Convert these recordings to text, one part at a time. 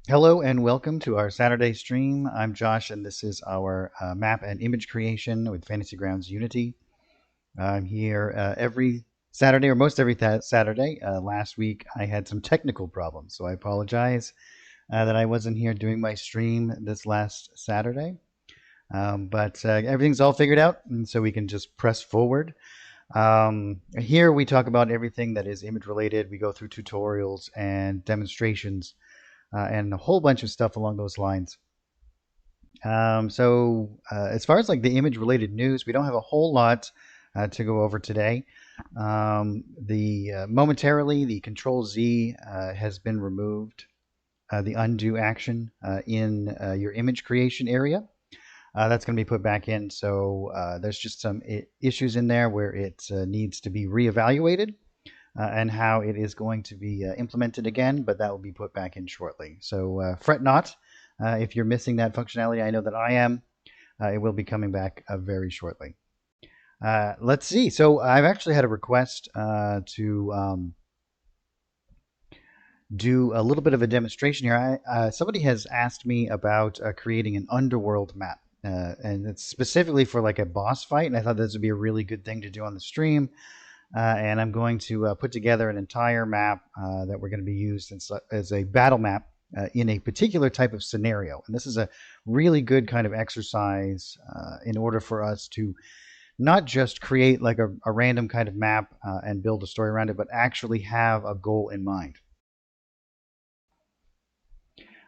Hello and welcome to our Saturday stream. I'm Josh, and this is our map and image creation with Fantasy Grounds Unity. I'm here every Saturday, or most every Saturday. Last week I had some technical problems, so I apologize that I wasn't here doing my stream this last Saturday. But everything's all figured out, and so we can just press forward. Here we talk about everything that is image related. We go through tutorials and demonstrations and a whole bunch of stuff along those lines. As far as like the image related news, we don't have a whole lot to go over today. Momentarily the Control Z has been removed, the undo action in your image creation area. That's going to be put back in. So there's just some issues in there where it needs to be reevaluated. And how it is going to be implemented again, but that will be put back in shortly. So fret not if you're missing that functionality. I know that I am. It will be coming back very shortly. Let's see. So I've actually had a request to do a little bit of a demonstration here. Somebody has asked me about creating an underworld map. And it's specifically for like a boss fight, and I thought this would be a really good thing to do on the stream. And I'm going to put together an entire map that we're going to be used as a battle map in a particular type of scenario. And this is a really good kind of exercise in order for us to not just create like a random kind of map and build a story around it, but actually have a goal in mind.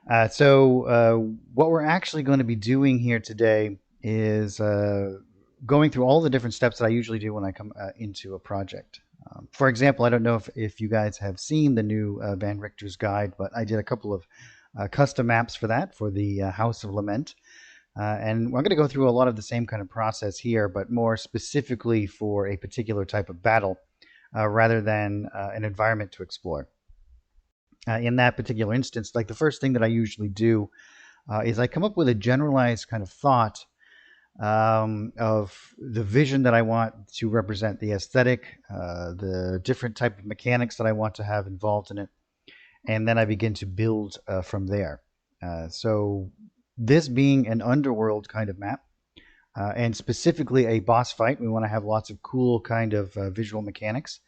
What we're actually going to be doing here today is going through all the different steps that I usually do when I come into a project. For example, I don't know if you guys have seen the new Van Richter's guide, but I did a couple of custom maps for that, for the House of Lament. And I'm going to go through a lot of the same kind of process here, but more specifically for a particular type of battle rather than an environment to explore. In that particular instance, like the first thing that I usually do is I come up with a generalized kind of thought of the vision that I want to represent, the aesthetic, the different type of mechanics that I want to have involved in it, and then I begin to build from there. So this being an underworld kind of map, and specifically a boss fight, we want to have lots of cool kind of visual mechanics.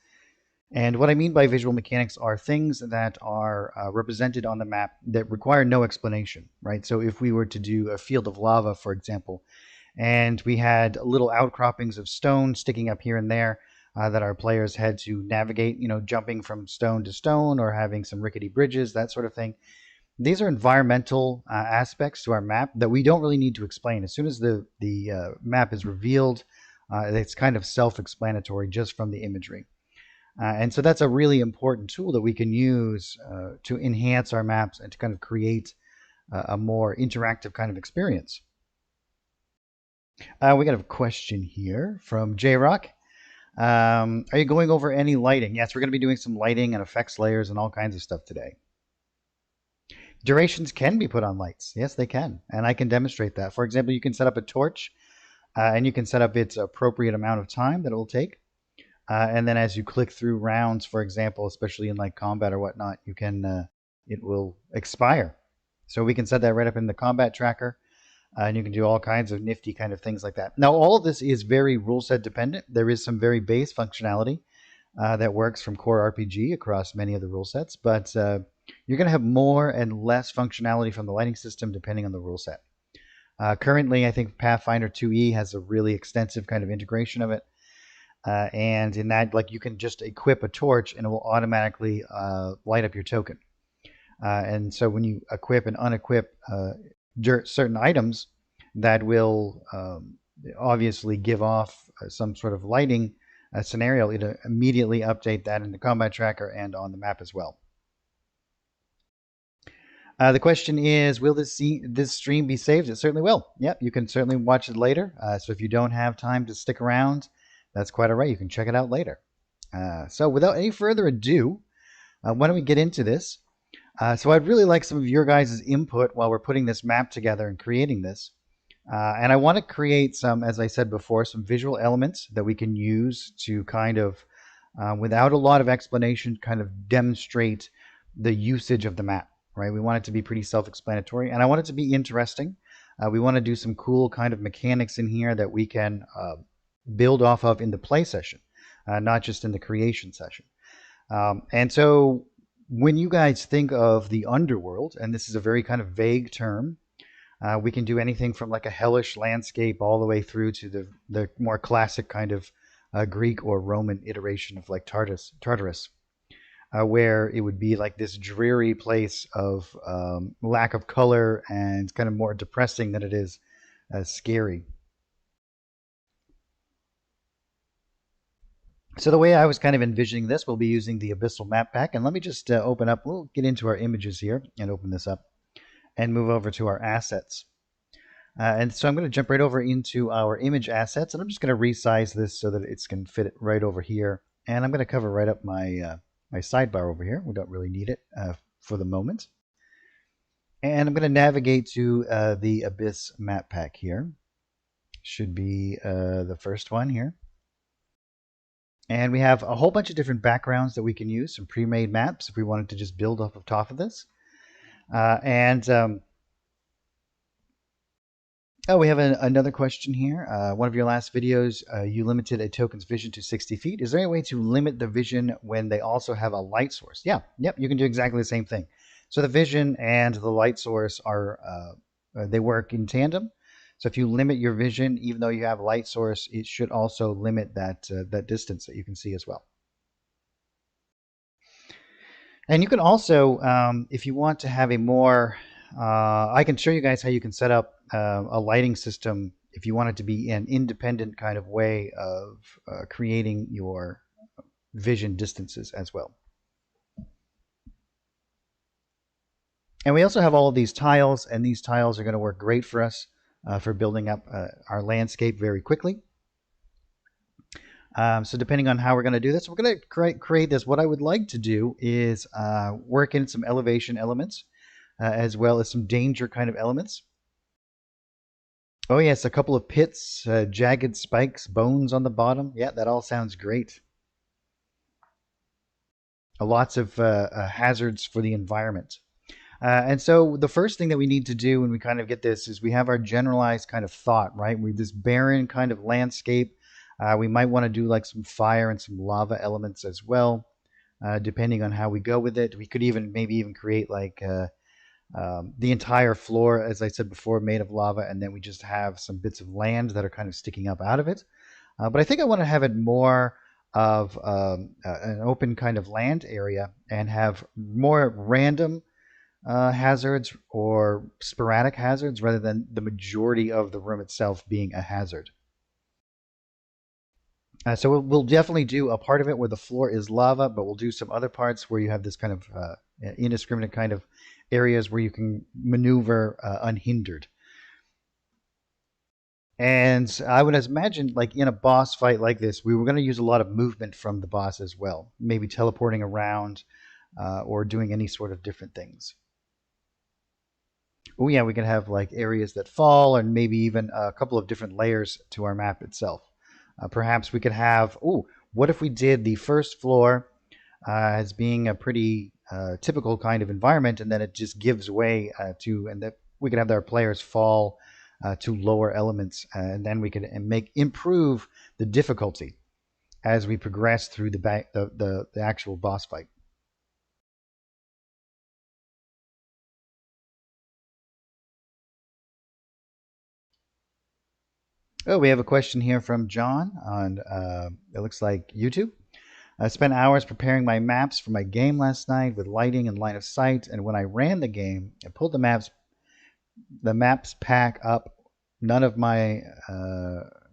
And what I mean by visual mechanics are things that are represented on the map that require no explanation, right? So if we were to do a field of lava, for example, and we had little outcroppings of stone sticking up here and there that our players had to navigate, jumping from stone to stone or having some rickety bridges, that sort of thing. These are environmental aspects to our map that we don't really need to explain. As soon as the map is revealed, it's kind of self-explanatory just from the imagery. And so that's a really important tool that we can use to enhance our maps and to kind of create a more interactive kind of experience. We got a question here from J-Rock. Are you going over any lighting? Yes, we're going to be doing some lighting and effects layers and all kinds of stuff today. Durations can be put on lights. Yes, they can. And I can demonstrate that. For example, you can set up a torch and you can set up its appropriate amount of time that it will take. And then as you click through rounds, for example, especially in like combat or whatnot, you can it will expire. So we can set that right up in the combat tracker. And you can do all kinds of nifty kind of things like that. Now, all of this is very rule set dependent. There is some very base functionality that works from core RPG across many of the rule sets, but you're going to have more and less functionality from the lighting system depending on the rule set. Currently, I think Pathfinder 2e has a really extensive kind of integration of it. And in that, like, you can just equip a torch and it will automatically light up your token. And so when you equip and unequip certain items, that will obviously give off some sort of lighting scenario. It'll immediately update that in the combat tracker and on the map as well. The question is, will this stream be saved? It certainly will. Yep, you can certainly watch it later. So if you don't have time to stick around, that's quite all right. You can check it out later. So without any further ado, why don't we get into this? So I'd really like some of your guys' input while we're putting this map together and creating this. And I want to create some, as I said before, some visual elements that we can use to kind of, without a lot of explanation, kind of demonstrate the usage of the map. right? We want it to be pretty self-explanatory, and I want it to be interesting. We want to do some cool kind of mechanics in here that we can build off of in the play session, not just in the creation session. And so when you guys think of the underworld, and this is a very kind of vague term, we can do anything from like a hellish landscape all the way through to the more classic kind of Greek or Roman iteration of like Tartarus, where it would be like this dreary place of lack of color and kind of more depressing than it is scary. So the way I was kind of envisioning this, we'll be using the Abyssal Map Pack. And let me just open up, we'll get into our images here and open this up and move over to our assets. And so I'm going to jump right over into our image assets, and I'm just going to resize this so that it can fit it right over here. And I'm going to cover right up my my sidebar over here. We don't really need it for the moment. And I'm going to navigate to the Abyss map pack here. Should be the first one here. And we have a whole bunch of different backgrounds that we can use, some pre-made maps if we wanted to just build off of top of this. Oh, we have another question here. One of your last videos, you limited a token's vision to 60 feet. Is there any way to limit the vision when they also have a light source? Yeah, yep, you can do exactly the same thing. So the vision and the light source are, they work in tandem. So if you limit your vision, even though you have a light source, it should also limit that, that distance that you can see as well. And you can also, if you want to have a more, I can show you guys how you can set up a lighting system if you want it to be an independent kind of way of creating your vision distances as well. And we also have all of these tiles, and these tiles are going to work great for us for building up our landscape very quickly. So depending on how we're going to do this, we're going to create this. What I would like to do is work in some elevation elements as well as some danger kind of elements. Oh yes, a couple of pits, jagged spikes, bones on the bottom. Yeah, that all sounds great. Lots of hazards for the environment. And so the first thing that we need to do when we kind of get this is we have our generalized kind of thought, right? We have this barren kind of landscape. We might want to do like some fire and some lava elements as well, depending on how we go with it. We could even maybe even create like the entire floor, as I said before, made of lava, and then we just have some bits of land that are kind of sticking up out of it. But I think I want to have it more of an open kind of land area and have more random hazards or sporadic hazards rather than the majority of the room itself being a hazard. So we'll definitely do a part of it where the floor is lava, but we'll do some other parts where you have this kind of indiscriminate kind of areas where you can maneuver unhindered. And I would imagine, like in a boss fight like this, we were going to use a lot of movement from the boss as well, maybe teleporting around or doing any sort of different things. Oh yeah, we can have like areas that fall, and maybe even a couple of different layers to our map itself. Perhaps we could have, oh, what if we did the first floor as being a pretty typical kind of environment, and then it just gives way to, and that we could have our players fall to lower elements, and then we could improve the difficulty as we progress through the actual boss fight. Oh, we have a question here from John on, it looks like YouTube. I spent hours preparing my maps for my game last night with lighting and line of sight, and when I ran the game, I pulled the maps pack up. None of my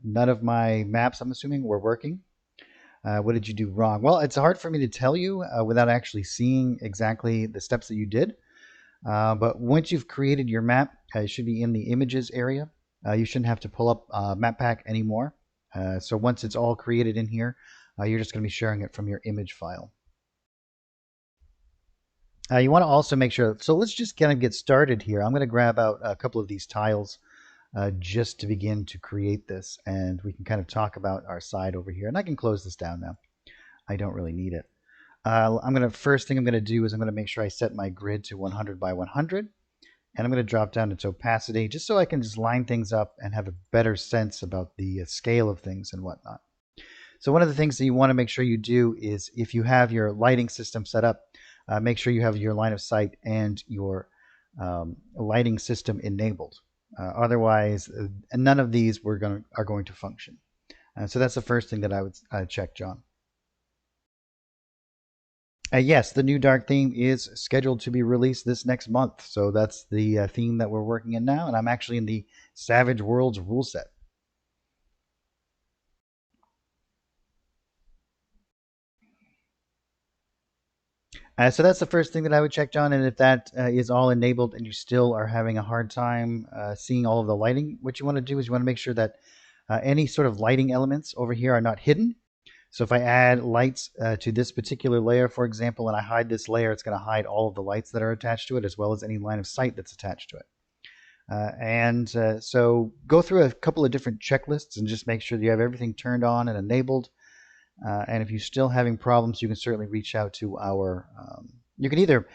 maps, I'm assuming, were working. What did you do wrong? Well, it's hard for me to tell you without actually seeing exactly the steps that you did. But once you've created your map, it should be in the images area. You shouldn't have to pull up map pack anymore. So once it's all created in here, you're just going to be sharing it from your image file. You want to also make sure, so let's just kind of get started here. I'm going to grab out a couple of these tiles just to begin to create this, and we can kind of talk about our side over here. And I can close this down now. I don't really need it. First thing I'm going to do is I'm going to make sure I set my grid to 100 by 100. And I'm going to drop down its opacity just so I can just line things up and have a better sense about the scale of things and whatnot. So one of the things that you want to make sure you do is if you have your lighting system set up, make sure you have your line of sight and your lighting system enabled. Otherwise, none of these are going to function. So that's the first thing that I would check, John. Yes, the new dark theme is scheduled to be released this next month. So that's the theme that we're working in now, and I'm actually in the Savage Worlds rule set. So that's the first thing that I would check, John. And if that is all enabled and you still are having a hard time seeing all of the lighting, what you want to do is you want to make sure that any sort of lighting elements over here are not hidden. So if I add lights to this particular layer, for example, and I hide this layer, it's going to hide all of the lights that are attached to it, as well as any line of sight that's attached to it. So go through a couple of different checklists and just make sure that you have everything turned on and enabled. And if you're still having problems, you can certainly reach out to our. You can either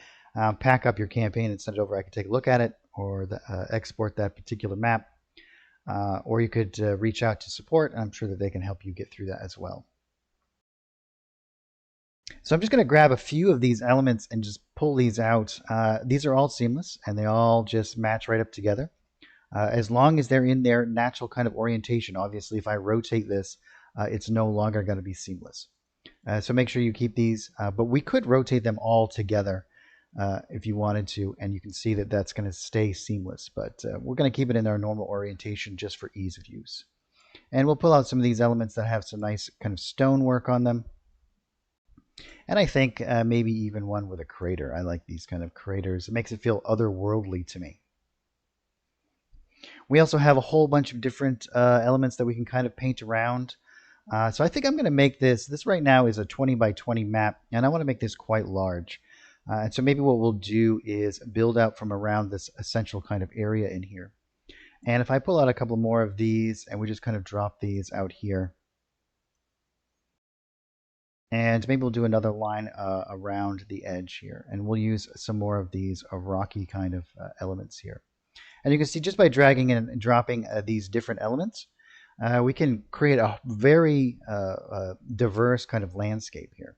pack up your campaign and send it over. I can take a look at it, or export that particular map, or you could reach out to support, and I'm sure that they can help you get through that as well. So I'm just going to grab a few of these elements and just pull these out. These are all seamless, and they all just match right up together. As long as they're in their natural kind of orientation. Obviously, if I rotate this, it's no longer going to be seamless. So make sure you keep these, but we could rotate them all together if you wanted to, and you can see that that's going to stay seamless, but we're going to keep it in our normal orientation just for ease of use. And we'll pull out some of these elements that have some nice kind of stonework on them. And I think maybe even one with a crater. I like these kind of craters. It makes it feel otherworldly to me. We also have a whole bunch of different elements that we can kind of paint around. So I think I'm going to make this right now is a 20 by 20 map, and I want to make this quite large. And so maybe what we'll do is build out from around this essential kind of area in here. And if I pull out a couple more of these and we just kind of drop these out here. And maybe we'll do another line around the edge here. And we'll use some more of these rocky kind of elements here. And you can see just by dragging in and dropping these different elements, we can create a very diverse kind of landscape here.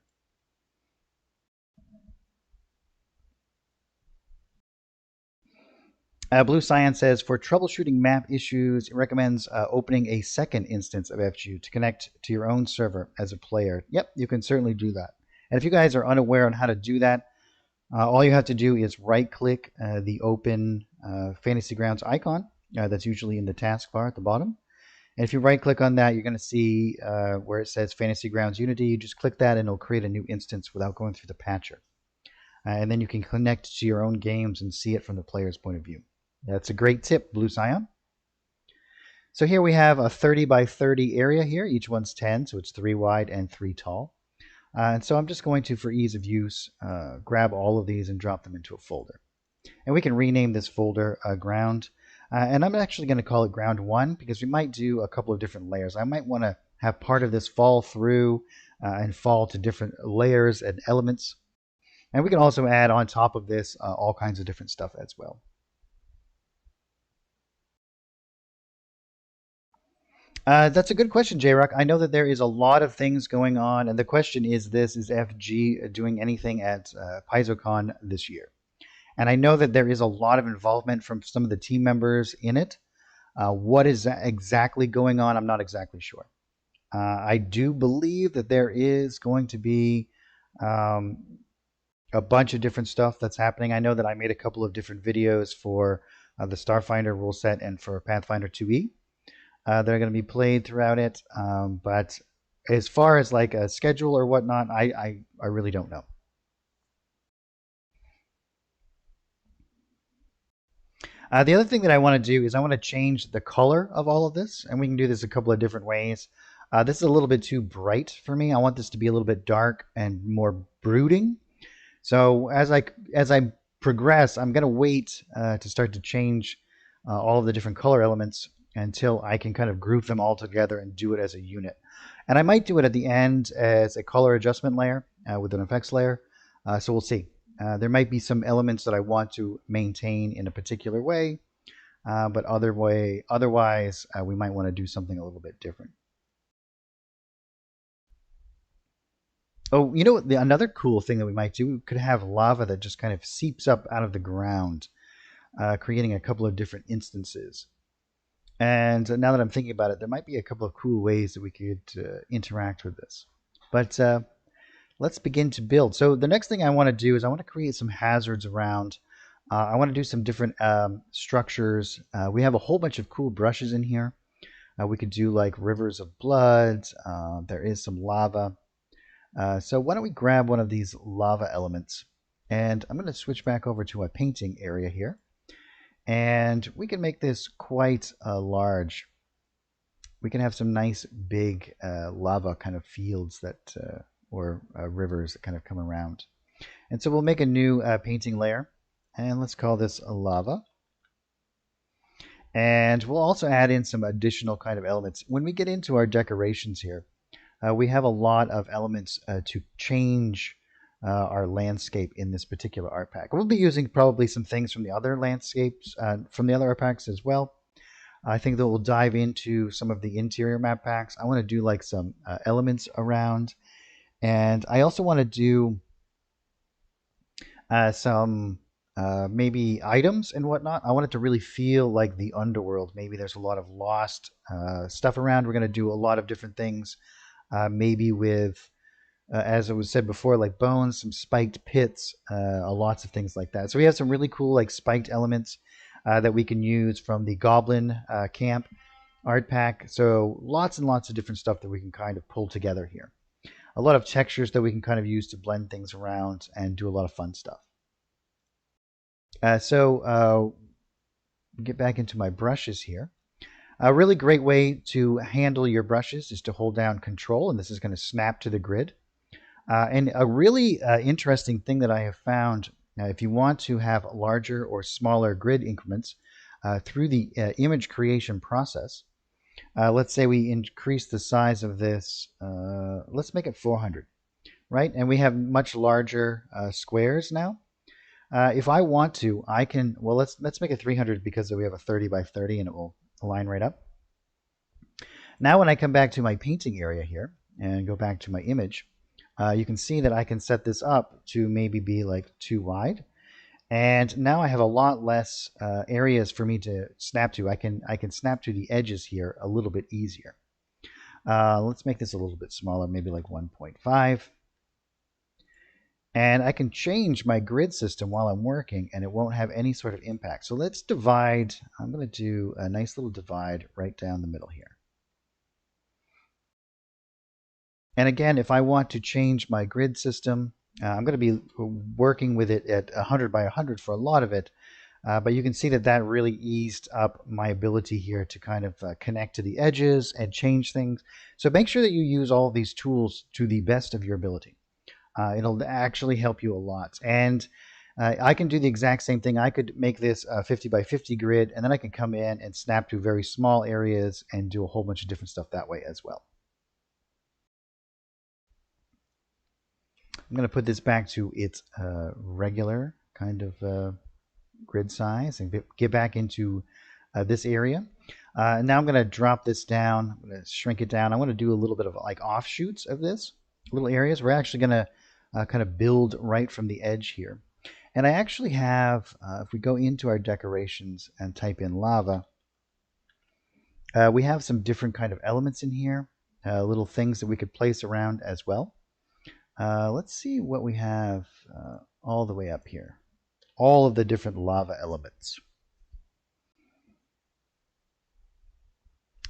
Blue Cyan says, for troubleshooting map issues, it recommends opening a second instance of FGU to connect to your own server as a player. Yep, you can certainly do that. And if you guys are unaware on how to do that, all you have to do is right-click the open Fantasy Grounds icon. That's usually in the taskbar at the bottom. And if you right-click on that, you're going to see where it says Fantasy Grounds Unity. You just click that, and it'll create a new instance without going through the patcher. And then you can connect to your own games and see it from the player's point of view. That's a great tip, Blue Cyan. So here we have a 30 by 30 area here. Each one's 10, so it's 3 wide and 3 tall. And so I'm just going to, for ease of use, grab all of these and drop them into a folder. And we can rename this folder ground. And I'm actually going to call it ground 1 because we might do a couple of different layers. I might want to have part of this fall through and fall to different layers and elements. And we can also add on top of this all kinds of different stuff as well. That's a good question, J-Rock. I know that there is a lot of things going on, and the question is this, is FG doing anything at PaizoCon this year? And I know that there is a lot of involvement from some of the team members in it. What is exactly going on, I'm not exactly sure. I do believe that there is going to be a bunch of different stuff that's happening. I know that I made a couple of different videos for the Starfinder rule set and for Pathfinder 2e. They're going to be played throughout it, but as far as like a schedule or whatnot, I really don't know. The other thing that I want to do is I want to change the color of all of this, and we can do this a couple of different ways. This is a little bit too bright for me. I want this to be a little bit dark and more brooding. So as I progress, I'm going to wait to start to change all of the different color elements until I can kind of group them all together and do it as a unit. And I might do it at the end as a color adjustment layer, with an effects layer. So we'll see. There might be some elements that I want to maintain in a particular way, but otherwise, we might want to do something a little bit different. Oh, you know what? Another cool thing that we might do, we could have lava that just kind of seeps up out of the ground, creating a couple of different instances. And now that I'm thinking about it, there might be a couple of cool ways that we could interact with this. But let's begin to build. So the next thing I want to do is I want to create some hazards around. I want to do some different structures. We have a whole bunch of cool brushes in here. We could do like rivers of blood. There is some lava. So why don't we grab one of these lava elements, and I'm going to switch back over to a painting area here, and we can make this quite large. We can have some nice big lava kind of fields that or rivers that kind of come around. And so we'll make a new painting layer, and let's call this a lava. And we'll also add in some additional kind of elements. When we get into our decorations here, we have a lot of elements to change our landscape in this particular art pack. We'll be using probably some things from the other landscapes, from the other art packs as well. I think that we'll dive into some of the interior map packs. I want to do like some elements around. And I also want to do some maybe items and whatnot. I want it to really feel like the underworld. Maybe there's a lot of lost stuff around. We're going to do a lot of different things. Maybe with, as it was said before, like bones, some spiked pits, lots of things like that. So we have some really cool like spiked elements that we can use from the Goblin Camp art pack. So lots and lots of different stuff that we can kind of pull together here. A lot of textures that we can kind of use to blend things around and do a lot of fun stuff. Get back into my brushes here. A really great way to handle your brushes is to hold down Control, and this is going to snap to the grid. And a really interesting thing that I have found, if you want to have larger or smaller grid increments through the image creation process, let's say we increase the size of this, let's make it 400, right? And we have much larger squares now. If I want to, I can, well, let's make it 300 because we have a 30 by 30 and it will align right up. Now when I come back to my painting area here and go back to my image, you can see that I can set this up to maybe be like too wide. And now I have a lot less areas for me to snap to. I can snap to the edges here a little bit easier. Let's make this a little bit smaller, maybe like 1.5. And I can change my grid system while I'm working and it won't have any sort of impact. So let's divide. I'm going to do a nice little divide right down the middle here. And again, if I want to change my grid system, I'm going to be working with it at 100 by 100 for a lot of it. But you can see that that really eased up my ability here to kind of connect to the edges and change things. So make sure that you use all of these tools to the best of your ability. It'll actually help you a lot. And I can do the exact same thing. I could make this a 50 by 50 grid, and then I can come in and snap to very small areas and do a whole bunch of different stuff that way as well. I'm going to put this back to its regular kind of grid size and get back into this area. Now I'm going to drop this down. I'm going to shrink it down. I want to do a little bit of like offshoots of this, little areas. We're actually going to kind of build right from the edge here. And I actually have, if we go into our decorations and type in lava, we have some different kind of elements in here, little things that we could place around as well. Let's see what we have all the way up here. All of the different lava elements.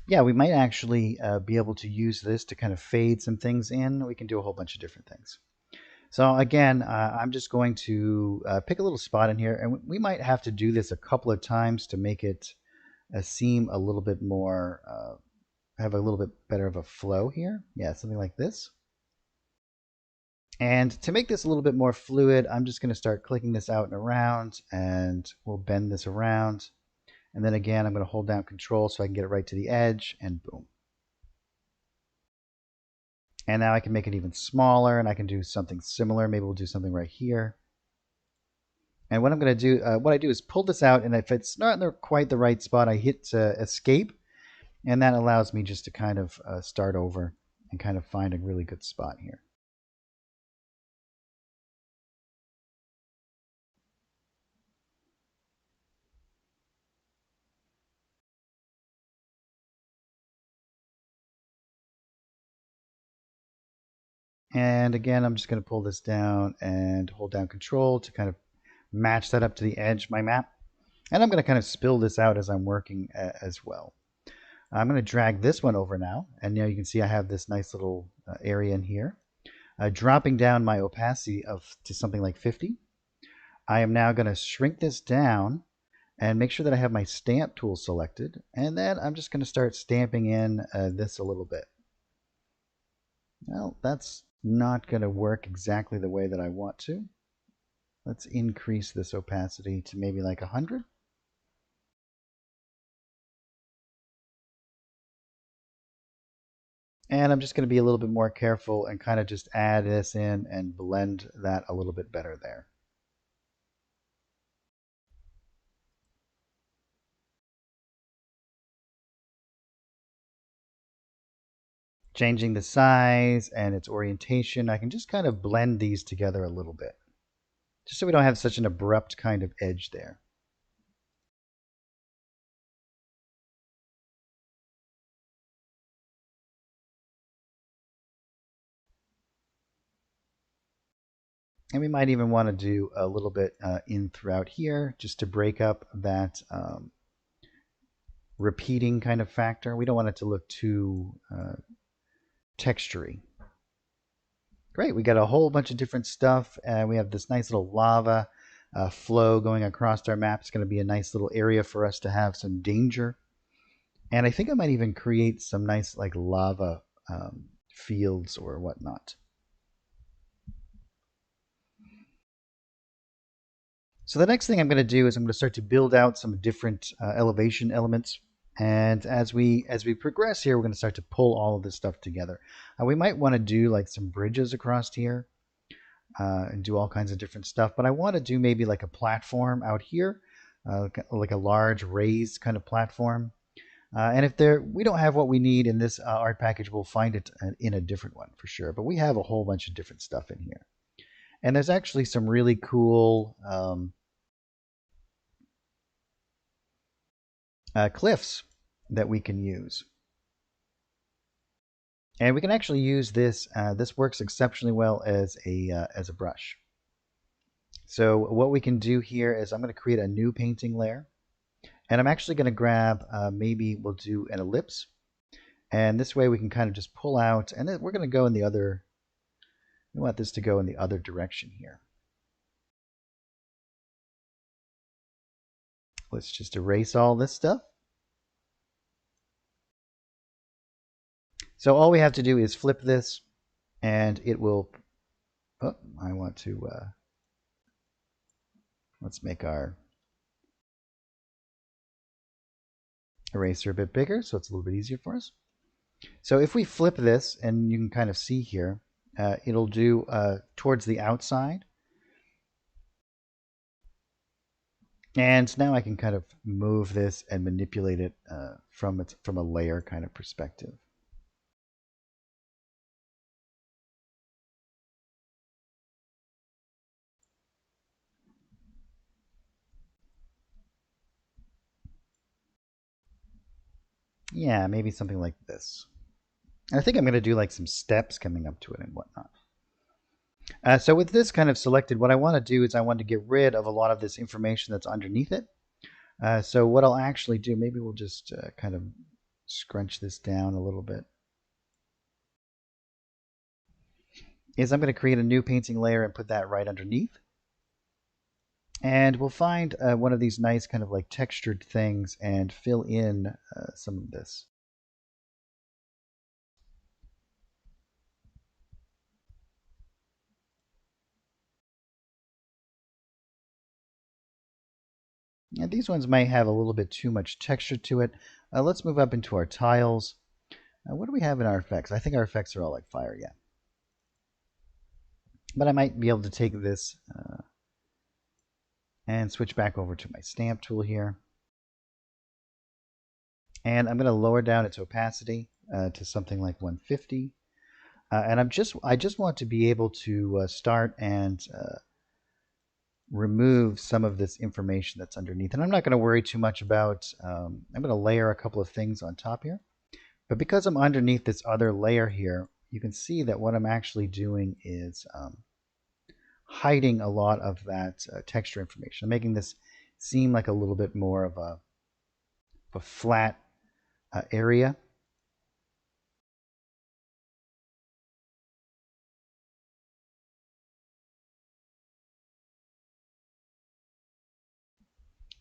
Yeah, we might actually be able to use this to kind of fade some things in. We can do a whole bunch of different things. So again, I'm just going to pick a little spot in here, and we might have to do this a couple of times to make it seem a little bit more, have a little bit better of a flow here. Yeah, something like this. And to make this a little bit more fluid, I'm just going to start clicking this out and around, and we'll bend this around. And then again, I'm going to hold down Control so I can get it right to the edge, and boom. And now I can make it even smaller, and I can do something similar. Maybe we'll do something right here. And what I'm going to do, what I do is pull this out, and if it's not in quite the right spot, I hit escape, and that allows me just to kind of start over and kind of find a really good spot here. And again, I'm just going to pull this down and hold down Control to kind of match that up to the edge of my map. And I'm going to kind of spill this out as I'm working as well. I'm going to drag this one over now. And now you can see I have this nice little area in here. Dropping down my opacity to something like 50. I am now going to shrink this down and make sure that I have my stamp tool selected. And then I'm just going to start stamping in this a little bit. Well, that's not going to work exactly the way that I want to. Let's increase this opacity to maybe like 100. And I'm just going to be a little bit more careful and kind of just add this in and blend that a little bit better there. Changing the size and its orientation, I can just kind of blend these together a little bit, just so we don't have such an abrupt kind of edge there. And we might even want to do a little bit in throughout here just to break up that repeating kind of factor. We don't want it to look too textury. Great, we got a whole bunch of different stuff. We have this nice little lava flow going across our map. It's going to be a nice little area for us to have some danger. And I think I might even create some nice like lava fields or whatnot. So the next thing I'm going to do is I'm going to start to build out some different elevation elements. And as we progress here, we're going to start to pull all of this stuff together. We might want to do like some bridges across here and do all kinds of different stuff. But I want to do maybe like a platform out here, like a large raised kind of platform. And if we don't have what we need in this art package, we'll find it in a different one for sure. But we have a whole bunch of different stuff in here. And there's actually some really cool cliffs that we can use. And we can actually use this. This works exceptionally well as a brush. So what we can do here is I'm going to create a new painting layer. And I'm actually going to grab, maybe we'll do an ellipse. And this way we can kind of just pull out. And then we're going to go in the other, we want this to go in the other direction here. Let's just erase all this stuff. So all we have to do is flip this and it will, oh, I want to, let's make our eraser a bit bigger so it's a little bit easier for us. So if we flip this, and you can kind of see here, it'll do towards the outside. And now I can kind of move this and manipulate it from a layer kind of perspective. Yeah, maybe something like this. I think I'm going to do like some steps coming up to it and whatnot. So with this kind of selected, what I want to do is I want to get rid of a lot of this information that's underneath it. So what I'll actually do, maybe we'll just kind of scrunch this down a little bit, is I'm going to create a new painting layer and put that right underneath. And we'll find one of these nice kind of like textured things and fill in some of this. And these ones might have a little bit too much texture to it. Let's move up into our tiles. What do we have in our effects? I think our effects are all like fire, yeah. But I might be able to take this and switch back over to my stamp tool here. And I'm going to lower down its opacity to something like 150. And I just want to be able to start and remove some of this information that's underneath. And I'm not going to worry too much about, I'm going to layer a couple of things on top here. But because I'm underneath this other layer here, you can see that what I'm actually doing is hiding a lot of that texture information. I'm making this seem like a little bit more of a flat area.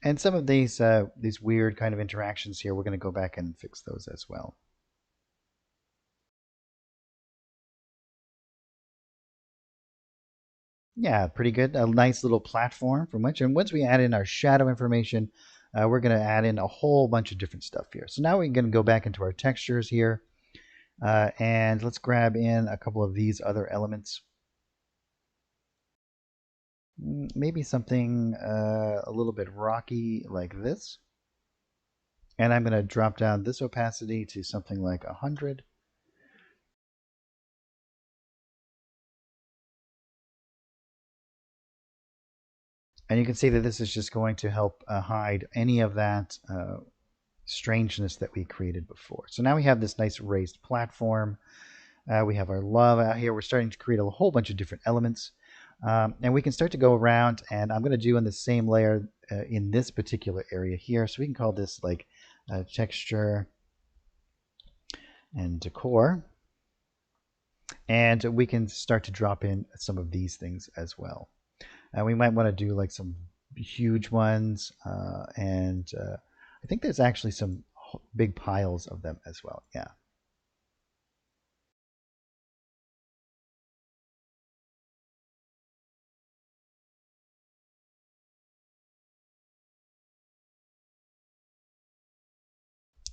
And some of these weird kind of interactions here, we're going to go back and fix those as well. Yeah, pretty good. A nice little platform from which, and once we add in our shadow information, we're going to add in a whole bunch of different stuff here. So now we're going to go back into our textures here, and let's grab in a couple of these other elements. Maybe something a little bit rocky like this. And I'm going to drop down this opacity to something like 100. And you can see that this is just going to help hide any of that strangeness that we created before. So now we have this nice raised platform. We have our love out here. We're starting to create a whole bunch of different elements. And we can start to go around, and I'm going to do on the same layer in this particular area here. So we can call this like texture and decor. And we can start to drop in some of these things as well. We might want to do like some huge ones, and I think there's actually some big piles of them as well. Yeah.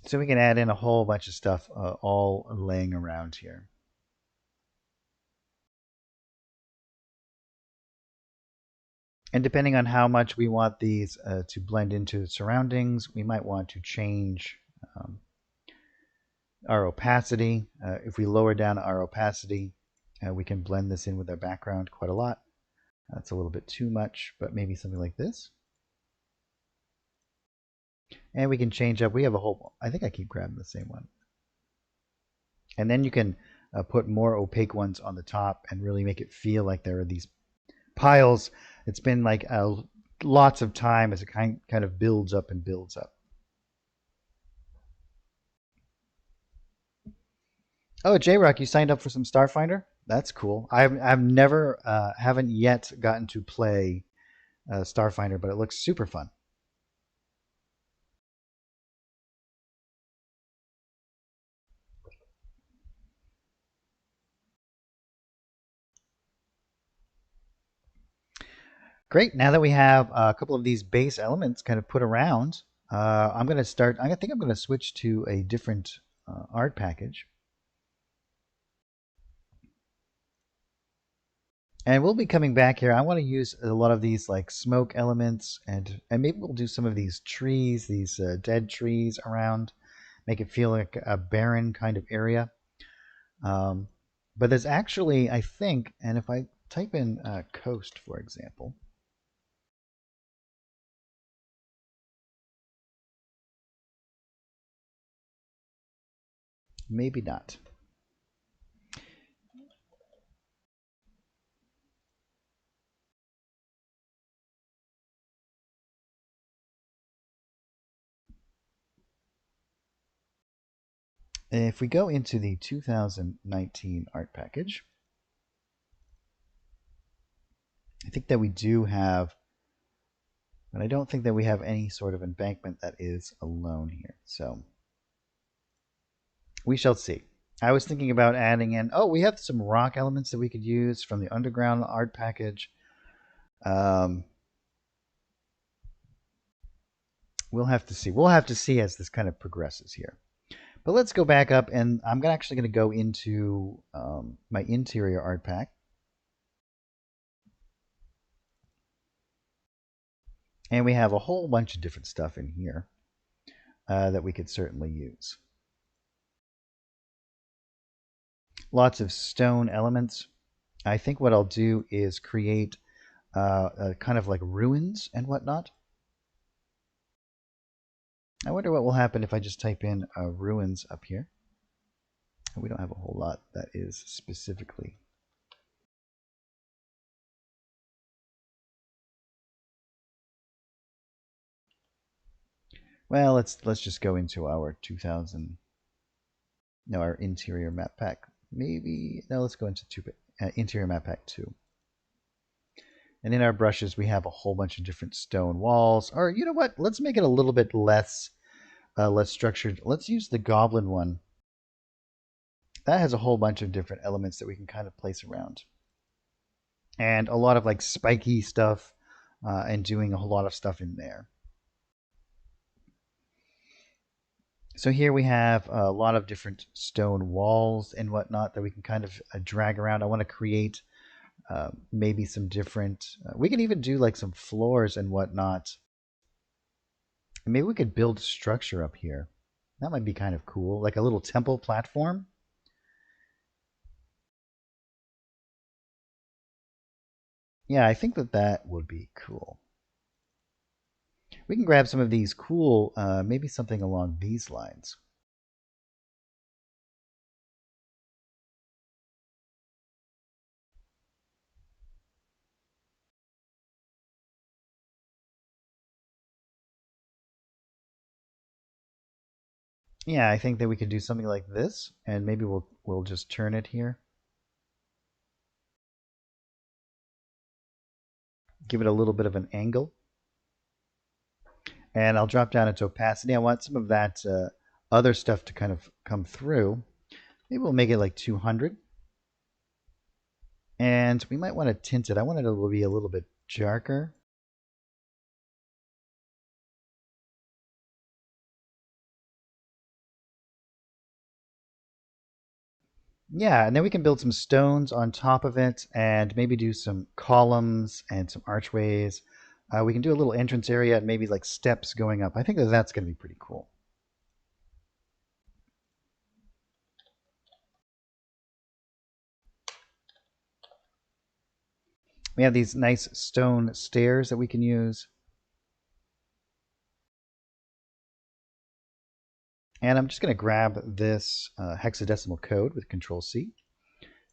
So we can add in a whole bunch of stuff all laying around here. And depending on how much we want these to blend into the surroundings, we might want to change our opacity. If we lower down our opacity, we can blend this in with our background quite a lot. That's a little bit too much, but maybe something like this. And we can change up. We have a whole, I think I keep grabbing the same one. And then you can put more opaque ones on the top and really make it feel like there are these piles. It's been like lots of time as it kind of builds up and builds up. Oh, J-Rock, you signed up for some Starfinder? That's cool. I've never haven't yet gotten to play Starfinder, but it looks super fun. Great. Now that we have a couple of these base elements kind of put around, I'm going to start. I think I'm going to switch to a different art package. And we'll be coming back here. I want to use a lot of these like smoke elements, and maybe we'll do some of these trees, these dead trees around, make it feel like a barren kind of area. But there's actually, I think, and if I type in coast, for example, maybe not. If we go into the 2019 art package, I think that we do have, but I don't think that we have any sort of embankment that is alone here. So we shall see. I was thinking about adding in, oh, we have some rock elements that we could use from the underground art package. We'll have to see. We'll have to see as this kind of progresses here. But let's go back up, and I'm actually going to go into my interior art pack. And we have a whole bunch of different stuff in here that we could certainly use. Lots of stone elements. I think what I'll do is create kind of like ruins and whatnot. I wonder what will happen if I just type in ruins up here. We don't have a whole lot that is specifically. Well, let's just go into our 2000. No, our interior map pack. Maybe no. Let's go into interior map pack 2. And in our brushes, we have a whole bunch of different stone walls. Or you know what? Let's make it a little bit less structured. Let's use the goblin one. That has a whole bunch of different elements that we can kind of place around. And a lot of like spiky stuff and doing a whole lot of stuff in there. So here we have a lot of different stone walls and whatnot that we can kind of drag around. I want to create maybe some different, we can even do like some floors and whatnot. Maybe we could build structure up here. That might be kind of cool, like a little temple platform. Yeah, I think that would be cool. We can grab some of these cool, maybe something along these lines. Yeah, I think that we could do something like this, and maybe we'll just turn it here. Give it a little bit of an angle. And I'll drop down its opacity. I want some of that other stuff to kind of come through. Maybe we'll make it like 200. And we might want to tint it. I want it to be a little bit darker. Yeah, and then we can build some stones on top of it and maybe do some columns and some archways. We can do a little entrance area and maybe like steps going up. I think that that's going to be pretty cool. We have these nice stone stairs that we can use. And I'm just going to grab this hexadecimal code with Control C.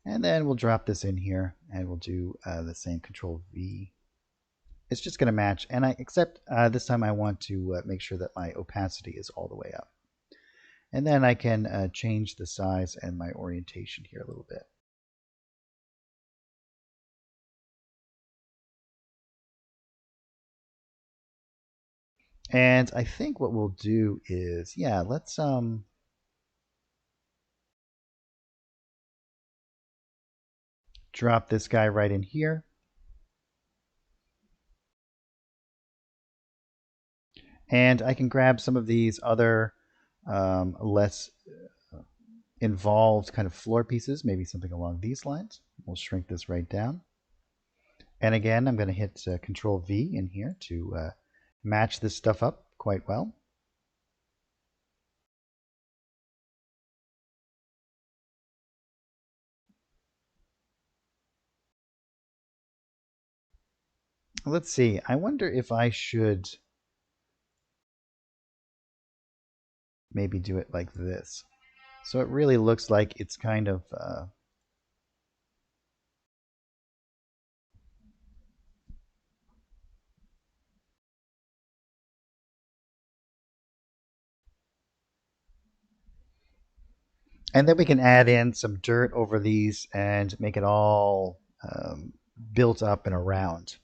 And then we'll drop this in here and we'll do the same Control V. It's just going to match. And except this time I want to make sure that my opacity is all the way up. And then I can change the size and my orientation here a little bit. And I think what we'll do is, yeah, let's drop this guy right in here. And I can grab some of these other less involved kind of floor pieces, maybe something along these lines. We'll shrink this right down. And again, I'm going to hit Control V in here to match this stuff up quite well. Let's see. I wonder if I should maybe do it like this. So it really looks like it's kind of and then we can add in some dirt over these and make it all built up and around.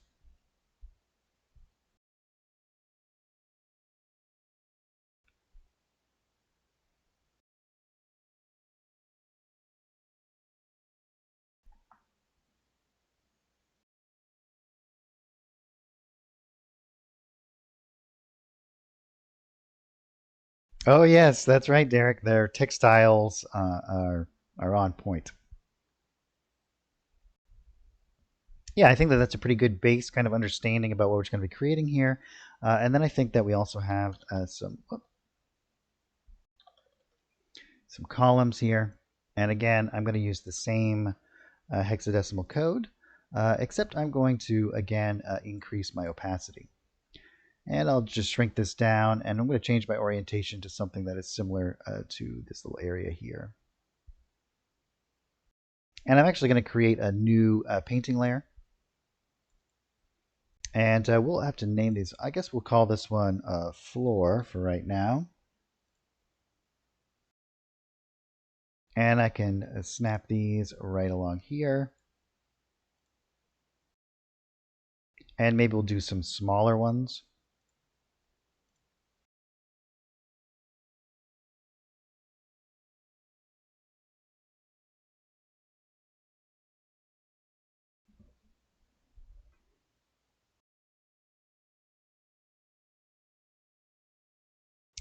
Oh yes, that's right, Derek. Their textiles are on point. Yeah, I think that that's a pretty good base kind of understanding about what we're going to be creating here. And then I think that we also have some columns here. And again, I'm going to use the same hexadecimal code, except I'm going to, again, increase my opacity. And I'll just shrink this down, and I'm going to change my orientation to something that is similar to this little area here. And I'm actually going to create a new painting layer. And we'll have to name these. I guess we'll call this one floor for right now. And I can snap these right along here. And maybe we'll do some smaller ones.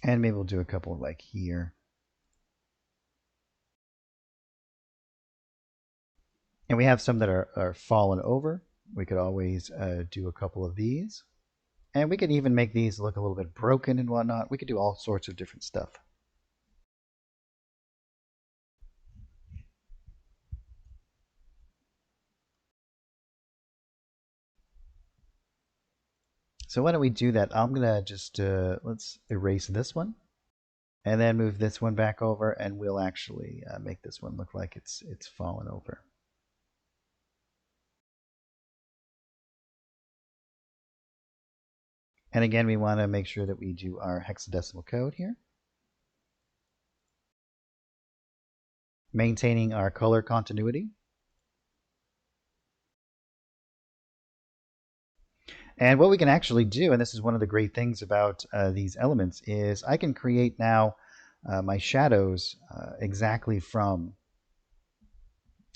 And maybe we'll do a couple like here. And we have some that are fallen over. We could always do a couple of these. And we could even make these look a little bit broken and whatnot. We could do all sorts of different stuff. So why don't we do that? I'm going to just, let's erase this one. And then move this one back over, and we'll actually make this one look like it's fallen over. And again, we want to make sure that we do our hexadecimal code here. Maintaining our color continuity. And what we can actually do, and this is one of the great things about these elements, is I can create now my shadows exactly from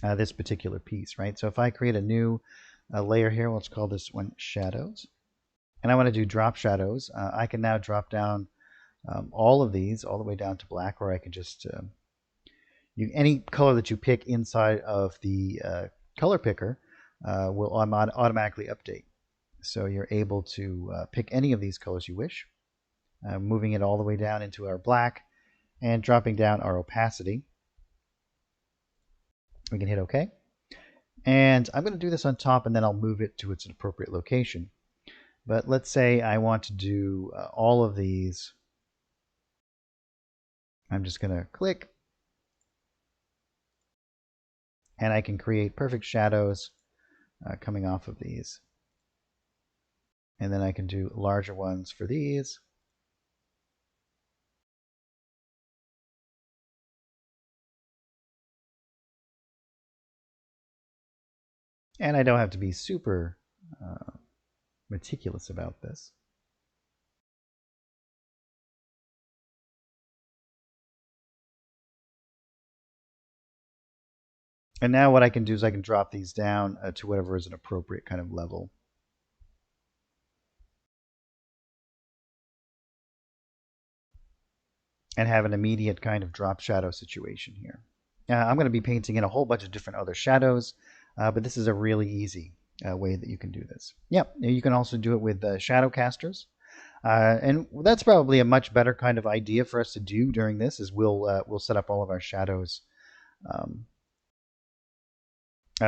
this particular piece, right? So if I create a new layer here, let's call this one shadows. And I want to do drop shadows. I can now drop down all of these all the way down to black, or I can just any color that you pick inside of the color picker will automatically update. So you're able to pick any of these colors you wish, moving it all the way down into our black and dropping down our opacity. We can hit OK. And I'm going to do this on top, and then I'll move it to its appropriate location. But let's say I want to do all of these. I'm just going to click, and I can create perfect shadows coming off of these. And then I can do larger ones for these. And I don't have to be super meticulous about this. And now what I can do is I can drop these down to whatever is an appropriate kind of level. And have an immediate kind of drop shadow situation here. I'm going to be painting in a whole bunch of different other shadows, but this is a really easy way that you can do this. Yep, you can also do it with shadow casters. And that's probably a much better kind of idea for us to do during this is we'll set up all of our shadows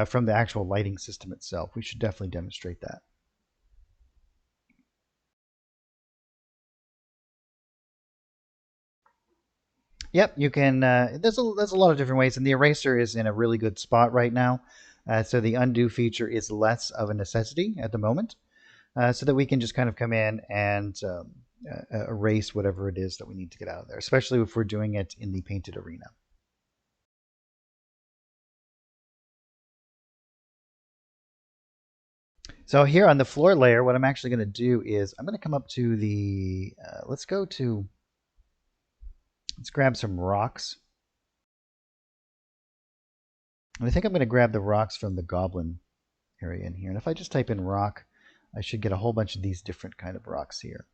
from the actual lighting system itself. We should definitely demonstrate that. Yep, you can. There's a lot of different ways, and the eraser is in a really good spot right now. So the undo feature is less of a necessity at the moment, so that we can just kind of come in and erase whatever it is that we need to get out of there, especially if we're doing it in the painted arena. So here on the floor layer, what I'm actually going to do is I'm going to come up to the, let's grab some rocks. And I think I'm going to grab the rocks from the goblin area in here. And if I just type in rock, I should get a whole bunch of these different kind of rocks here.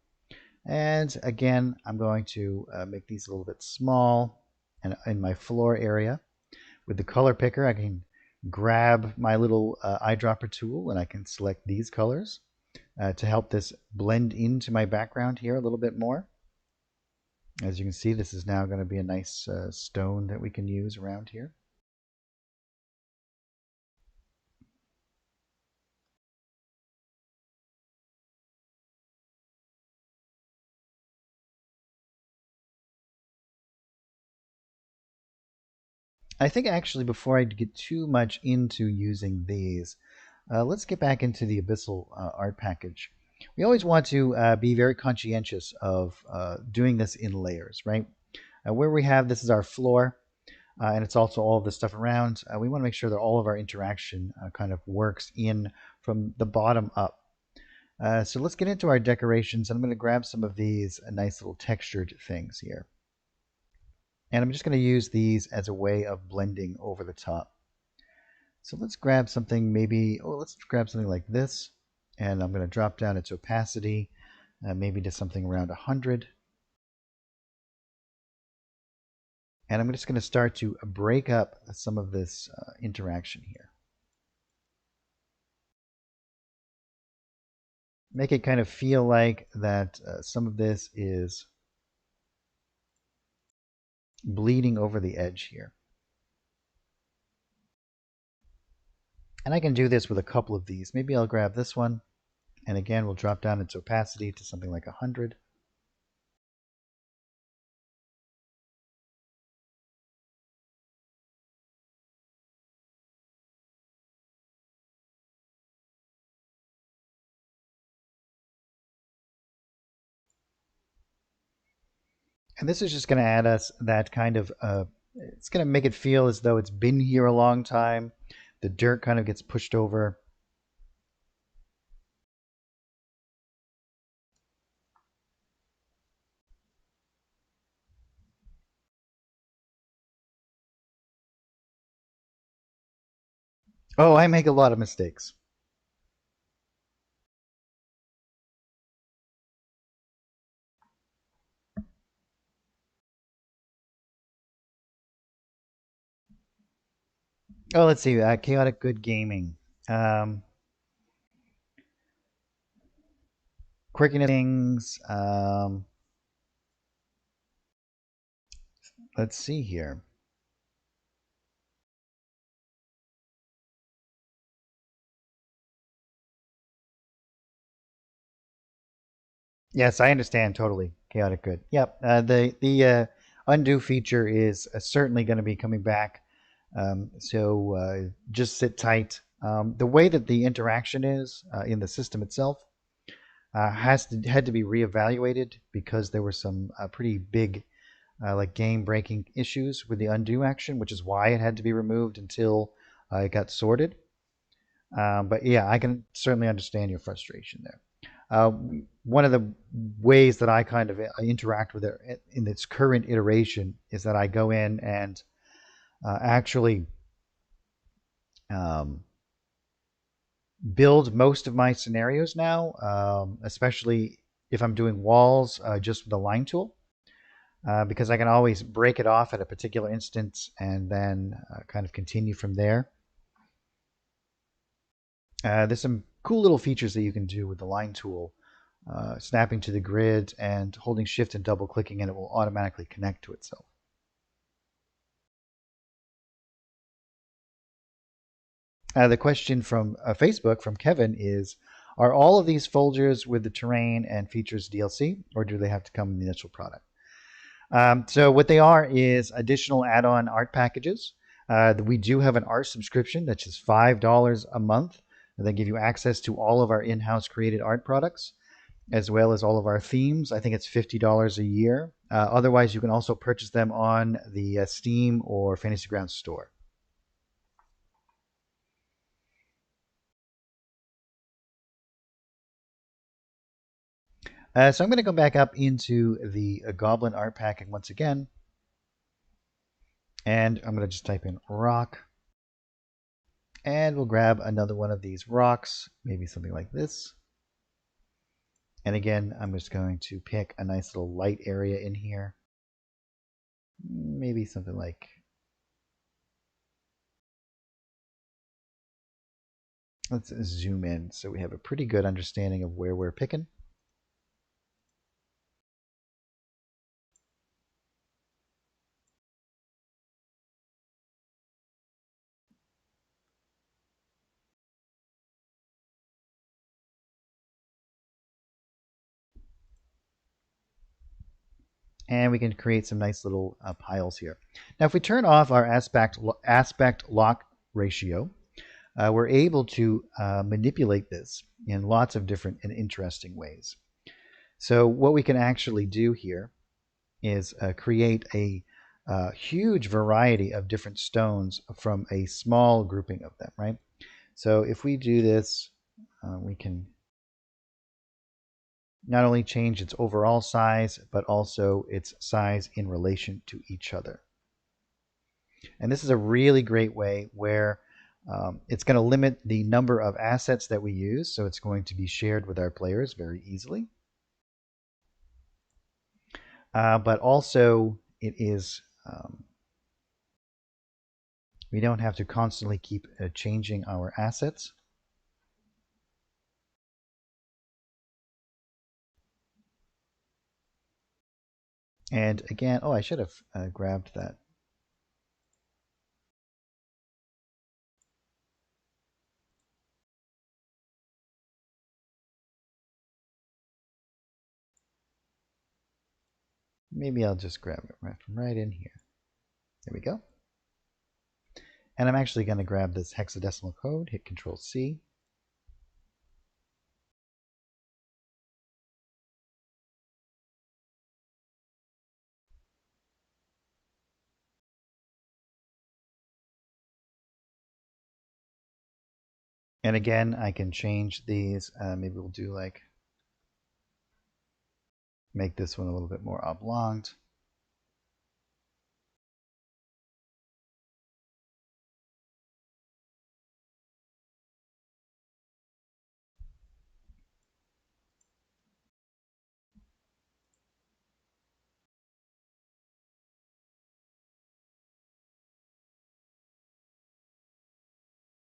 And again, I'm going to make these a little bit small and in my floor area. With the color picker, I can grab my little eyedropper tool and I can select these colors to help this blend into my background here a little bit more. As you can see, this is now going to be a nice stone that we can use around here. I think actually before I get too much into using these, let's get back into the Abyssal art package. We always want to be very conscientious of doing this in layers, right? Where we have this is our floor, and it's also all of the stuff around. We want to make sure that all of our interaction kind of works in from the bottom up. So let's get into our decorations. I'm going to grab some of these nice little textured things here. And I'm just going to use these as a way of blending over the top. So let's grab something maybe, let's grab something like this. And I'm going to drop down its opacity, maybe to something around 100. And I'm just going to start to break up some of this interaction here. Make it kind of feel like that some of this is bleeding over the edge here. And I can do this with a couple of these. Maybe I'll grab this one. And again, we'll drop down its opacity to something like 100. And this is just going to add us that kind of, it's going to make it feel as though it's been here a long time. The dirt kind of gets pushed over. Oh, I make a lot of mistakes. Oh, let's see. Chaotic Good Gaming. Um, Quirkiness things. Let's see here. Yes, I understand totally. Chaotic Good. Yep. The undo feature is certainly going to be coming back. So just sit tight. The way that the interaction is in the system itself had to be reevaluated because there were some pretty big like game breaking issues with the undo action, which is why it had to be removed until it got sorted. But yeah, I can certainly understand your frustration there. Uh, One of the ways that I kind of interact with it in its current iteration is that I go in and actually um, build most of my scenarios now, especially if I'm doing walls just with the line tool, because I can always break it off at a particular instance and then kind of continue from there. There's some cool little features that you can do with the line tool, snapping to the grid and holding shift and double clicking, and it will automatically connect to itself. The question from Facebook from Kevin is, are all of these folders with the terrain and features DLC, or do they have to come in the initial product? So what they are is additional add-on art packages. We do have an art subscription that's just $5 a month. They give you access to all of our in-house created art products, as well as all of our themes. I think it's $50 a year. Otherwise, you can also purchase them on the Steam or Fantasy Grounds store. So I'm going to go back up into the Goblin art packing once again. And I'm going to just type in rock. And we'll grab another one of these rocks, maybe something like this. And again, I'm just going to pick a nice little light area in here. Maybe something like, let's zoom in so we have a pretty good understanding of where we're picking. And we can create some nice little piles here. Now, if we turn off our aspect lock ratio, we're able to manipulate this in lots of different and interesting ways. So what we can actually do here is create a huge variety of different stones from a small grouping of them, right? So if we do this, we can not only change its overall size, but also its size in relation to each other. And this is a really great way where it's going to limit the number of assets that we use, so it's going to be shared with our players very easily. But also it is, we don't have to constantly keep changing our assets. And again, oh, I should have grabbed that. Maybe I'll just grab it right in here. There we go. And I'm actually going to grab this hexadecimal code, hit Control C. And again, I can change these. Maybe we'll do like, make this one a little bit more oblong.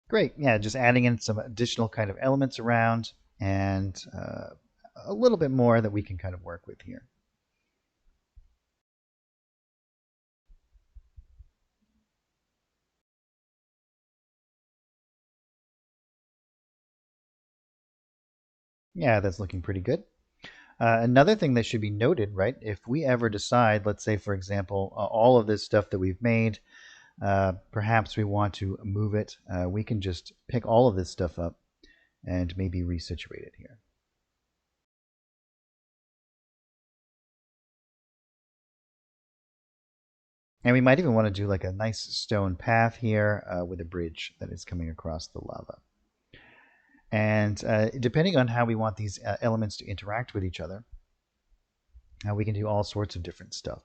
Great, yeah, just adding in some additional kind of elements around and a little bit more that we can kind of work with here. Yeah, that's looking pretty good. Another thing that should be noted, right, if we ever decide, let's say, for example, all of this stuff that we've made, perhaps we want to move it, we can just pick all of this stuff up and maybe resituate it here. And we might even want to do like a nice stone path here with a bridge that is coming across the lava. And depending on how we want these elements to interact with each other, we can do all sorts of different stuff.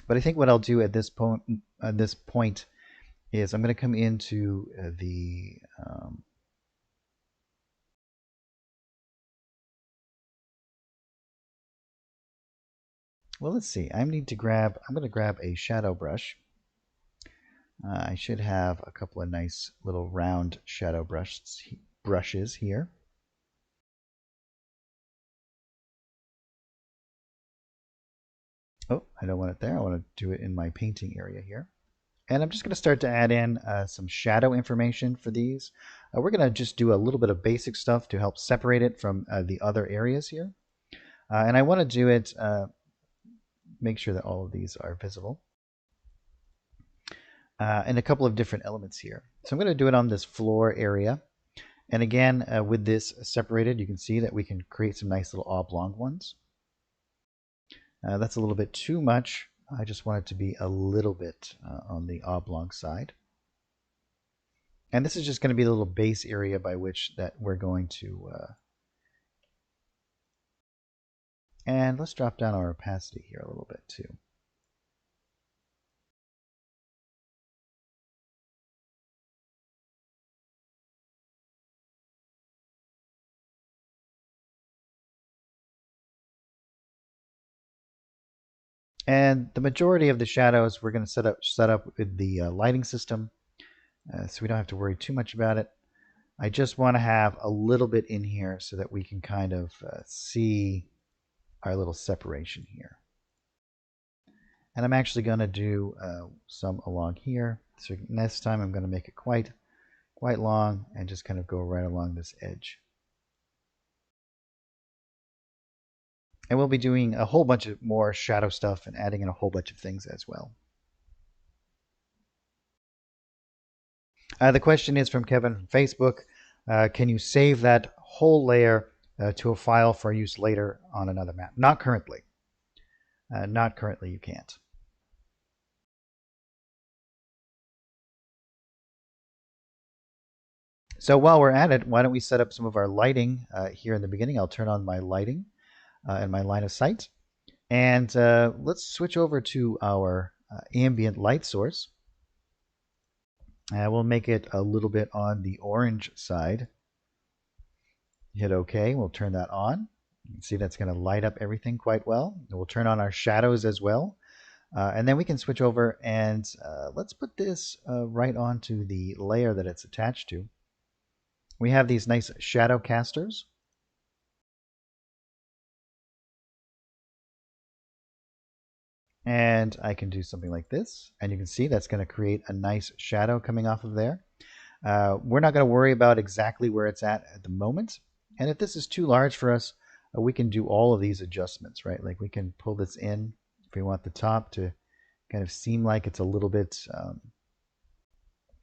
But I think what I'll do at this point is I'm going to come into the well, let's see. I'm going to grab a shadow brush. I should have a couple of nice little round shadow brushes here. Oh, I don't want it there. I want to do it in my painting area here. And I'm just going to start to add in some shadow information for these. We're going to just do a little bit of basic stuff to help separate it from the other areas here. And I want to do it, make sure that all of these are visible. And a couple of different elements here. So I'm going to do it on this floor area. And again, with this separated, you can see that we can create some nice little oblong ones. That's a little bit too much. I just want it to be a little bit on the oblong side. And this is just going to be the little base area by which that we're going to... and let's drop down our opacity here a little bit too. And the majority of the shadows we're going to set up with the lighting system, so we don't have to worry too much about it. I just want to have a little bit in here so that we can kind of see our little separation here. And I'm actually going to do some along here. So next time I'm going to make it quite long and just kind of go right along this edge. And we'll be doing a whole bunch of more shadow stuff and adding in a whole bunch of things as well. The question is from Kevin from Facebook. Can you save that whole layer to a file for use later on another map? Not currently. Not currently, you can't. So while we're at it, why don't we set up some of our lighting here in the beginning. I'll turn on my lighting and my line of sight. And let's switch over to our ambient light source. We'll make it a little bit on the orange side. Hit OK. We'll turn that on. You can see that's going to light up everything quite well. And we'll turn on our shadows as well. And then we can switch over and let's put this right onto the layer that it's attached to. We have these nice shadow casters. And I can do something like this. And you can see that's going to create a nice shadow coming off of there. We're not going to worry about exactly where it's at the moment. And if this is too large for us, we can do all of these adjustments, right? Like we can pull this in if we want the top to kind of seem like it's a little bit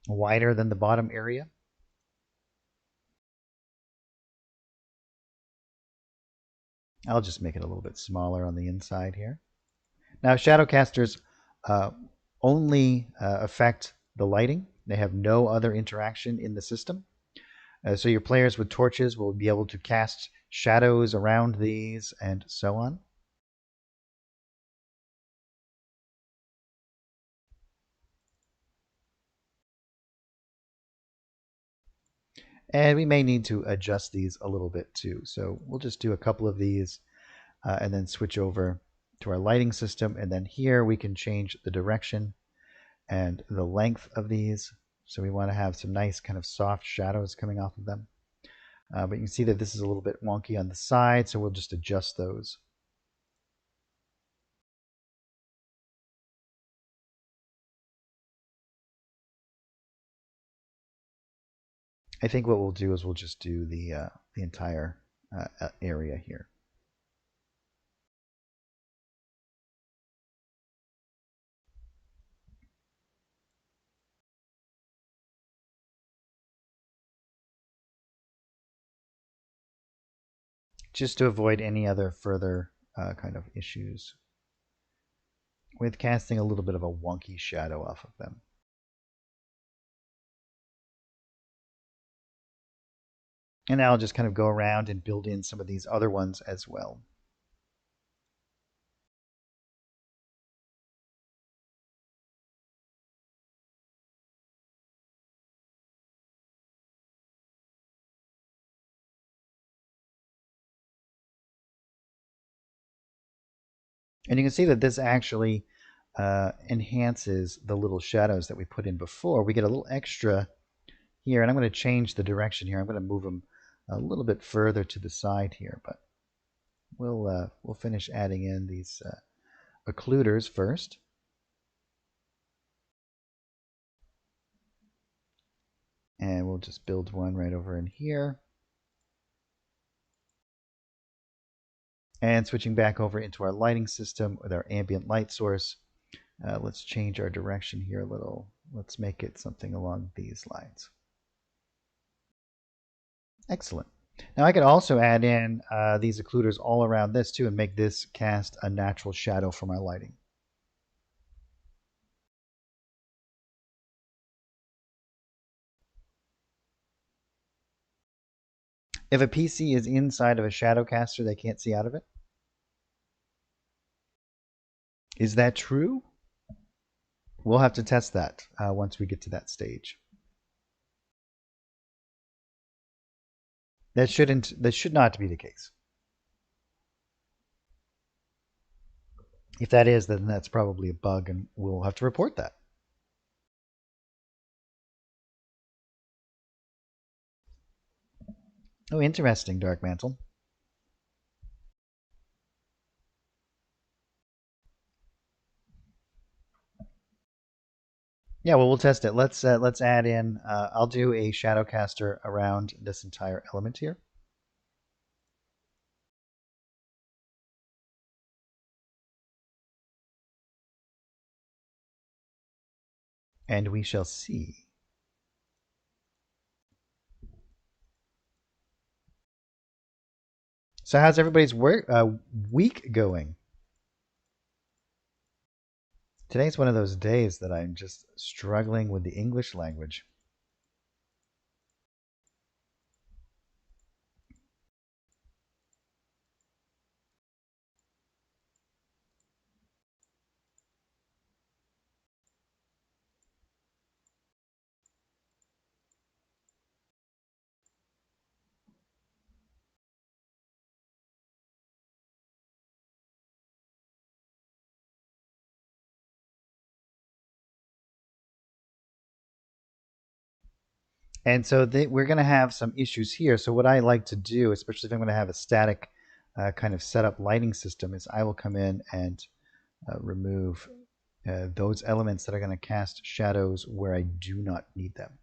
wider than the bottom area. I'll just make it a little bit smaller on the inside here. Now, shadow casters only affect the lighting. They have no other interaction in the system. So your players with torches will be able to cast shadows around these and so on. And we may need to adjust these a little bit too. So we'll just do a couple of these and then switch over to our lighting system. And then here we can change the direction and the length of these. So we want to have some nice kind of soft shadows coming off of them. But you can see that this is a little bit wonky on the side, so we'll just adjust those. I think what we'll do is we'll just do the entire area here. Just to avoid any other further kind of issues with casting a little bit of a wonky shadow off of them. And now I'll just kind of go around and build in some of these other ones as well. And you can see that this actually enhances the little shadows that we put in before. We get a little extra here, and I'm going to change the direction here. I'm going to move them a little bit further to the side here, but we'll finish adding in these occluders first. And we'll just build one right over in here. And switching back over into our lighting system with our ambient light source, let's change our direction here a little. Let's make it something along these lines. Excellent. Now I could also add in these occluders all around this too and make this cast a natural shadow for my lighting. If a PC is inside of a shadow caster, they can't see out of it. Is that true? We'll have to test that once we get to that stage. That should not be the case. If that is, then that's probably a bug, and we'll have to report that. Oh, interesting, Dark Mantle. Yeah, well, we'll test it. Let's add in. I'll do a Shadowcaster around this entire element here, and we shall see. So, how's everybody's week going? Today's one of those days that I'm just struggling with the English language. And so we're going to have some issues here. So what I like to do, especially if I'm going to have a static kind of setup lighting system, is I will come in and remove those elements that are going to cast shadows where I do not need them.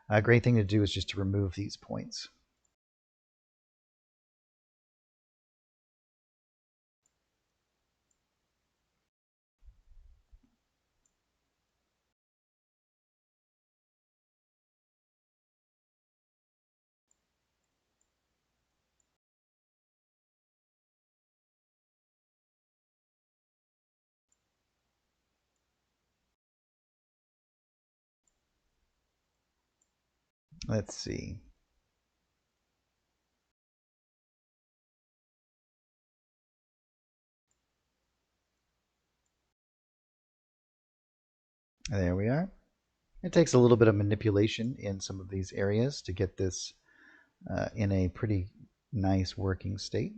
A great thing to do is just to remove these points. Let's see. There we are. It takes a little bit of manipulation in some of these areas to get this in a pretty nice working state.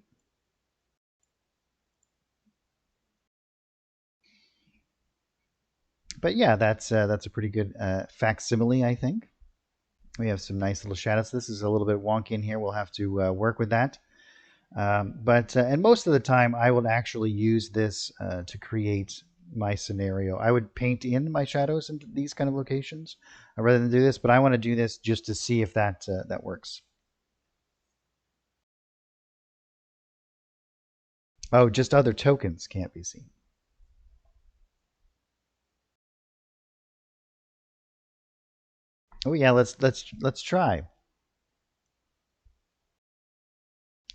But yeah, that's a pretty good facsimile, I think. We have some nice little shadows. This is a little bit wonky in here. We'll have to work with that. But and most of the time, I would actually use this to create my scenario. I would paint in my shadows into these kind of locations rather than do this. But I want to do this just to see if that works. Oh, just other tokens can't be seen. Oh yeah, let's try.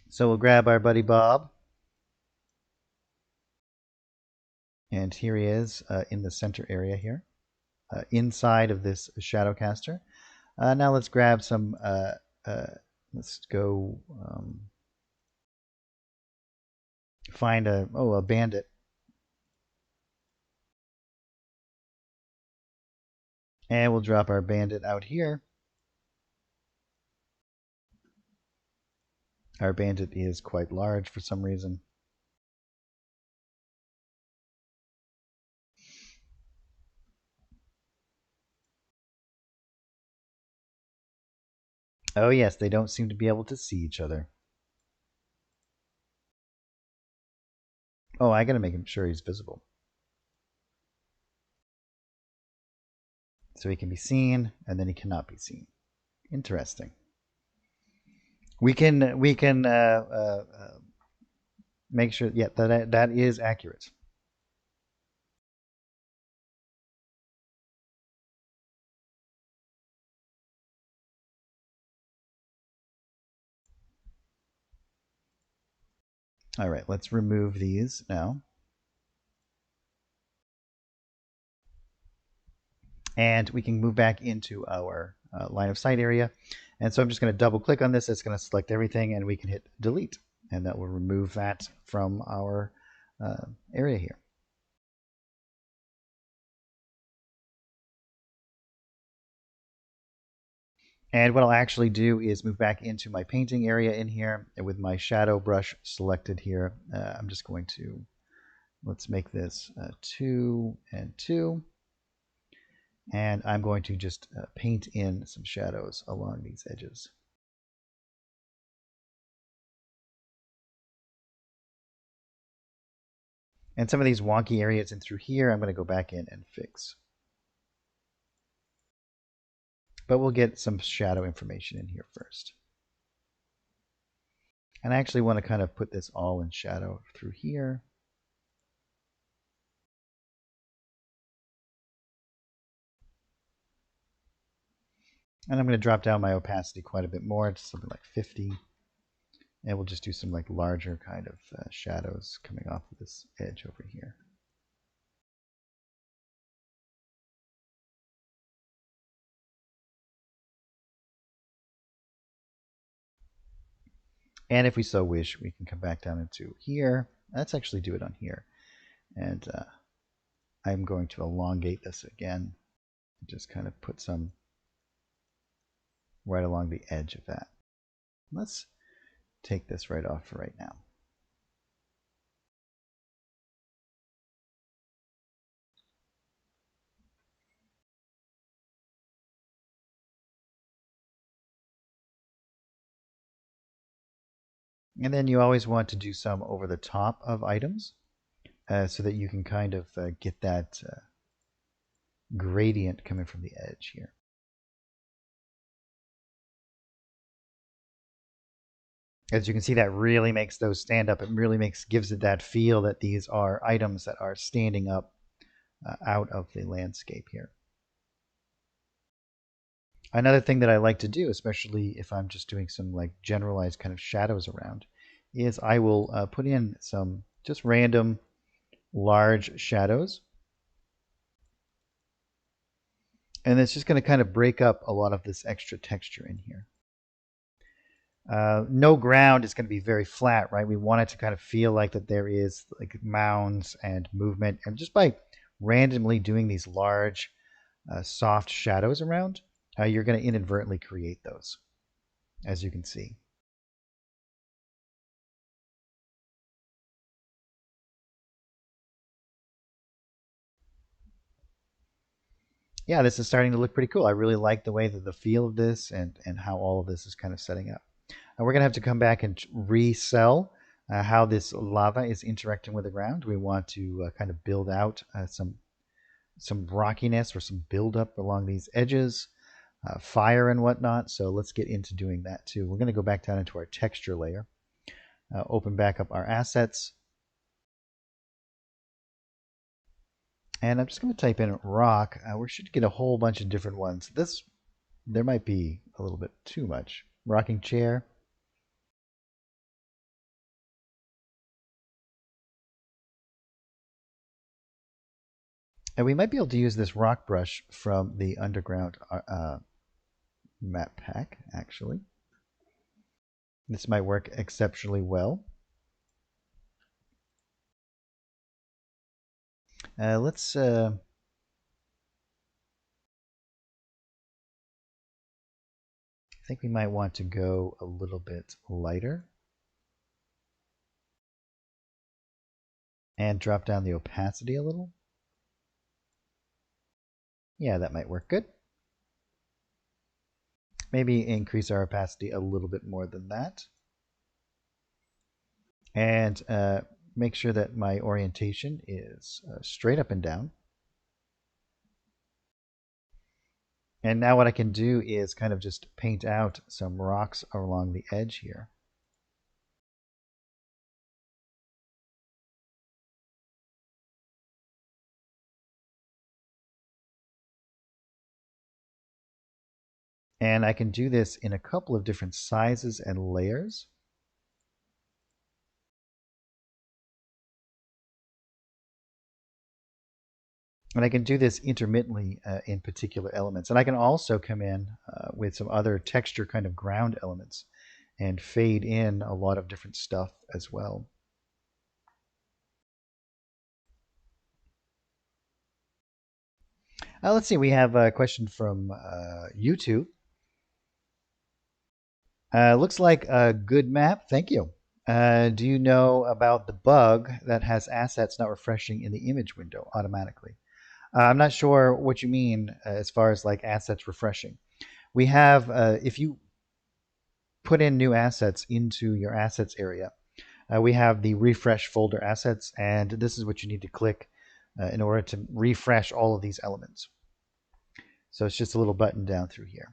So we'll grab our buddy Bob, and here he is in the center area here, inside of this Shadowcaster. Now let's grab some. Uh, let's go find a bandit, and we'll drop our bandit out here. Our bandit is quite large for some reason. Oh yes, they don't seem to be able to see each other. Oh, I gotta make sure he's visible, so he can be seen, and then he cannot be seen. Interesting. We can make sure. Yeah, that is accurate. All right, let's remove these now. And we can move back into our line of sight area. And so I'm just going to double click on this. It's going to select everything, and we can hit delete. And that will remove that from our area here. And what I'll actually do is move back into my painting area in here, and with my shadow brush selected here, I'm just going to Let's make this 2 and 2. And I'm going to just paint in some shadows along these edges. And some of these wonky areas in through here, I'm going to go back in and fix. But we'll get some shadow information in here first. And I actually want to kind of put this all in shadow through here. And I'm going to drop down my opacity quite a bit more, to something like 50. And we'll just do some like larger kind of shadows coming off of this edge over here. And if we so wish, we can come back down into here. Let's actually do it on here. And I'm going to elongate this again. Just kind of put some right along the edge of that. Let's take this right off for right now. And then you always want to do some over the top of items so that you can kind of get that gradient coming from the edge here. As you can see, that really makes those stand up. It really gives it that feel that these are items that are standing up out of the landscape here. Another thing that I like to do, especially if I'm just doing some like generalized kind of shadows around, is I will put in some just random large shadows. And it's just going to kind of break up a lot of this extra texture in here. No ground is going to be very flat, right? We want it to kind of feel like that there is like mounds and movement. And just by randomly doing these large, soft shadows around, you're going to inadvertently create those, as you can see. Yeah, this is starting to look pretty cool. I really like the way that the feel of this and how all of this is kind of setting up. And we're going to have to come back and resell how this lava is interacting with the ground. We want to kind of build out some rockiness or some buildup along these edges, fire and whatnot. So let's get into doing that too. We're going to go back down into our texture layer, open back up our assets. And I'm just going to type in rock. We should get a whole bunch of different ones. There might be a little bit too much. Rocking chair. And we might be able to use this rock brush from the underground map pack, actually. This might work exceptionally well. Let's I think we might want to go a little bit lighter and drop down the opacity a little. Yeah, that might work good. Maybe increase our opacity a little bit more than that. And make sure that my orientation is straight up and down. And now what I can do is kind of just paint out some rocks along the edge here. And I can do this in a couple of different sizes and layers. And I can do this intermittently in particular elements. And I can also come in with some other texture kind of ground elements and fade in a lot of different stuff as well. Let's see, we have a question from YouTube. Looks like a good map. Thank you. Do you know about the bug that has assets not refreshing in the image window automatically? I'm not sure what you mean as far as like assets refreshing. We have, if you put in new assets into your assets area, we have the refresh folder assets, and this is what you need to click in order to refresh all of these elements. So it's just a little button down through here.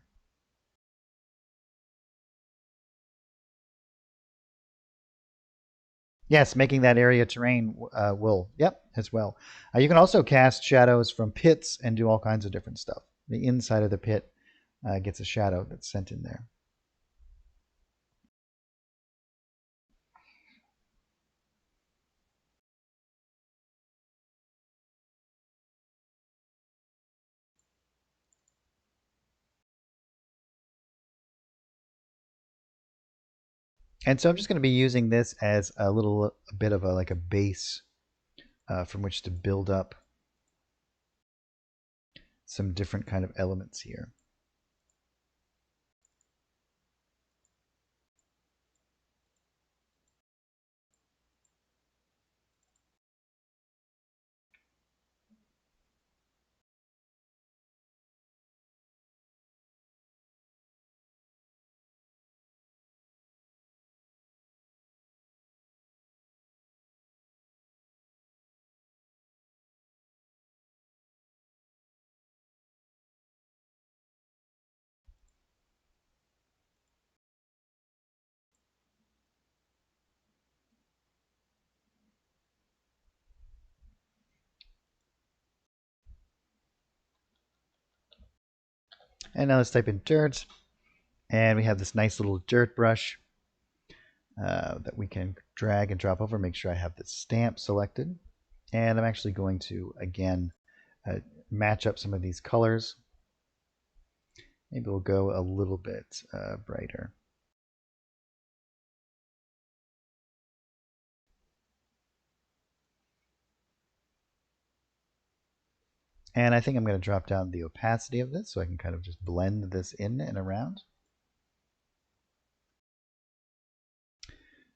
Yes, making that area terrain will, yep, as well. You can also cast shadows from pits and do all kinds of different stuff. The inside of the pit gets a shadow that's sent in there. And so I'm just going to be using this as a bit of like a base from which to build up some different kind of elements here. And now let's type in dirt, and we have this nice little dirt brush that we can drag and drop over. Make sure I have the stamp selected. And I'm actually going to, again, match up some of these colors. Maybe we'll go a little bit brighter. And I think I'm going to drop down the opacity of this so I can kind of just blend this in and around.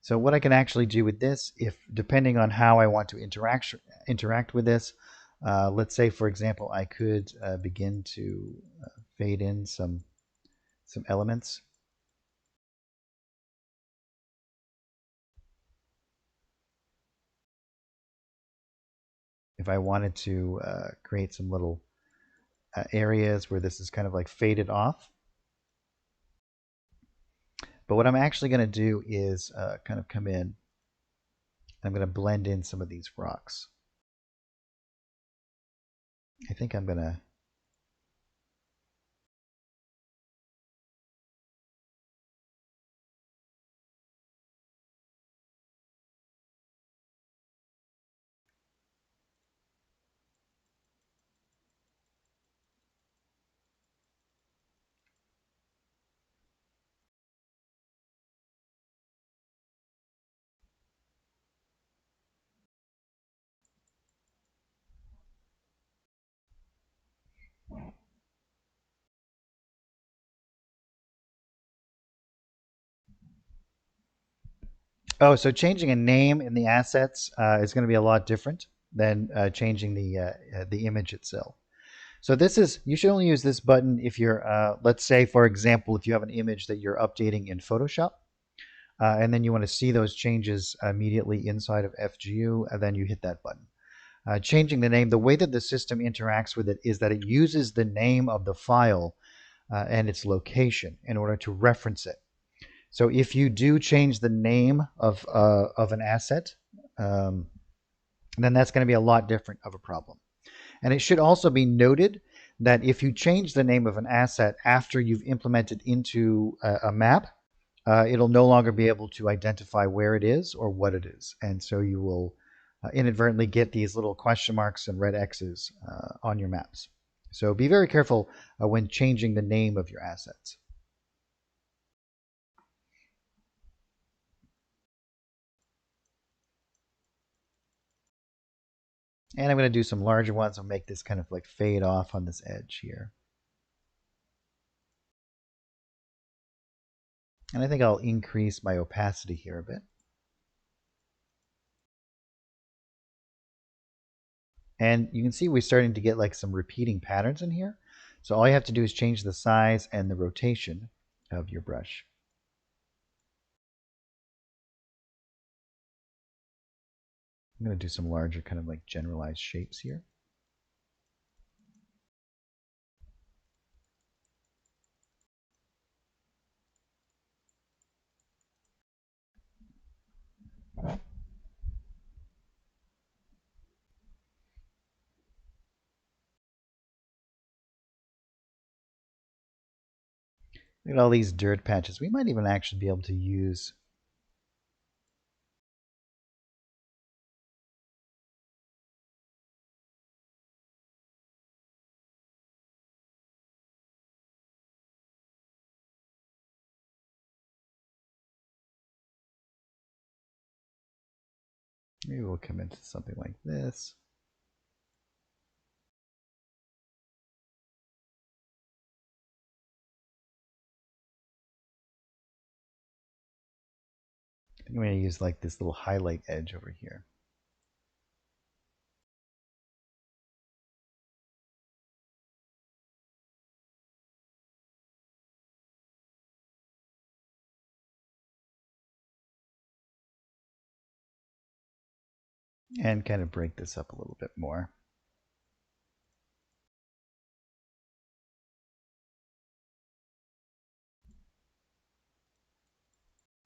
So what I can actually do with this, if depending on how I want to interact with this, let's say, for example, I could begin to fade in some elements. If I wanted to create some little areas where this is kind of like faded off. But what I'm actually going to do is kind of come in. I'm going to blend in some of these rocks. I think I'm going to Oh, so changing a name in the assets is going to be a lot different than changing the image itself. So this is, you should only use this button if you're, let's say, for example, if you have an image that you're updating in Photoshop, and then you want to see those changes immediately inside of FGU, and then you hit that button. Changing the name, the way that the system interacts with it is that it uses the name of the file and its location in order to reference it. So if you do change the name of an asset, then that's going to be a lot different of a problem. And it should also be noted that if you change the name of an asset after you've implemented into a map, it'll no longer be able to identify where it is or what it is. And so you will inadvertently get these little question marks and red X's on your maps. So be very careful when changing the name of your assets. And I'm going to do some larger ones. I'll make this kind of like fade off on this edge here. And I think I'll increase my opacity here a bit. And you can see we're starting to get like some repeating patterns in here. So all you have to do is change the size and the rotation of your brush. I'm going to do some larger kind of like generalized shapes here. Look at all these dirt patches. We might even actually be able to use maybe we'll come into something like this. I think I'm going to use like this little highlight edge over here. And kind of break this up a little bit more.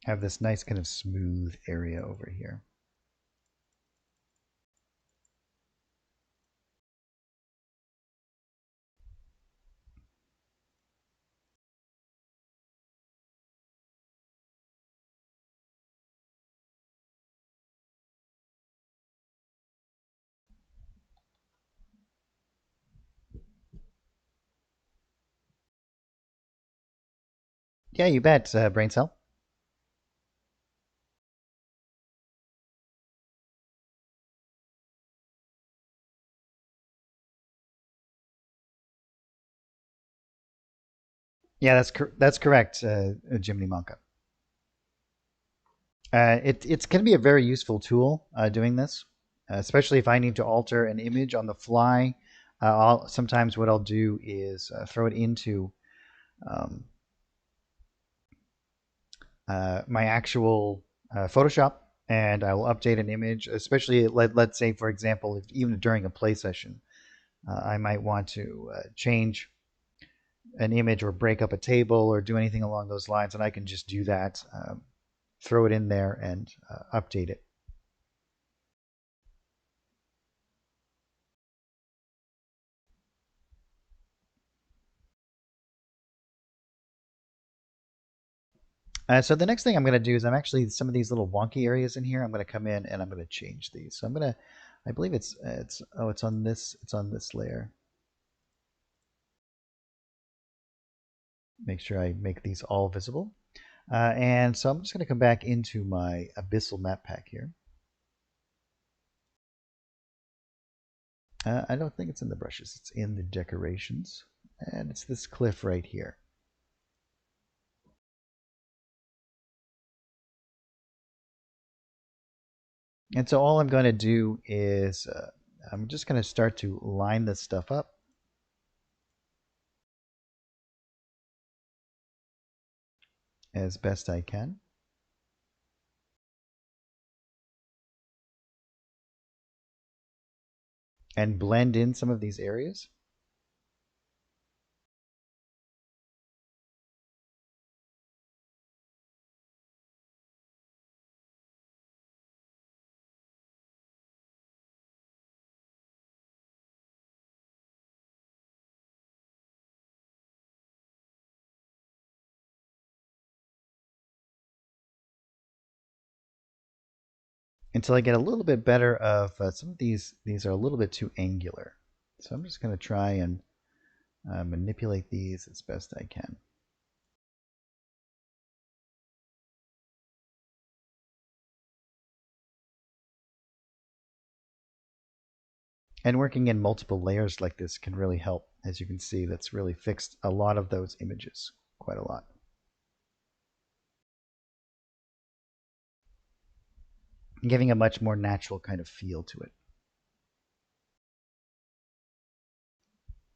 Have this nice kind of smooth area over here. Yeah, you bet, brain cell. Yeah, that's correct, Jiminy Monka. It's going to be a very useful tool doing this, especially if I need to alter an image on the fly. Sometimes what I'll do is throw it into um, my actual Photoshop, and I will update an image, especially let's say, for example, if, even during a play session, I might want to change an image or break up a table or do anything along those lines, and I can just do that, throw it in there, and update it. So the next thing I'm going to do is I'm actually some of these little wonky areas in here. I'm going to come in and I'm going to change these. So I'm going to, I believe it's on this layer. Make sure I make these all visible. And so I'm just going to come back into my abyssal map pack here. I don't think it's in the brushes. It's in the decorations. And it's this cliff right here. And so all I'm going to do is I'm just going to start to line this stuff up. As best I can. And blend in some of these areas. Until I get a little bit better of some of these are a little bit too angular. So I'm just going to try and manipulate these as best I can. And working in multiple layers like this can really help. As you can see, that's really fixed a lot of those images, quite a lot. Giving a much more natural kind of feel to it.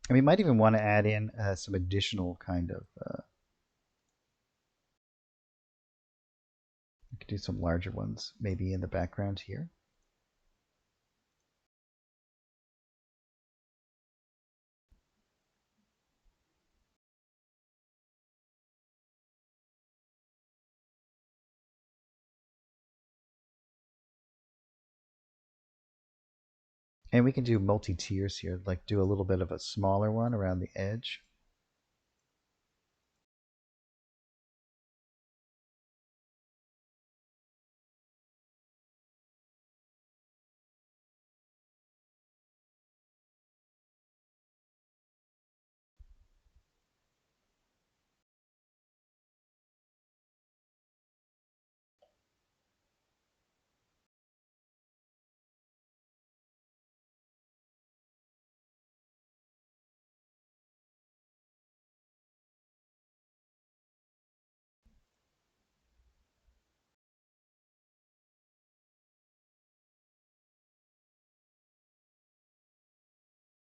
And we might even want to add in some additional kind of, we could do some larger ones, maybe in the background here. And we can do multi-tiers here, like do a little bit of a smaller one around the edge.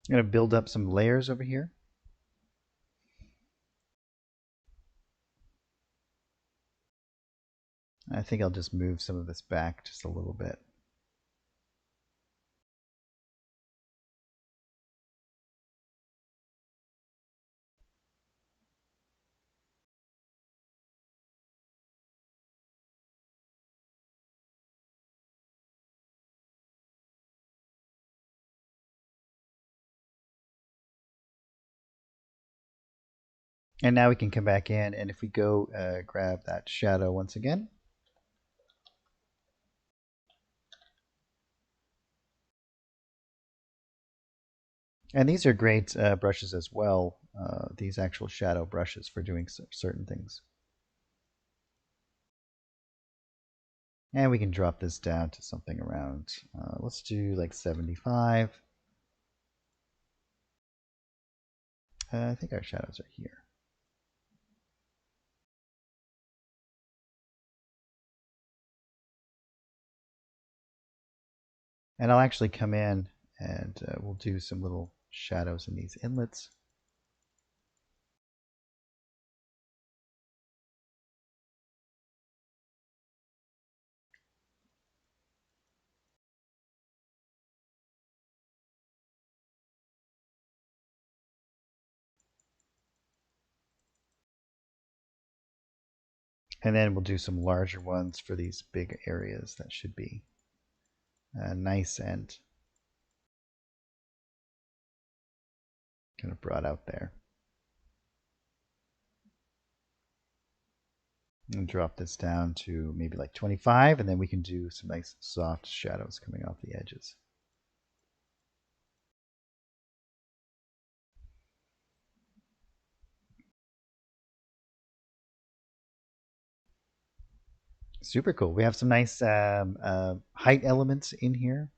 I'm going to build up some layers over here. I think I'll just move some of this back just a little bit. And now we can come back in, and if we go grab that shadow once again, and these are great brushes as well, these actual shadow brushes for doing certain things. And we can drop this down to something around, let's do like 75. I think our shadows are here. And I'll actually come in and we'll do some little shadows in these inlets. And then we'll do some larger ones for these big areas that should be nice and kind of brought out there. And drop this down to maybe like 25, and then we can do some nice soft shadows coming off the edges. Super cool. We have some nice height elements in here,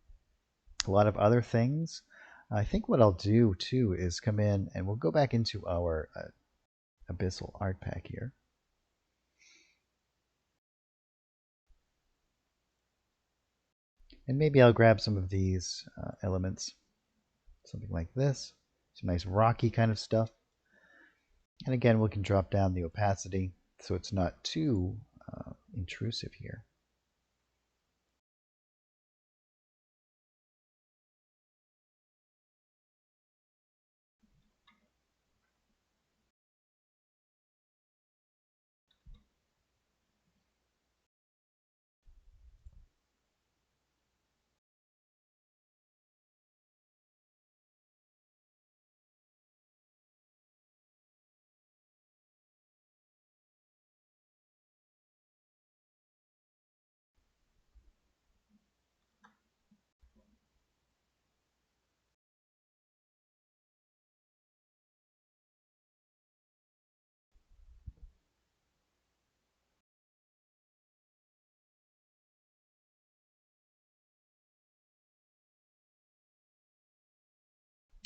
a lot of other things. I think what I'll do too is come in and we'll go back into our Abyssal art pack here. And maybe I'll grab some of these elements, something like this, some nice rocky kind of stuff. And again, we can drop down the opacity so it's not too intrusive here.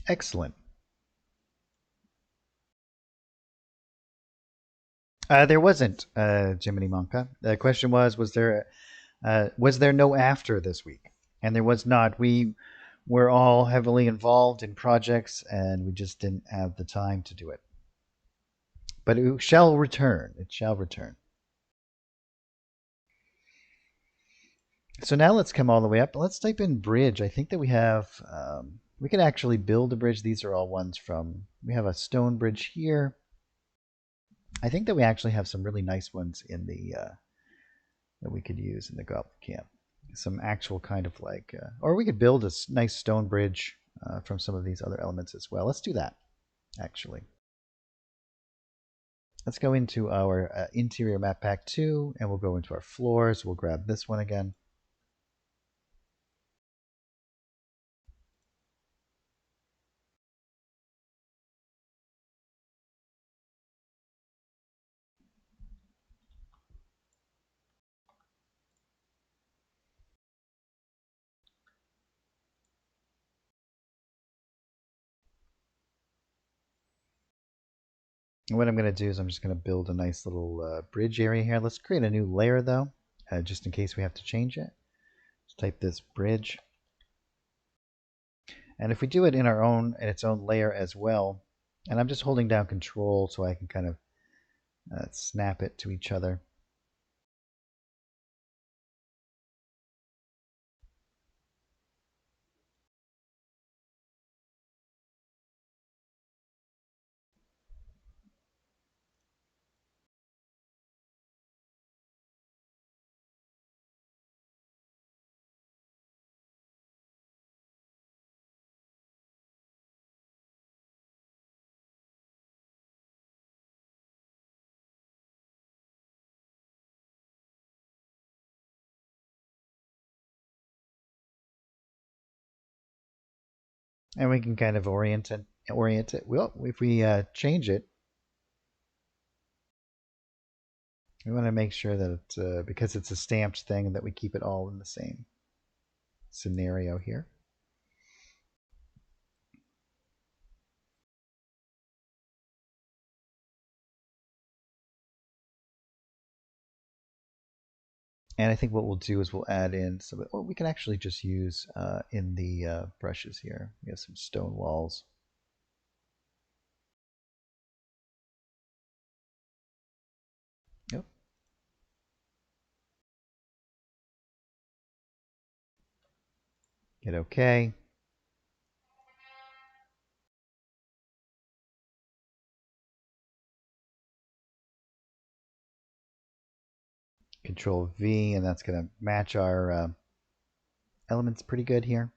Excellent. There wasn't, Jiminy Monka. The question was there no after this week? And there was not. we're all heavily involved in projects and we just didn't have the time to do it. But it shall return. It shall return. So now let's come all the way up. Let's type in bridge. I think that we have, we could actually build a bridge. These are all ones from, we have a stone bridge here. I think that we actually have some really nice ones in the, that we could use in the Goblin camp. Some actual kind of like, or we could build a nice stone bridge from some of these other elements as well. Let's do that, actually. Let's go into our interior map pack 2, and we'll go into our floors. We'll grab this one again. And what I'm going to do is I'm just going to build a nice little bridge area here. Let's create a new layer though, just in case we have to change it. Let's type this bridge. And if we do it in its own layer as well, and I'm just holding down control so I can kind of snap it to each other. And we can kind of orient it. Well, if we change it, we want to make sure that because it's a stamped thing, that we keep it all in the same scenario here. And I think what we'll do is we'll add in some, well, we can actually just use in the brushes here. We have some stone walls. Yep. Hit OK. Control V, and that's going to match our elements pretty good here.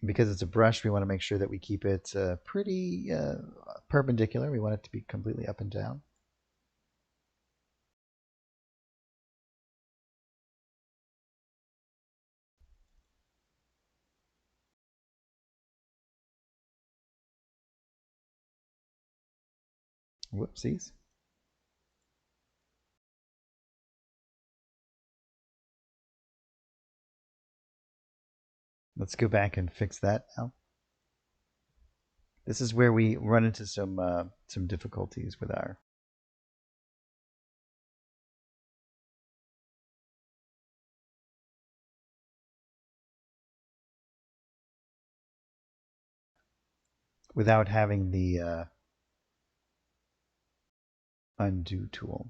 Because it's a brush, we want to make sure that we keep it pretty perpendicular. We want it to be completely up and down. Whoopsies. Let's go back and fix that now. This is where we run into some difficulties with our without having the undo tool.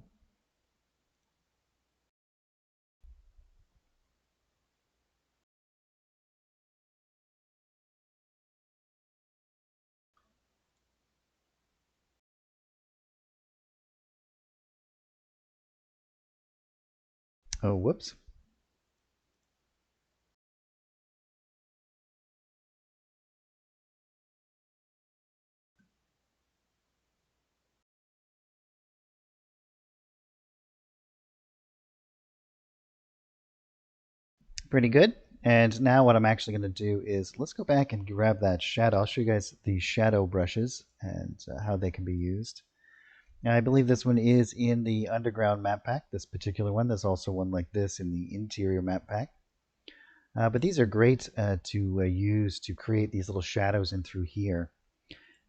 Oh, whoops. Pretty good. And now what I'm actually going to do is let's go back and grab that shadow. I'll show you guys the shadow brushes and how they can be used. Now, I believe this one is in the underground map pack, this particular one. There's also one like this in the interior map pack. But these are great to use to create these little shadows in through here.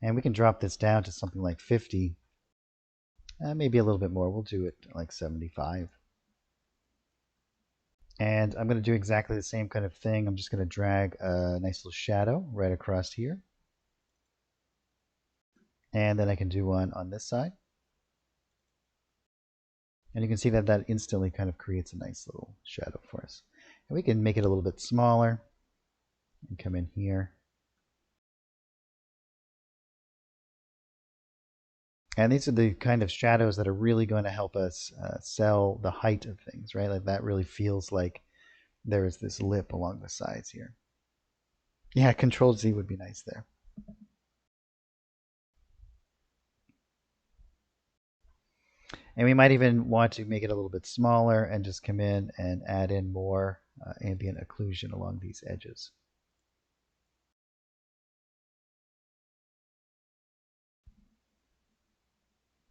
And we can drop this down to something like 50. Maybe a little bit more. We'll do it like 75. And I'm going to do exactly the same kind of thing. I'm just going to drag a nice little shadow right across here. And then I can do one on this side. And you can see that that instantly kind of creates a nice little shadow for us. And we can make it a little bit smaller and come in here. And these are the kind of shadows that are really going to help us sell the height of things, right? Like that really feels like there is this lip along the sides here. Yeah, Control Z would be nice there. And we might even want to make it a little bit smaller and just come in and add in more ambient occlusion along these edges.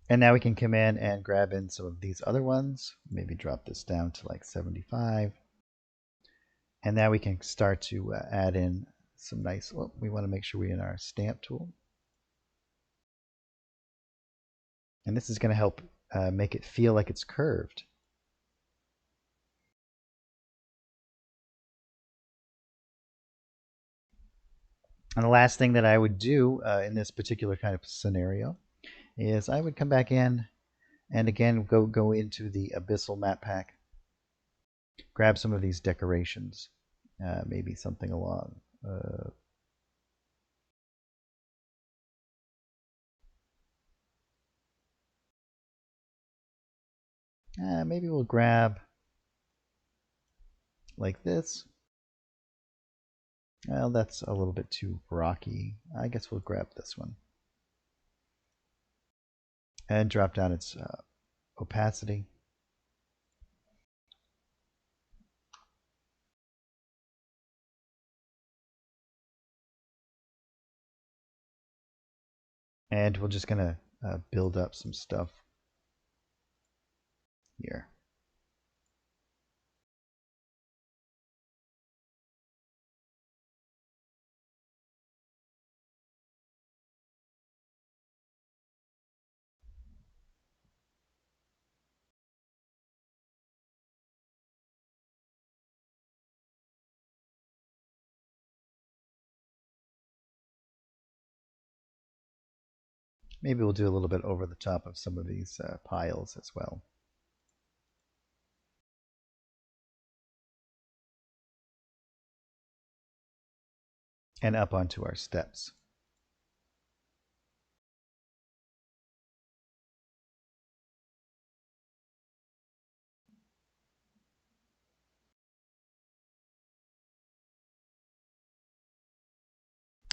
And now we can come in and grab in some of these other ones, maybe drop this down to like 75. And now we can start to add in some nice, well, we want to make sure we're in our stamp tool. And this is going to help make it feel like it's curved. And the last thing that I would do in this particular kind of scenario is I would come back in and again go into the Abyssal map pack, grab some of these decorations, maybe something along. Maybe we'll grab like this. Well, that's a little bit too rocky. I guess we'll grab this one. And drop down its opacity. And we're just going to build up some stuff here. Maybe we'll do a little bit over the top of some of these piles as well. And up onto our steps.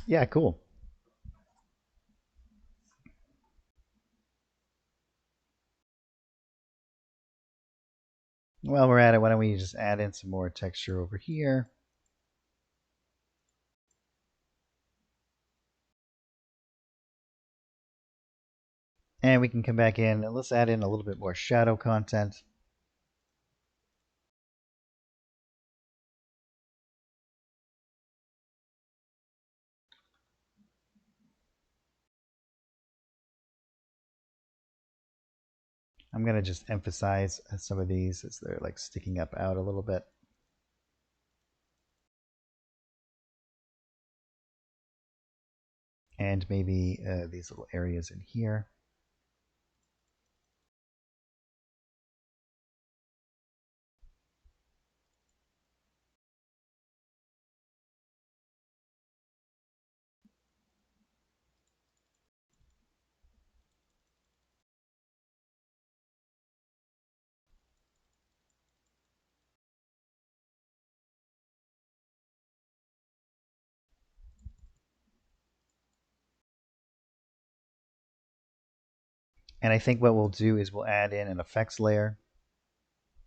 Yeah, cool. While we're at it, why don't we just add in some more texture over here. And we can come back in and let's add in a little bit more shadow content. I'm going to just emphasize some of these as they're like sticking up out a little bit. And maybe these little areas in here. And I think what we'll do is we'll add in an effects layer.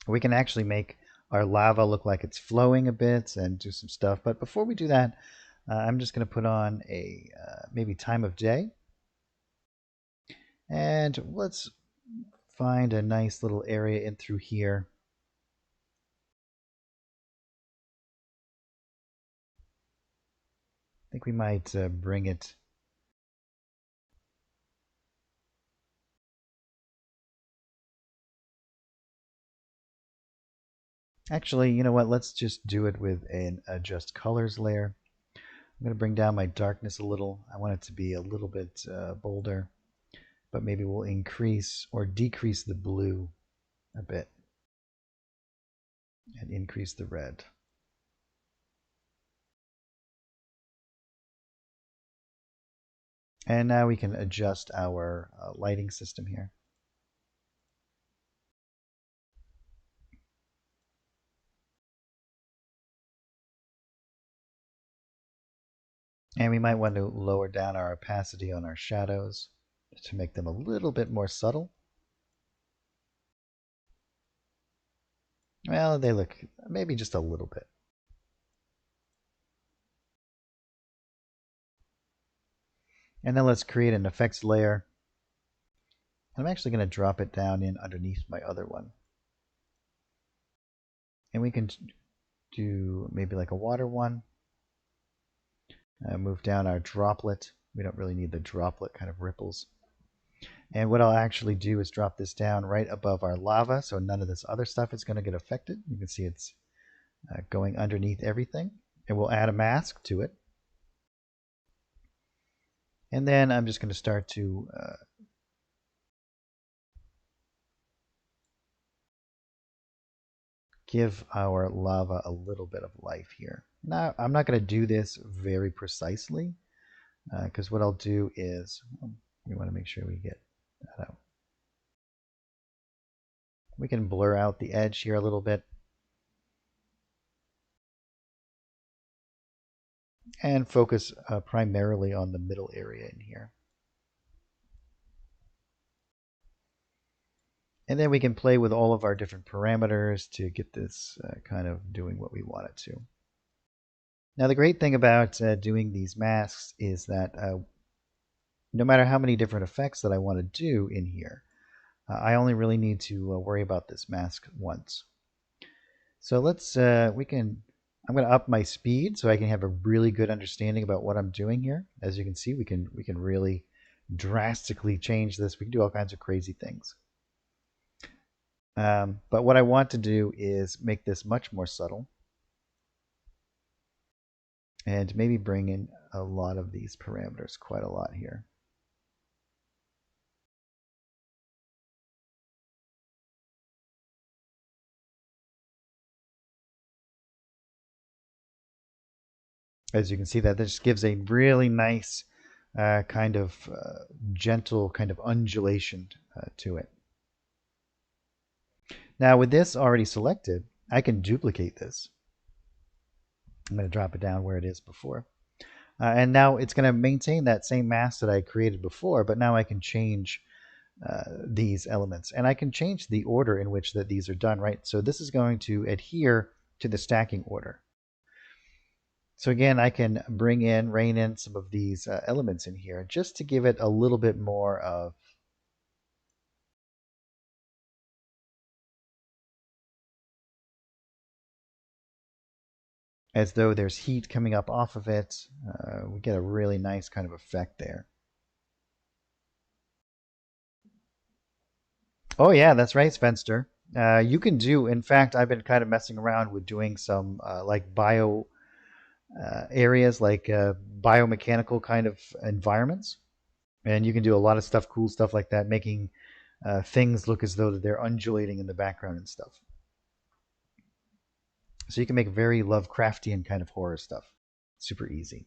We can actually make our lava look like it's flowing a bit and do some stuff. But before we do that, I'm just going to put on a maybe time of day. And let's find a nice little area in through here. I think we might bring it. Actually, you know what? Let's just do it with an adjust colors layer. I'm going to bring down my darkness a little. I want it to be a little bit bolder, but maybe we'll increase or decrease the blue a bit and increase the red. And now we can adjust our lighting system here. And we might want to lower down our opacity on our shadows to make them a little bit more subtle. Well, they look maybe just a little bit. And then let's create an effects layer. I'm actually going to drop it down in underneath my other one. And we can do maybe like a water one. Move down our droplet. We don't really need the droplet kind of ripples. And what I'll actually do is drop this down right above our lava, so none of this other stuff is going to get affected. You can see it's going underneath everything. And we'll add a mask to it. And then I'm just going to start to give our lava a little bit of life here. Now, I'm not going to do this very precisely, because what I'll do is, we want to make sure we get that out. We can blur out the edge here a little bit. And focus primarily on the middle area in here. And then we can play with all of our different parameters to get this kind of doing what we want it to. Now the great thing about doing these masks is that no matter how many different effects that I want to do in here, I only really need to worry about this mask once. So let's, I'm going to up my speed so I can have a really good understanding about what I'm doing here. As you can see, we can really drastically change this. We can do all kinds of crazy things. But what I want to do is make this much more subtle and maybe bring in a lot of these parameters, quite a lot here. As you can see, that this gives a really nice kind of gentle kind of undulation to it. Now with this already selected, I can duplicate this. I'm going to drop it down where it is before. And now it's going to maintain that same mask that I created before, but now I can change these elements. And I can change the order in which that these are done, right? So this is going to adhere to the stacking order. So again, I can rein in some of these elements in here just to give it a little bit more of as though there's heat coming up off of it. We get a really nice kind of effect there. Oh yeah, that's right, Spencer. You can do, in fact, I've been kind of messing around with doing some like bio areas, like biomechanical kind of environments. And you can do a lot of stuff, cool stuff like that, making things look as though they're undulating in the background and stuff. So you can make very Lovecraftian kind of horror stuff. Super easy.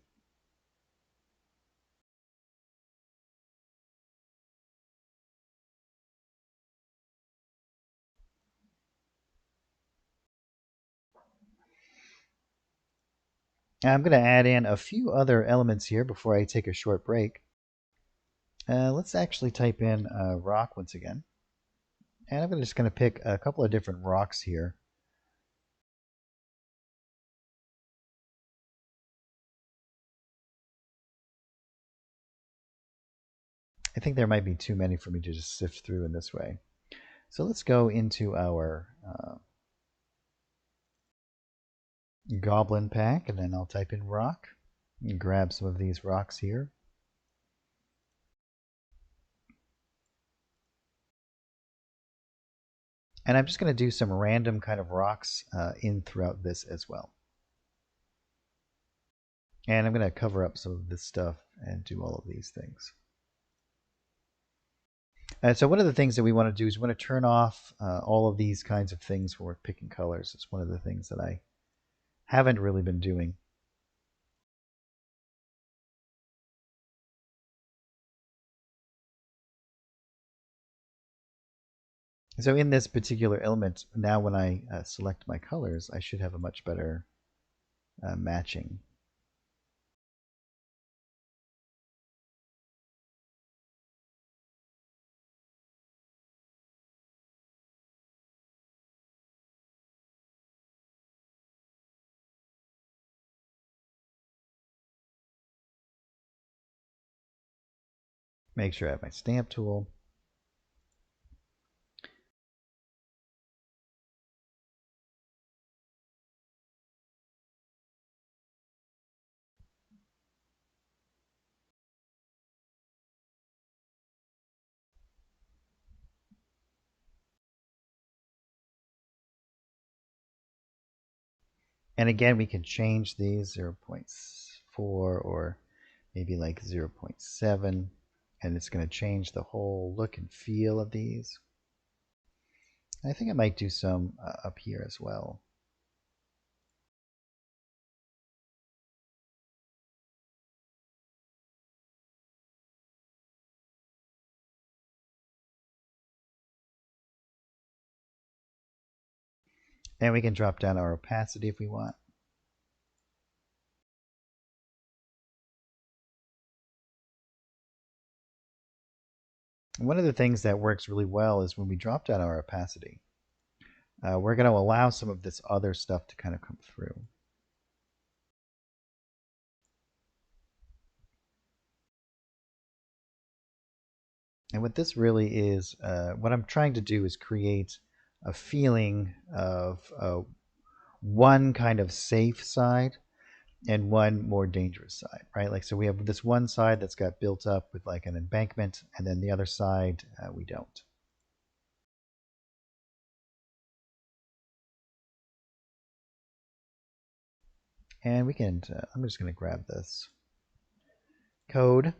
I'm going to add in a few other elements here before I take a short break. Let's actually type in rock once again. And I'm just going to pick a couple of different rocks here. I think there might be too many for me to just sift through in this way. So let's go into our goblin pack, and then I'll type in rock and grab some of these rocks here. And I'm just going to do some random kind of rocks in throughout this as well. And I'm going to cover up some of this stuff and do all of these things. So one of the things that we want to do is we want to turn off all of these kinds of things when we're picking colors. It's one of the things that I haven't really been doing. So in this particular element, now when I select my colors, I should have a much better matching. Make sure I have my stamp tool. And again, we can change these 0.4 or maybe like 0.7, and it's going to change the whole look and feel of these. I think I might do some up here as well. And we can drop down our opacity if we want. One of the things that works really well is when we drop down our opacity, we're going to allow some of this other stuff to kind of come through. And what this really is, what I'm trying to do is create a feeling of one kind of safe side and one more dangerous side, right? Like, so we have this one side that's got built up with like an embankment, and then the other side we don't. And we can, I'm just going to grab this code.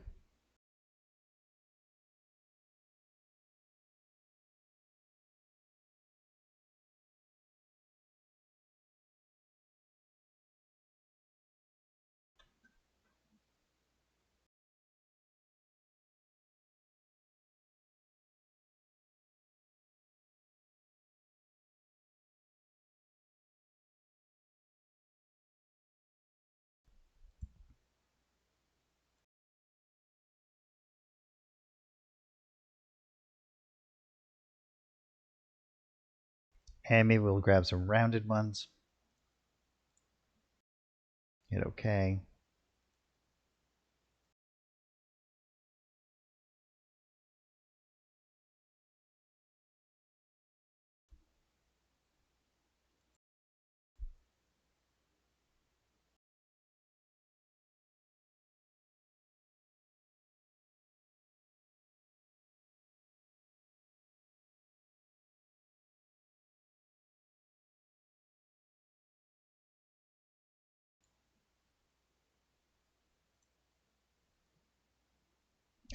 And maybe we'll grab some rounded ones. Hit OK.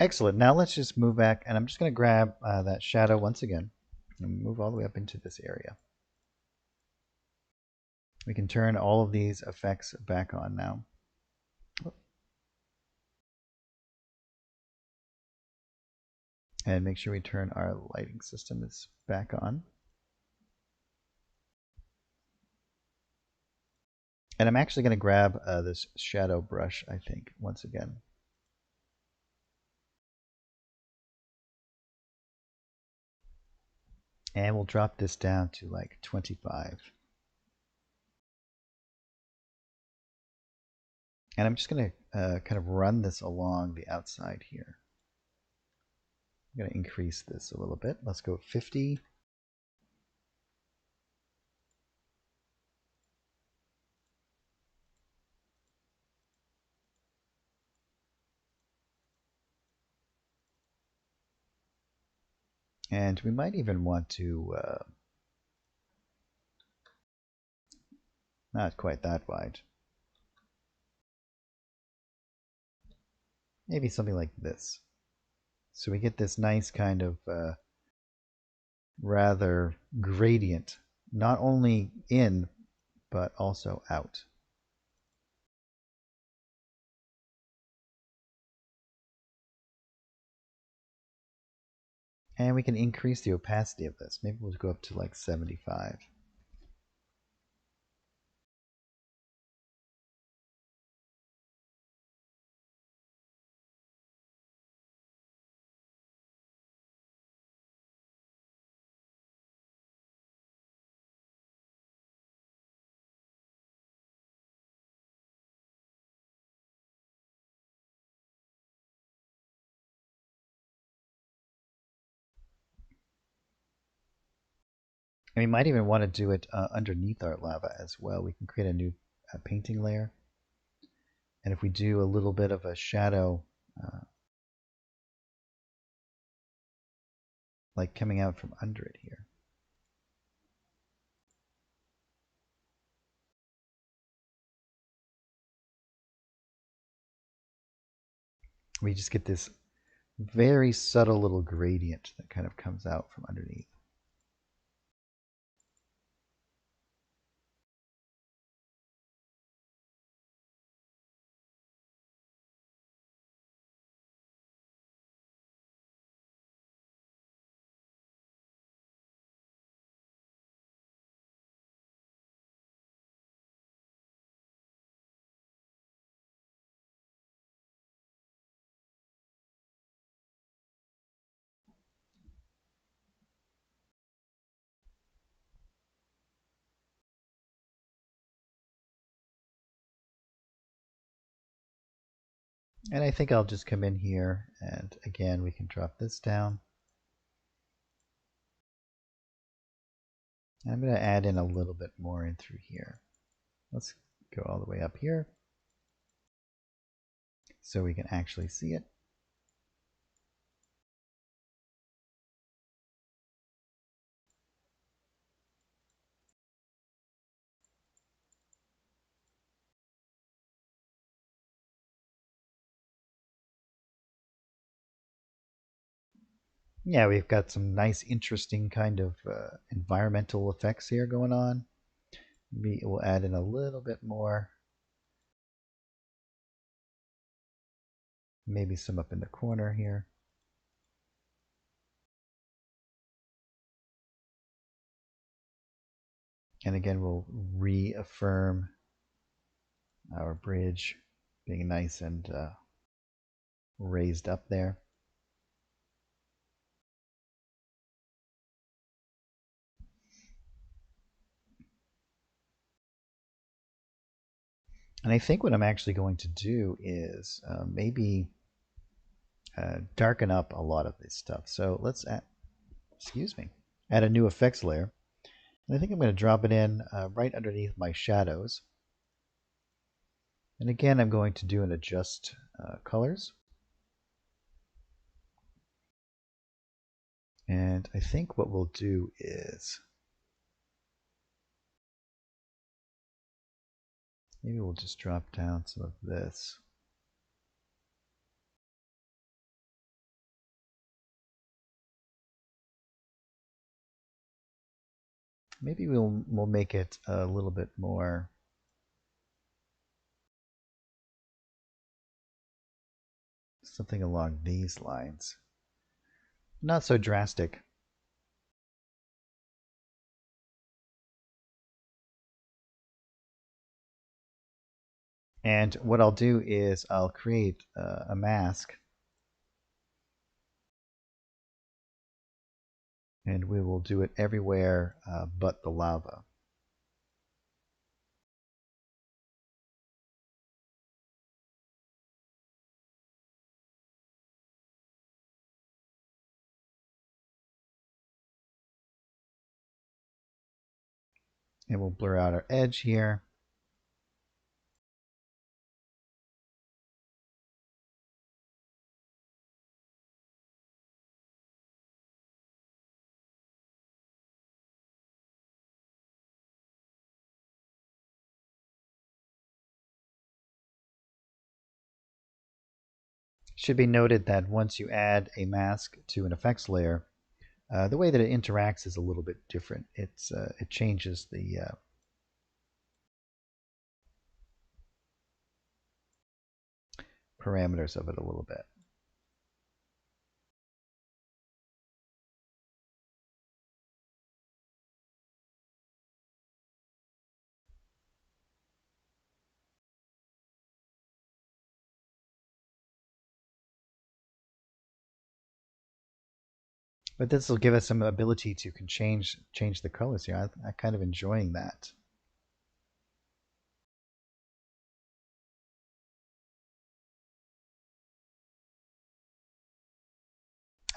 Excellent. Now let's just move back, and I'm just going to grab that shadow once again and move all the way up into this area. We can turn all of these effects back on now. And make sure we turn our lighting system is back on. And I'm actually going to grab this shadow brush, I think, once again. And we'll drop this down to like 25. And I'm just going to kind of run this along the outside here. I'm going to increase this a little bit. Let's go 50. And we might even want to Not quite that wide. Maybe something like this. So we get this nice kind of rather gradient, not only in, but also out. And we can increase the opacity of this. Maybe we'll go up to like 75. And we might even want to do it underneath our lava as well. We can create a new painting layer. And if we do a little bit of a shadow, like coming out from under it here. We just get this very subtle little gradient that kind of comes out from underneath. And I think I'll just come in here, and again, we can drop this down. And I'm going to add in a little bit more in through here. Let's go all the way up here so we can actually see it. Yeah, we've got some nice, interesting kind of environmental effects here going on. Maybe we'll add in a little bit more. Maybe some up in the corner here. And again, we'll reaffirm our bridge being nice and raised up there. And I think what I'm actually going to do is maybe darken up a lot of this stuff. So let's add, add a new effects layer. And I think I'm going to drop it in right underneath my shadows. And again, I'm going to do an adjust colors. And I think what we'll do is maybe we'll just drop down some of this. Maybe we'll make it a little bit more something along these lines. Not so drastic. And what I'll do is I'll create a mask, and we will do it everywhere but the lava. And we'll blur out our edge here. Should be noted that once you add a mask to an effects layer, the way that it interacts is a little bit different. It changes the parameters of it a little bit. But this will give us some ability to change the colors here. I'm kind of enjoying that.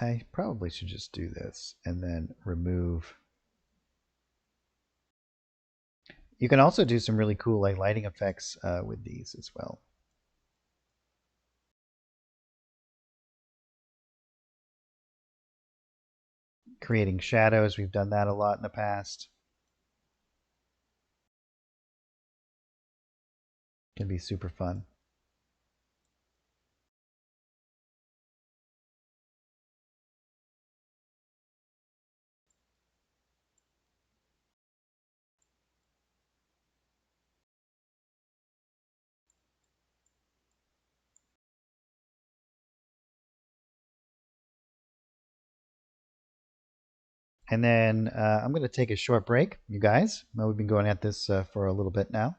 I probably should just do this and then remove. You can also do some really cool like lighting effects with these as well. Creating shadows, we've done that a lot in the past. Can be super fun. And then I'm going to take a short break, you guys. We've been going at this for a little bit now.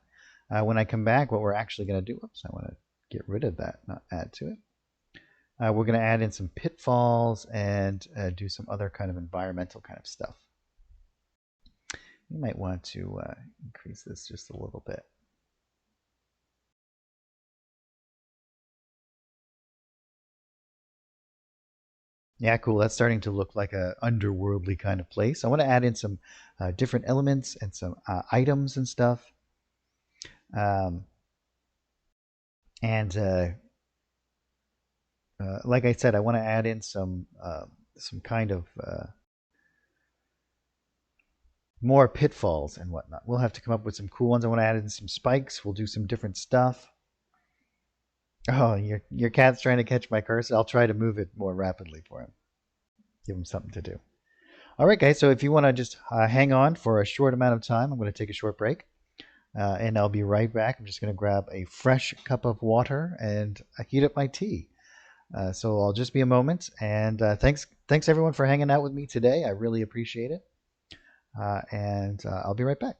When I come back, what we're actually going to do, oops, I want to get rid of that, not add to it. We're going to add in some pitfalls and do some other kind of environmental kind of stuff. You might want to increase this just a little bit. Yeah, cool. That's starting to look like a underworldly kind of place. I want to add in some different elements and some items and stuff. Um, and like I said, I want to add in some kind of more pitfalls and whatnot. We'll have to come up with some cool ones. I want to add in some spikes. We'll do some different stuff. Oh, your cat's trying to catch my cursor. I'll try to move it more rapidly for him. Give him something to do. All right, guys. So if you want to just hang on for a short amount of time, I'm going to take a short break. And I'll be right back. I'm just going to grab a fresh cup of water and heat up my tea. So I'll just be a moment. And thanks everyone for hanging out with me today. I really appreciate it. And I'll be right back.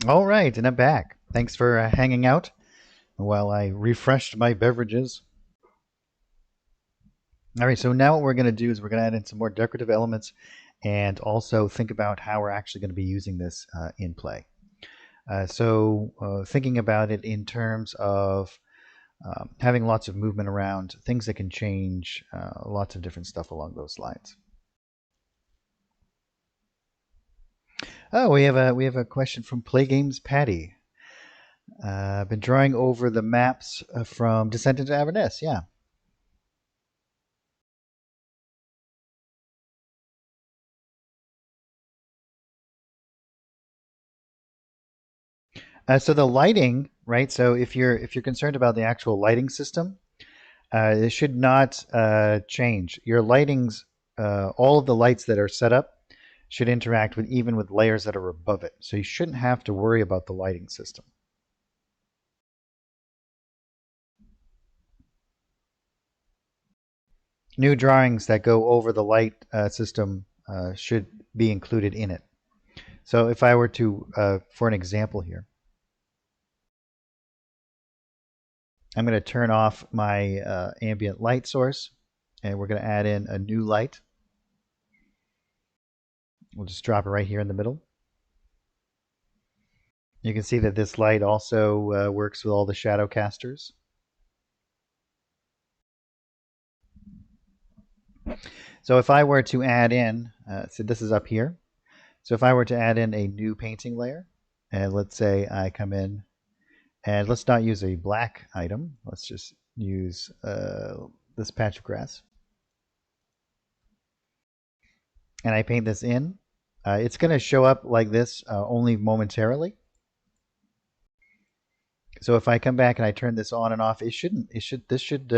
All right, and I'm back. Thanks for hanging out while I refreshed my beverages. All right, so now what we're going to do is we're going to add in some more decorative elements and also think about how we're actually going to be using this in play. Thinking about it in terms of having lots of movement around, things that can change, lots of different stuff along those lines. Oh, we have a question from Play Games Patty. I've been drawing over the maps from Descent into Avernus. Yeah. So the lighting, right? So if you're concerned about the actual lighting system, it should not change. Your lightings, all of the lights that are set up, should interact with even with layers that are above it. So you shouldn't have to worry about the lighting system. New drawings that go over the light system should be included in it. So if I were to, for an example here, I'm going to turn off my ambient light source, and we're going to add in a new light. We'll just drop it right here in the middle. You can see that this light also works with all the shadow casters. So if I were to add in, so this is up here. So if I were to add in a new painting layer, and let's say I come in, and let's not use a black item. Let's just use this patch of grass. And I paint this in. It's going to show up like this only momentarily. So if I come back and I turn this on and off, it shouldn't. It should. This should.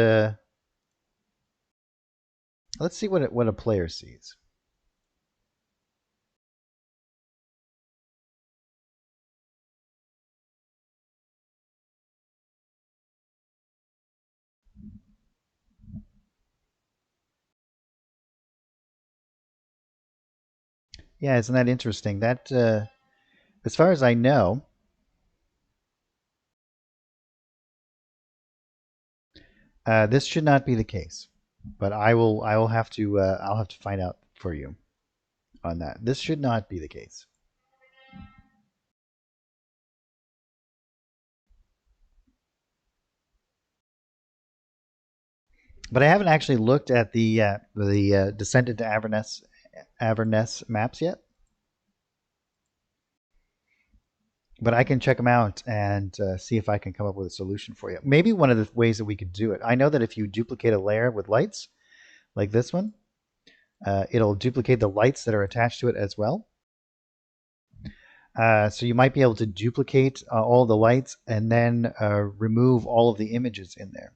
Let's see what a player sees. Yeah, isn't that interesting? That, as far as I know, this should not be the case. But I will have to I'll have to find out for you on that. This should not be the case. But I haven't actually looked at the Descent into Avernus maps yet. But I can check them out and see if I can come up with a solution for you. Maybe one of the ways that we could do it. I know that if you duplicate a layer with lights, like this one, it'll duplicate the lights that are attached to it as well. So you might be able to duplicate all the lights and then remove all of the images in there.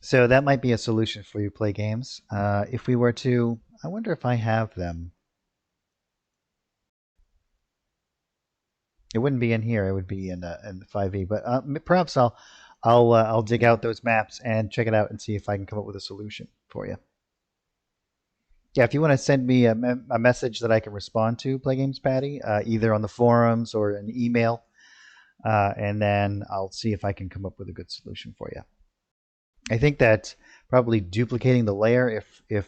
So that might be a solution for you play games. If we were to, I wonder if I have them. It wouldn't be in here. It would be in the 5e. But perhaps I'll dig out those maps and check it out and see if I can come up with a solution for you. Yeah, if you want to send me a message that I can respond to, Play Games Patty, either on the forums or an email, and then I'll see if I can come up with a good solution for you. I think that probably duplicating the layer, if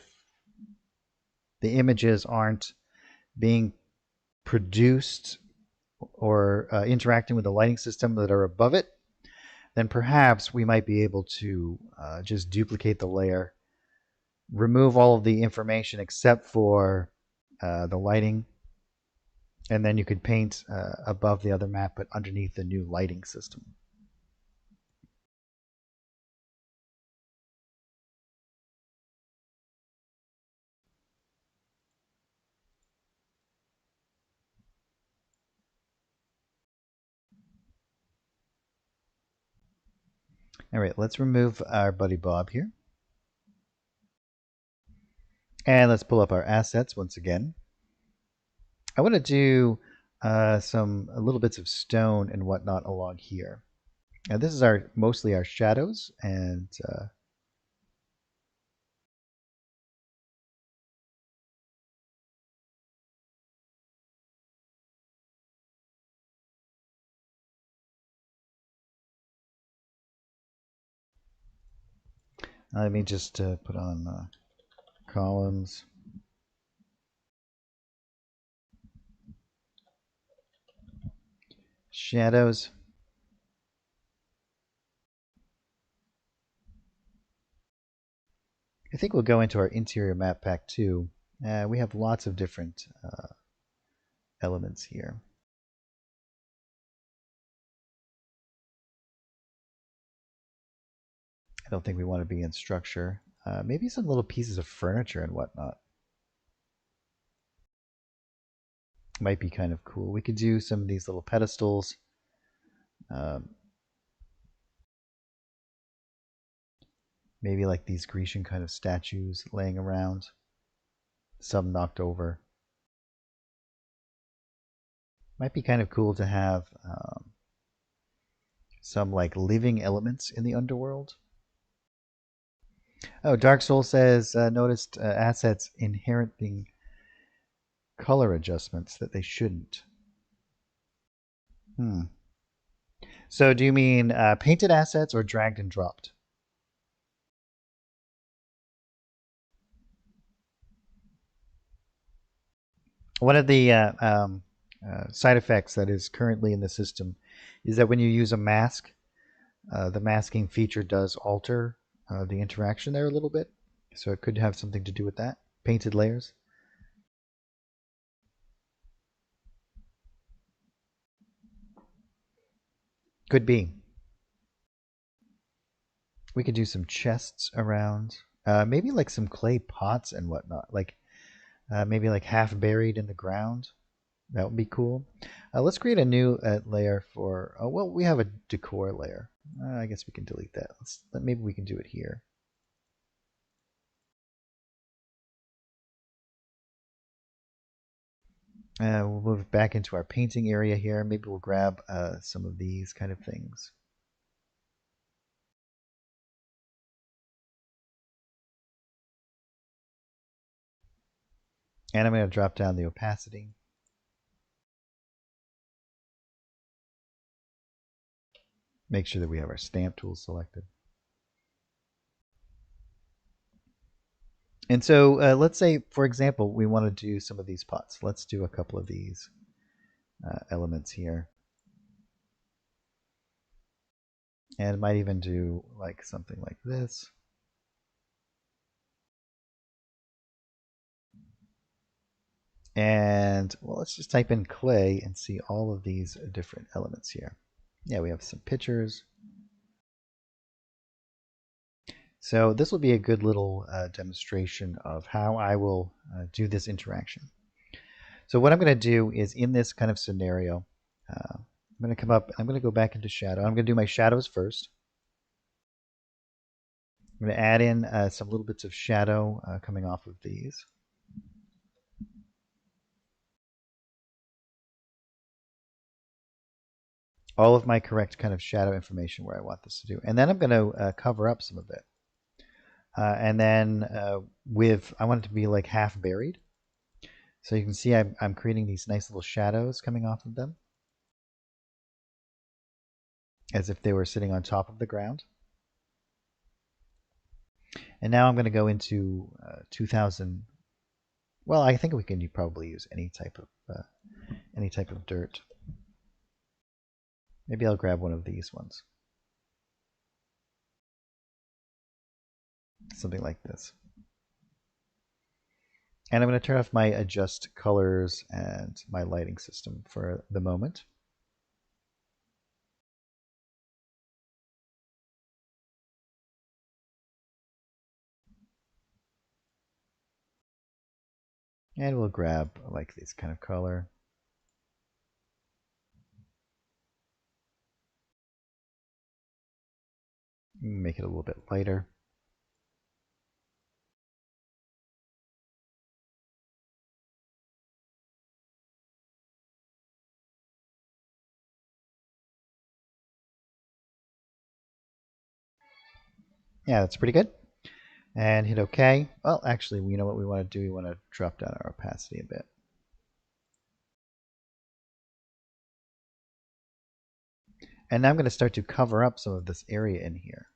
the images aren't being produced or interacting with the lighting system that are above it, then perhaps we might be able to just duplicate the layer, remove all of the information except for the lighting, and then you could paint above the other map but underneath the new lighting system. All right, let's remove our buddy Bob here. And let's pull up our assets once again. I want to do some little bits of stone and whatnot along here. Now this is mostly our shadows, and let me just put on columns. Shadows. I think we'll go into our interior map pack too. We have lots of different elements here. I don't think we want to be in structure. Maybe some little pieces of furniture and whatnot. Might be kind of cool. We could do some of these little pedestals. Maybe like these Grecian kind of statues laying around. Some knocked over. Might be kind of cool to have some like living elements in the underworld. Oh, Dark Soul says noticed assets inheriting color adjustments that they shouldn't. So do you mean painted assets or dragged and dropped? One of the side effects that is currently in the system is that when you use a mask, the masking feature does alter the interaction there a little bit. So it could have something to do with that. Painted layers. Could be. We could do some chests around. Maybe like some clay pots and whatnot. Like maybe like half buried in the ground. That would be cool. Let's create a new layer for, well, we have a decor layer. I guess we can delete that. Maybe we can do it here. We'll move back into our painting area here. Maybe we'll grab some of these kind of things. And I'm going to drop down the opacity. Make sure that we have our stamp tool selected. And so let's say, for example, we want to do some of these pots. Let's do a couple of these elements here. And might even do like something like this. And well, let's just type in clay and see all of these different elements here. Yeah, we have some pictures. So this will be a good little demonstration of how I will do this interaction. So what I'm going to do is in this kind of scenario, I'm going to come up, I'm going to go back into shadow. I'm going to do my shadows first. I'm going to add in some little bits of shadow coming off of these. All of my correct kind of shadow information where I want this to do. And then I'm going to cover up some of it. And then I want it to be like half buried. So you can see I'm creating these nice little shadows coming off of them, as if they were sitting on top of the ground. And now I'm going to go into 2000. Well, I think we can probably use any type of dirt. Maybe I'll grab one of these ones. Something like this. And I'm going to turn off my adjust colors and my lighting system for the moment. And we'll grab like this kind of color. Make it a little bit lighter. Yeah, that's pretty good. And hit OK. Well, actually, you know what we want to do? We want to drop down our opacity a bit. And now I'm going to start to cover up some of this area in here.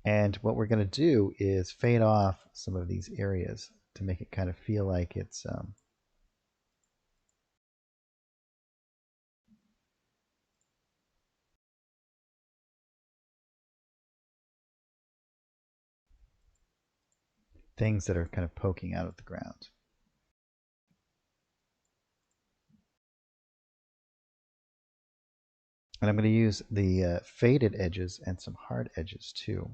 And what we're going to do is fade off some of these areas to make it kind of feel like it's things that are kind of poking out of the ground. And I'm going to use the faded edges and some hard edges too.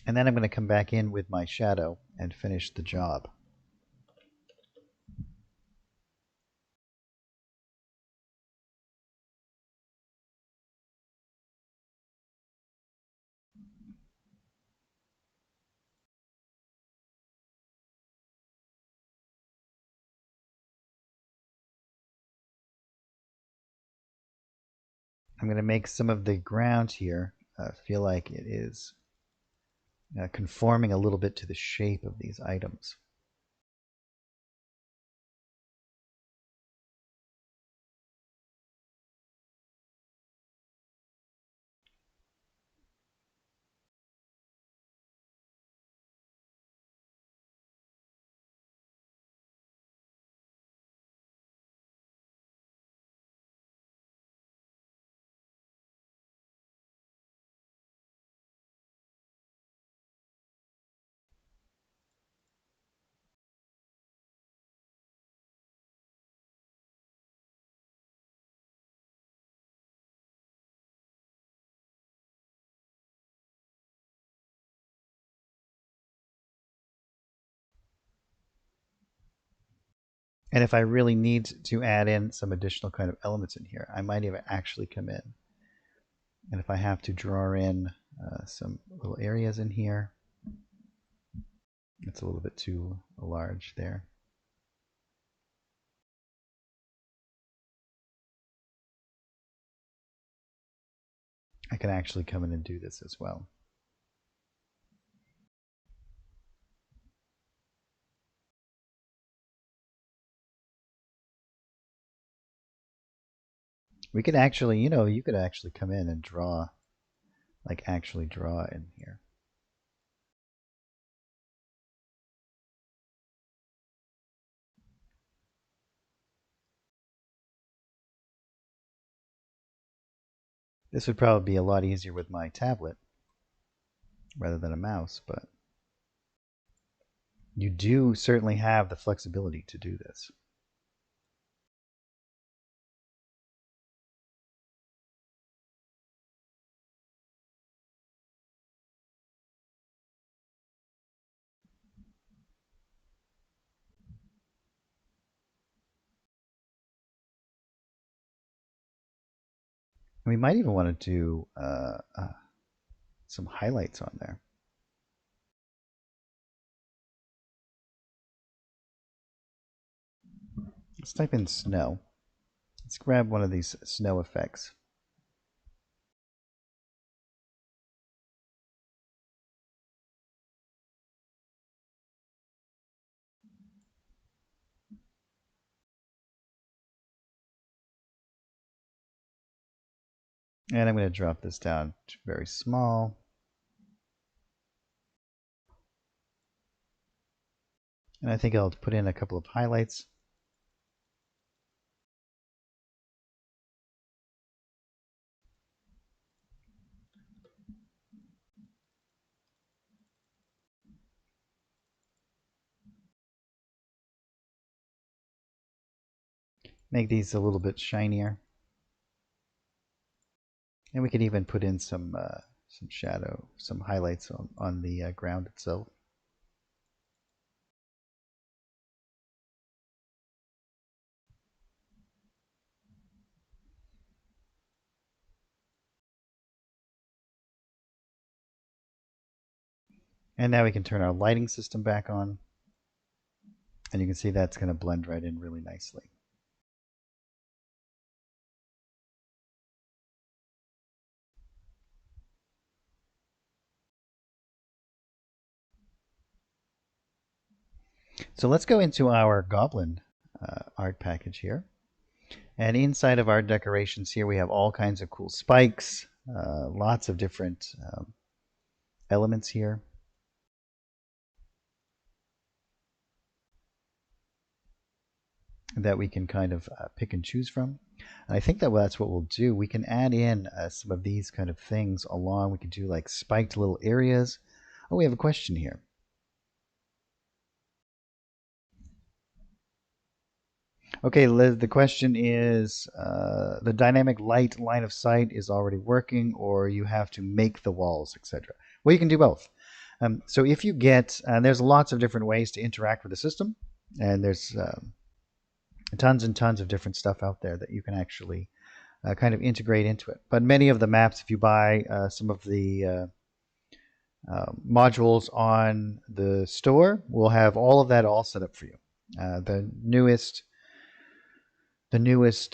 And then I'm going to come back in with my shadow and finish the job. I'm going to make some of the ground here feel like it is conforming a little bit to the shape of these items. And if I really need to add in some additional kind of elements in here, I might even actually come in. And if I have to draw in some little areas in here, it's a little bit too large there. I can actually come in and do this as well. We could actually, you could actually come in and draw, like actually draw in here. This would probably be a lot easier with my tablet rather than a mouse, but you do certainly have the flexibility to do this. We might even want to do some highlights on there. Let's type in snow. Let's grab one of these snow effects. And I'm going to drop this down to very small. And I think I'll put in a couple of highlights. Make these a little bit shinier. And we can even put in some shadow, some highlights on the ground itself. And now we can turn our lighting system back on. And you can see that's going to blend right in really nicely. So let's go into our goblin art package here. And inside of our decorations here, we have all kinds of cool spikes, lots of different elements here. That we can kind of pick and choose from. And I think that that's what we'll do. We can add in some of these kind of things along. We can do like spiked little areas. Oh, we have a question here. Okay, Liz, the question is the dynamic light line of sight is already working, or you have to make the walls, etc. Well, you can do both. So if you get, there's lots of different ways to interact with the system, and there's tons and tons of different stuff out there that you can actually kind of integrate into it. But many of the maps, if you buy some of the modules on the store, will have all of that all set up for you. The newest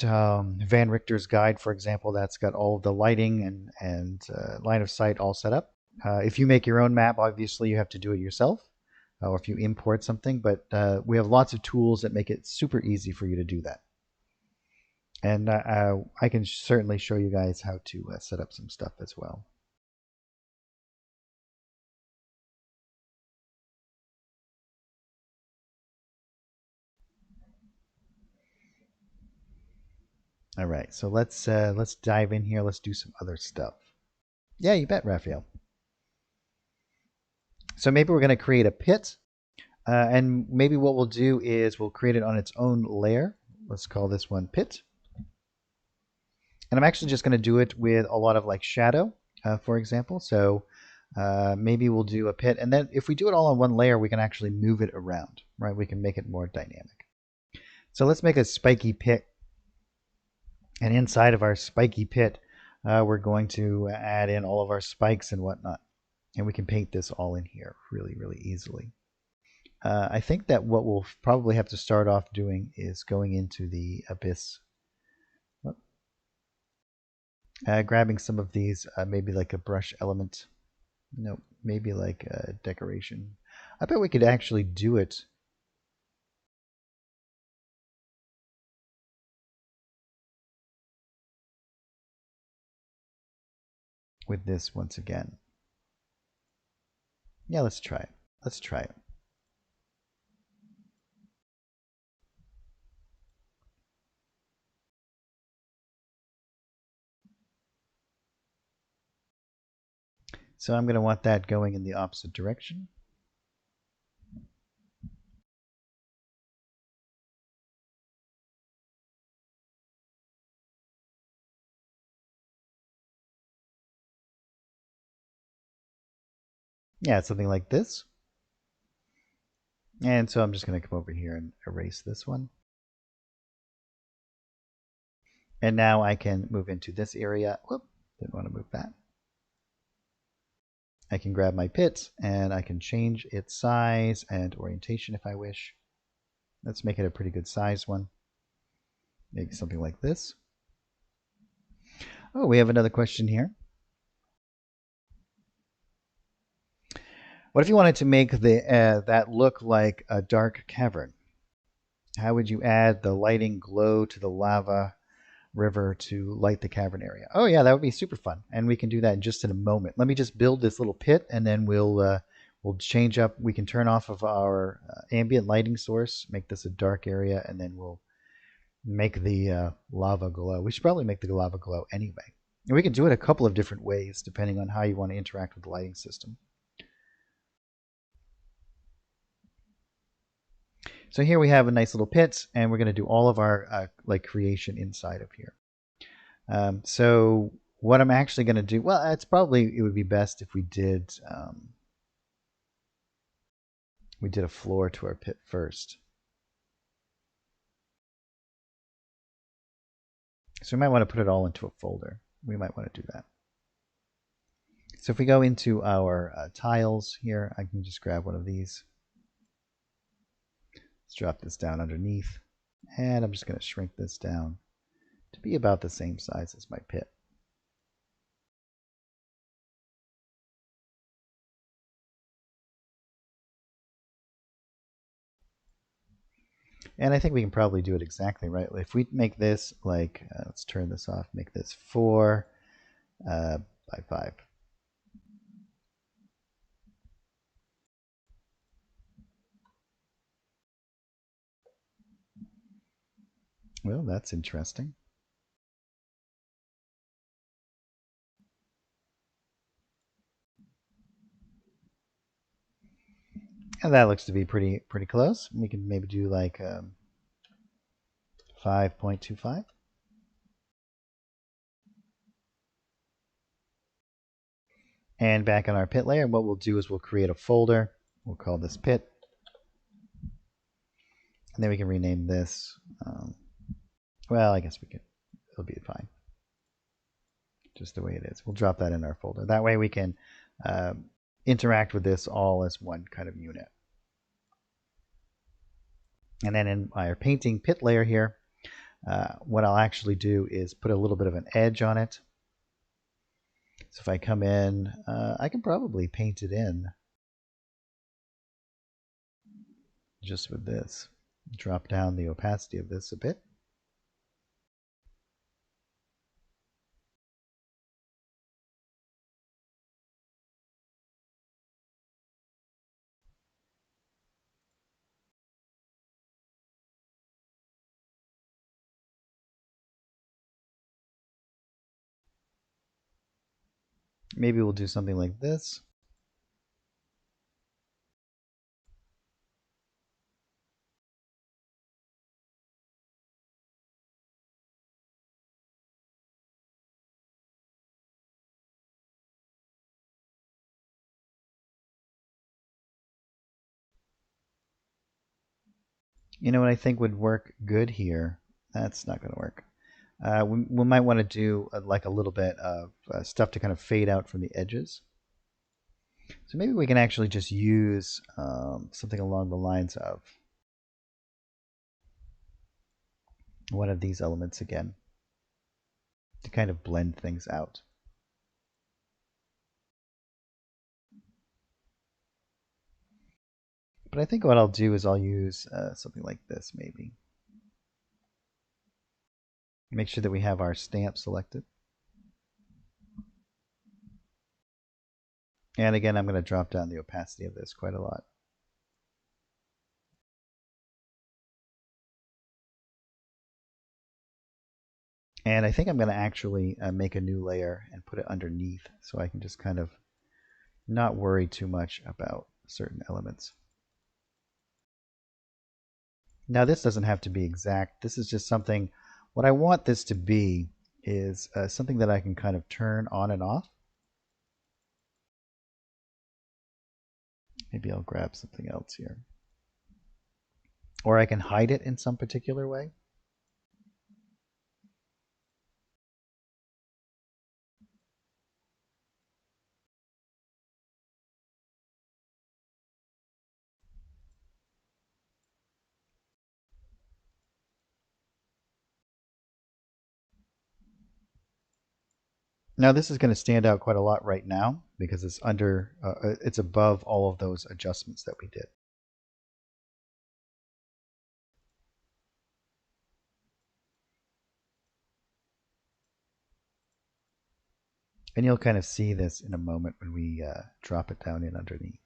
Van Richter's guide, for example, that's got all of the lighting and line of sight all set up. If you make your own map, obviously you have to do it yourself, or if you import something, but we have lots of tools that make it super easy for you to do that. And I can certainly show you guys how to set up some stuff as well. All right, so let's dive in here. Let's do some other stuff. Yeah, you bet, Raphael. So maybe we're going to create a pit, and maybe what we'll do is we'll create it on its own layer. Let's call this one pit. And I'm actually just going to do it with a lot of like shadow, for example. So maybe we'll do a pit, and then if we do it all on one layer, we can actually move it around, right? We can make it more dynamic. So let's make a spiky pit. And inside of our spiky pit, we're going to add in all of our spikes and whatnot. And we can paint this all in here really, really easily. I think that what we'll probably have to start off doing is going into the abyss. Grabbing some of these, maybe like a brush element. No, maybe like a decoration. I bet we could actually do it with this once again. Yeah, let's try it. Let's try it. So I'm going to want that going in the opposite direction. Yeah, something like this. And so I'm just going to come over here and erase this one. And now I can move into this area. Whoop, didn't want to move that. I can grab my pit and I can change its size and orientation if I wish. Let's make it a pretty good size one. Maybe something like this. Oh, we have another question here. What if you wanted to make that look like a dark cavern? How would you add the lighting glow to the lava river to light the cavern area? Oh yeah, that would be super fun, and we can do that just in a moment. Let me just build this little pit, and then we'll change up. We can turn off of our ambient lighting source, make this a dark area, and then we'll make the lava glow. We should probably make the lava glow anyway. And we can do it a couple of different ways depending on how you want to interact with the lighting system. So here we have a nice little pit, and we're going to do all of our like creation inside of here. So what I'm actually going to do, well, it would be best if we did a floor to our pit first. So we might want to put it all into a folder. We might want to do that. So if we go into our tiles here, I can just grab one of these. Let's drop this down underneath. And I'm just going to shrink this down to be about the same size as my pit. And I think we can probably do it exactly right. If we make this like, let's turn this off, make this 4 by 5. Well, that's interesting. And that looks to be pretty close. We can maybe do like 5.25. And back on our pit layer, what we'll do is we'll create a folder. We'll call this pit. And then we can rename this. Well, I guess it'll be fine. Just the way it is. We'll drop that in our folder. That way we can interact with this all as one kind of unit. And then in our painting pit layer here, what I'll actually do is put a little bit of an edge on it. So if I come in, I can probably paint it in just with this. Drop down the opacity of this a bit. Maybe we'll do something like this. You know what I think would work good here? That's not going to work. We might want to do like a little bit of stuff to kind of fade out from the edges. So maybe we can actually just use something along the lines of one of these elements again to kind of blend things out. But I think what I'll do is I'll use something like this maybe. Make sure that we have our stamp selected. And again, I'm going to drop down the opacity of this quite a lot. And I think I'm going to actually make a new layer and put it underneath so I can just kind of not worry too much about certain elements. Now this doesn't have to be exact. This is just something, what I want this to be is something that I can kind of turn on and off. Maybe I'll grab something else here. Or I can hide it in some particular way. Now this is going to stand out quite a lot right now because it's it's above all of those adjustments that we did. And you'll kind of see this in a moment when we drop it down in underneath.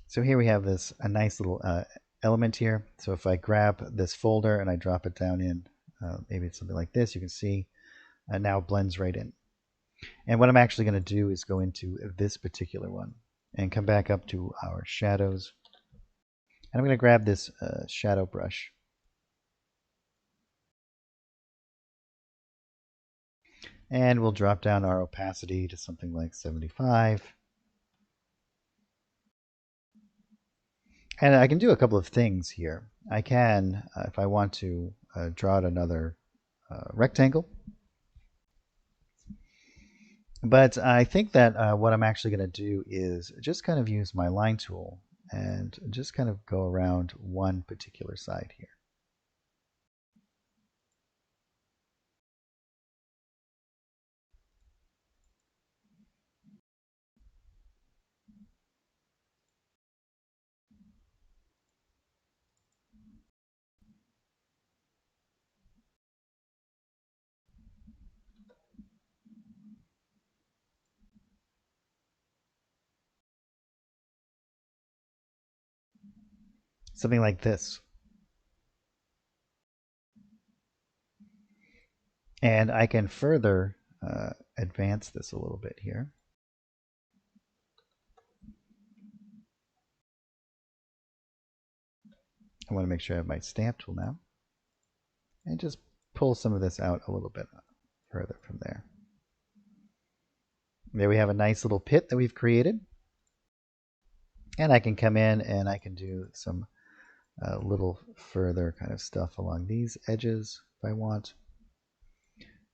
So here we have a nice little element here. So if I grab this folder and I drop it down in, maybe it's something like this, you can see now it blends right in. And what I'm actually going to do is go into this particular one and come back up to our shadows. And I'm going to grab this shadow brush. And we'll drop down our opacity to something like 75. And I can do a couple of things here. I can, if I want to, draw out another rectangle. But I think that what I'm actually going to do is just kind of use my line tool and just kind of go around one particular side here. Something like this. And I can further advance this a little bit here. I want to make sure I have my stamp tool now. And just pull some of this out a little bit further from there. There we have a nice little pit that we've created. And I can come in and I can do some little further kind of stuff along these edges if I want.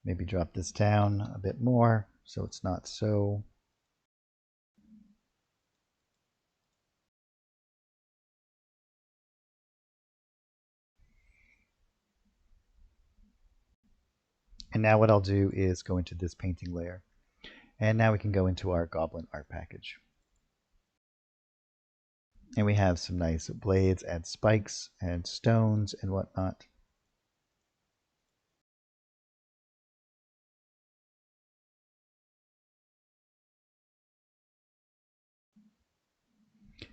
Maybe drop this down a bit more so it's not so. And now what I'll do is go into this painting layer. And now we can go into our Goblin art package. And we have some nice blades and spikes and stones and whatnot.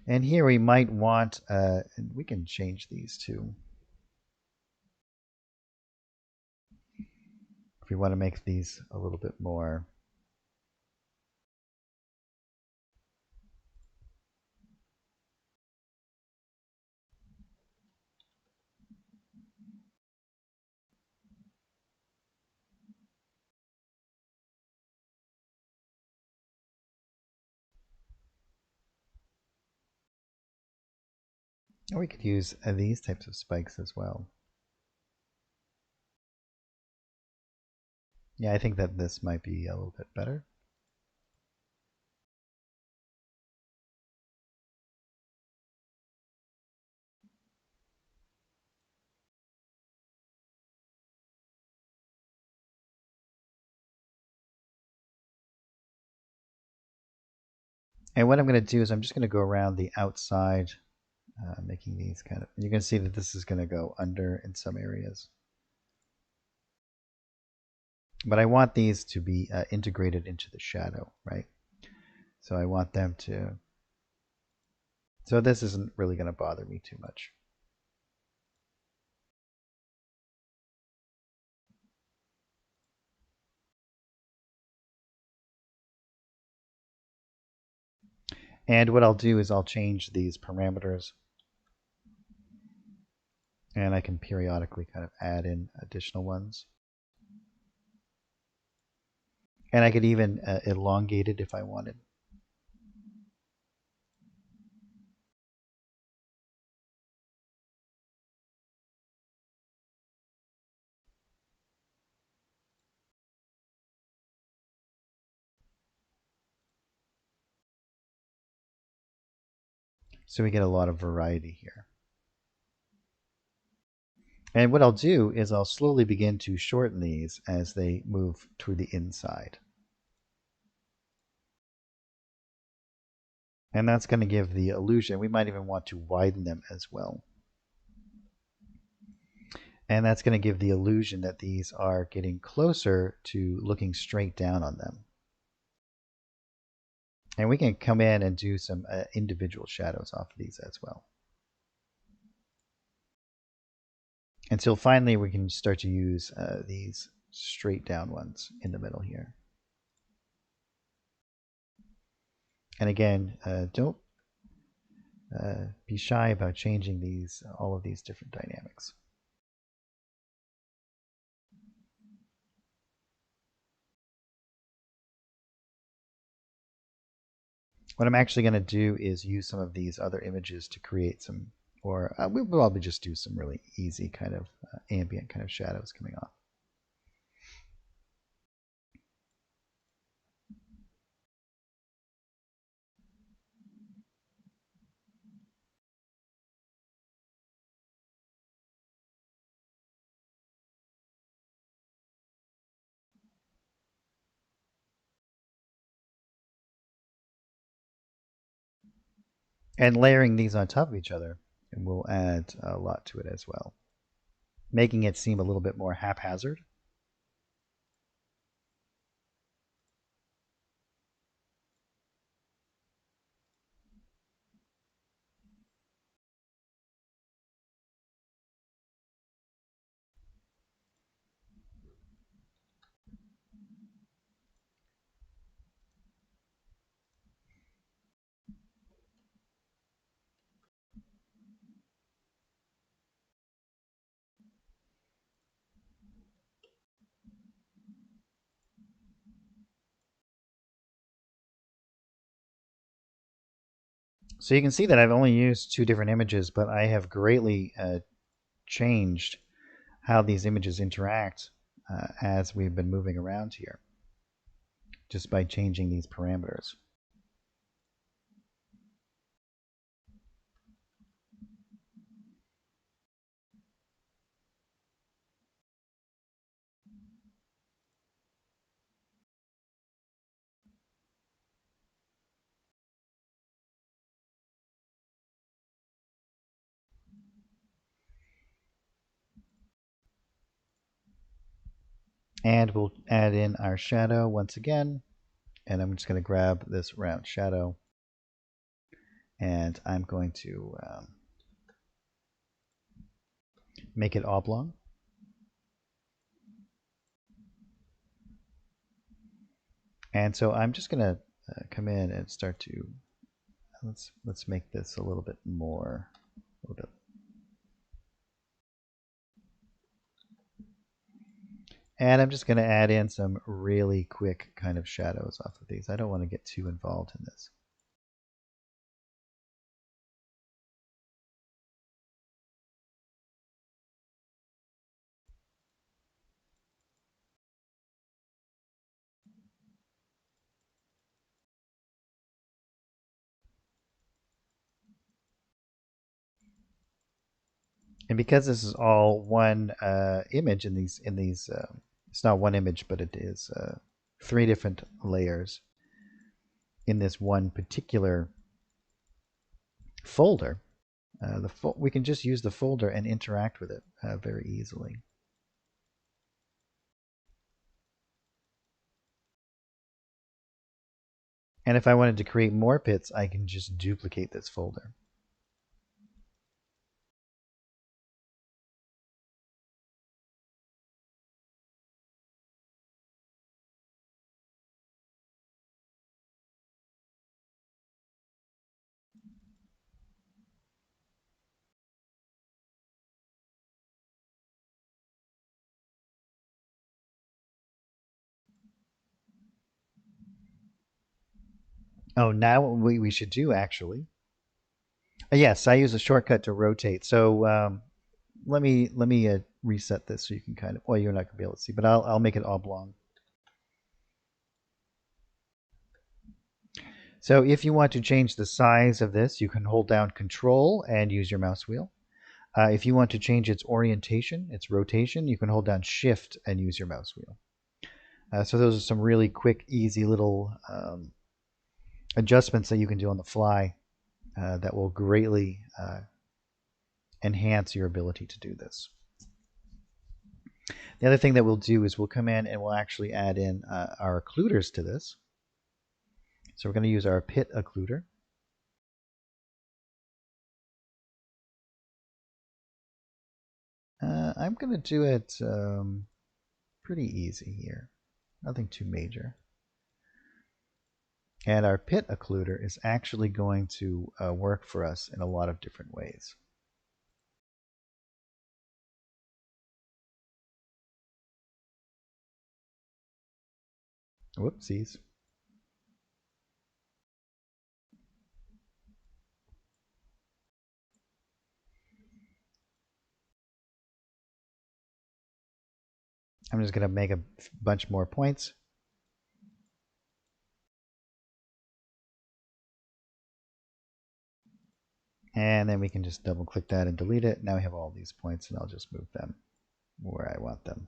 And here we might want, and we can change these too. If we want to make these a little bit more. Or we could use these types of spikes as well. Yeah, I think that this might be a little bit better. And what I'm going to do is I'm just going to go around the outside, making these kind of, you're going to see that this is going to go under in some areas. But I want these to be integrated into the shadow, right? So I want them to, so this isn't really going to bother me too much. And what I'll do is I'll change these parameters. And I can periodically kind of add in additional ones. And I could even elongate it if I wanted. So we get a lot of variety here. And what I'll do is I'll slowly begin to shorten these as they move to the inside. And that's going to give the illusion. We might even want to widen them as well. And that's going to give the illusion that these are getting closer to looking straight down on them. And we can come in and do some individual shadows off of these as well. Until finally we can start to use these straight down ones in the middle here. And again, don't be shy about changing all of these different dynamics. What I'm actually going to do is use some of these other images to create some, or we'll probably just do some really easy kind of ambient kind of shadows coming off. And layering these on top of each other will add a lot to it as well, making it seem a little bit more haphazard. So you can see that I've only used 2 different images, but I have greatly changed how these images interact as we've been moving around here, just by changing these parameters. And we'll add in our shadow once again. And I'm just going to grab this round shadow. And I'm going to make it oblong. And so I'm just going to come in and start to, let's make this a little bit more, a little bit. And I'm just going to add in some really quick kind of shadows off of these. I don't want to get too involved in this. And because this is all one image in these, it's not one image, but it is 3 different layers in this one particular folder. We can just use the folder and interact with it very easily. And if I wanted to create more pits, I can just duplicate this folder. Oh, now what we should do actually. Yes, I use a shortcut to rotate. So let me reset this so you can kind of. Well, you're not gonna be able to see, but I'll make it oblong. So if you want to change the size of this, you can hold down Control and use your mouse wheel. If you want to change its orientation, its rotation, you can hold down Shift and use your mouse wheel. So those are some really quick, easy little adjustments that you can do on the fly that will greatly enhance your ability to do this. The other thing that we'll do is we'll come in and we'll actually add in our occluders to this. So we're going to use our pit occluder. I'm going to do it pretty easy here. Nothing too major. And our pit occluder is actually going to work for us in a lot of different ways. Whoopsies. I'm just going to make a bunch more points. And then we can just double click that and delete it. Now we have all these points, and I'll just move them where I want them.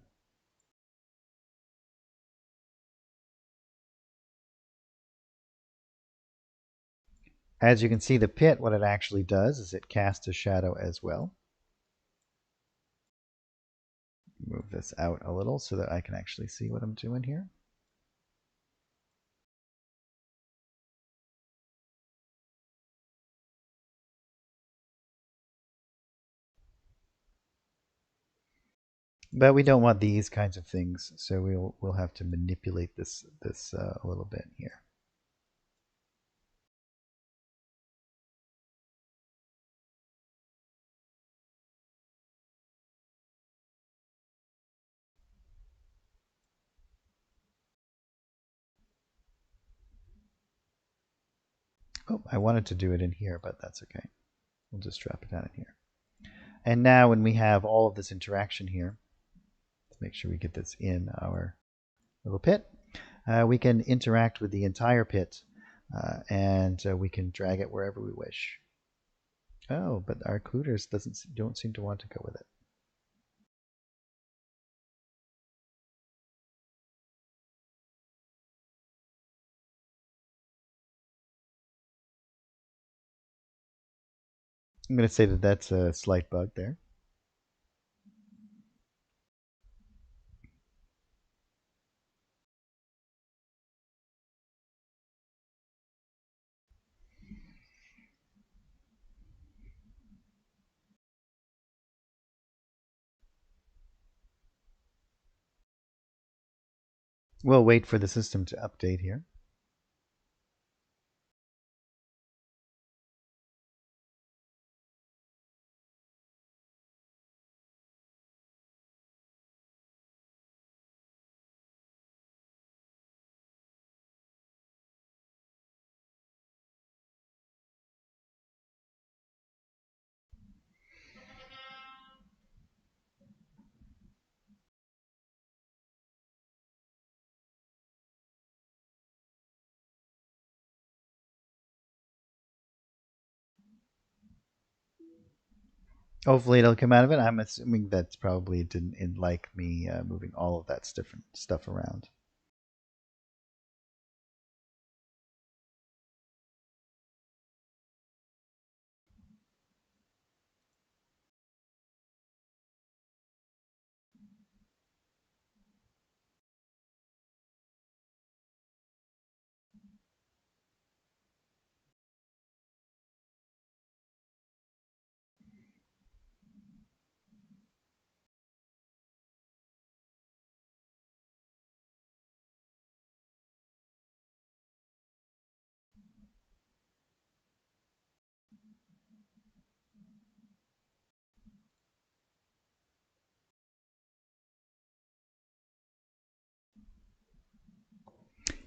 As you can see, the pit, what it actually does is it casts a shadow as well. Move this out a little so that I can actually see what I'm doing here. But we don't want these kinds of things, so we'll have to manipulate this a little bit here. Oh, I wanted to do it in here, but that's okay. We'll just drop it down in here. And now when we have all of this interaction here, let's make sure we get this in our little pit. We can interact with the entire pit, and we can drag it wherever we wish. Oh, but our occluders don't seem to want to go with it. I'm going to say that that's a slight bug there. We'll wait for the system to update here. Hopefully it'll come out of it. I'm assuming that's probably didn't like me moving all of that different stuff around.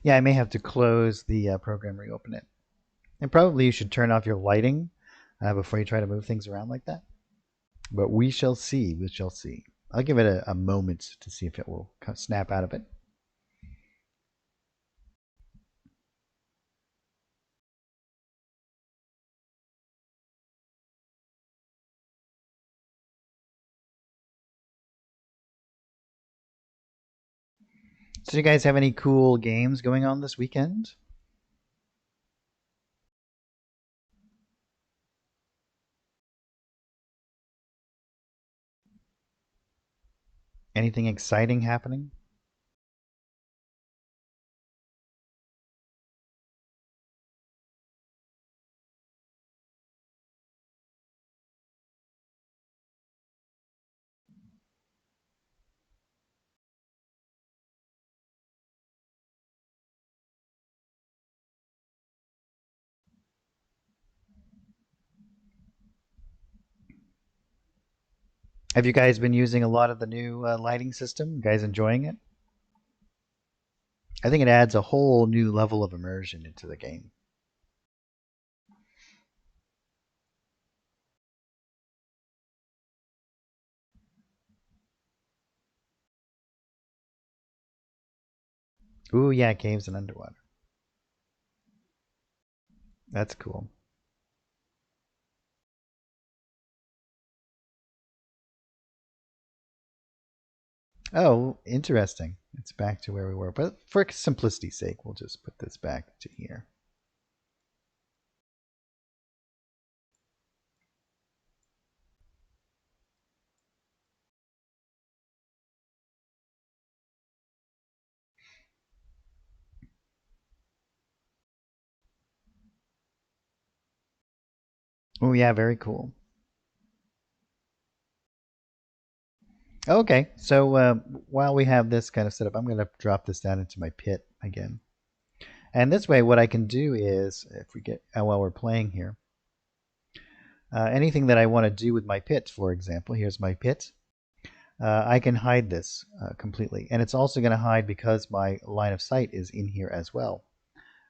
Yeah, I may have to close the program, reopen it. And probably you should turn off your lighting before you try to move things around like that. But we shall see. We shall see. I'll give it a moment to see if it will snap out of it. So, do you guys have any cool games going on this weekend? Anything exciting happening? Have you guys been using a lot of the new lighting system? You guys enjoying it? I think it adds a whole new level of immersion into the game. Ooh, yeah, caves and underwater. That's cool. Oh, interesting. It's back to where we were. But for simplicity's sake, we'll just put this back to here. Oh, yeah, very cool. Okay, so while we have this kind of set up, I'm going to drop this down into my pit again. And this way, what I can do is, if we get, while we're playing here, anything that I want to do with my pit, for example, here's my pit. I can hide this completely. And it's also going to hide because my line of sight is in here as well.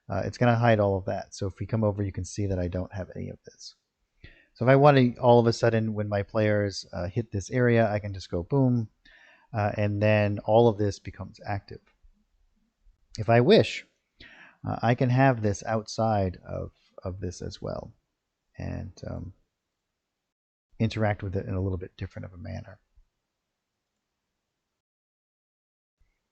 It's going to hide all of that. So if we come over, you can see that I don't have any of this. So if I want to, all of a sudden, when my players hit this area, I can just go boom, and then all of this becomes active. If I wish, I can have this outside of this as well and interact with it in a little bit different of a manner.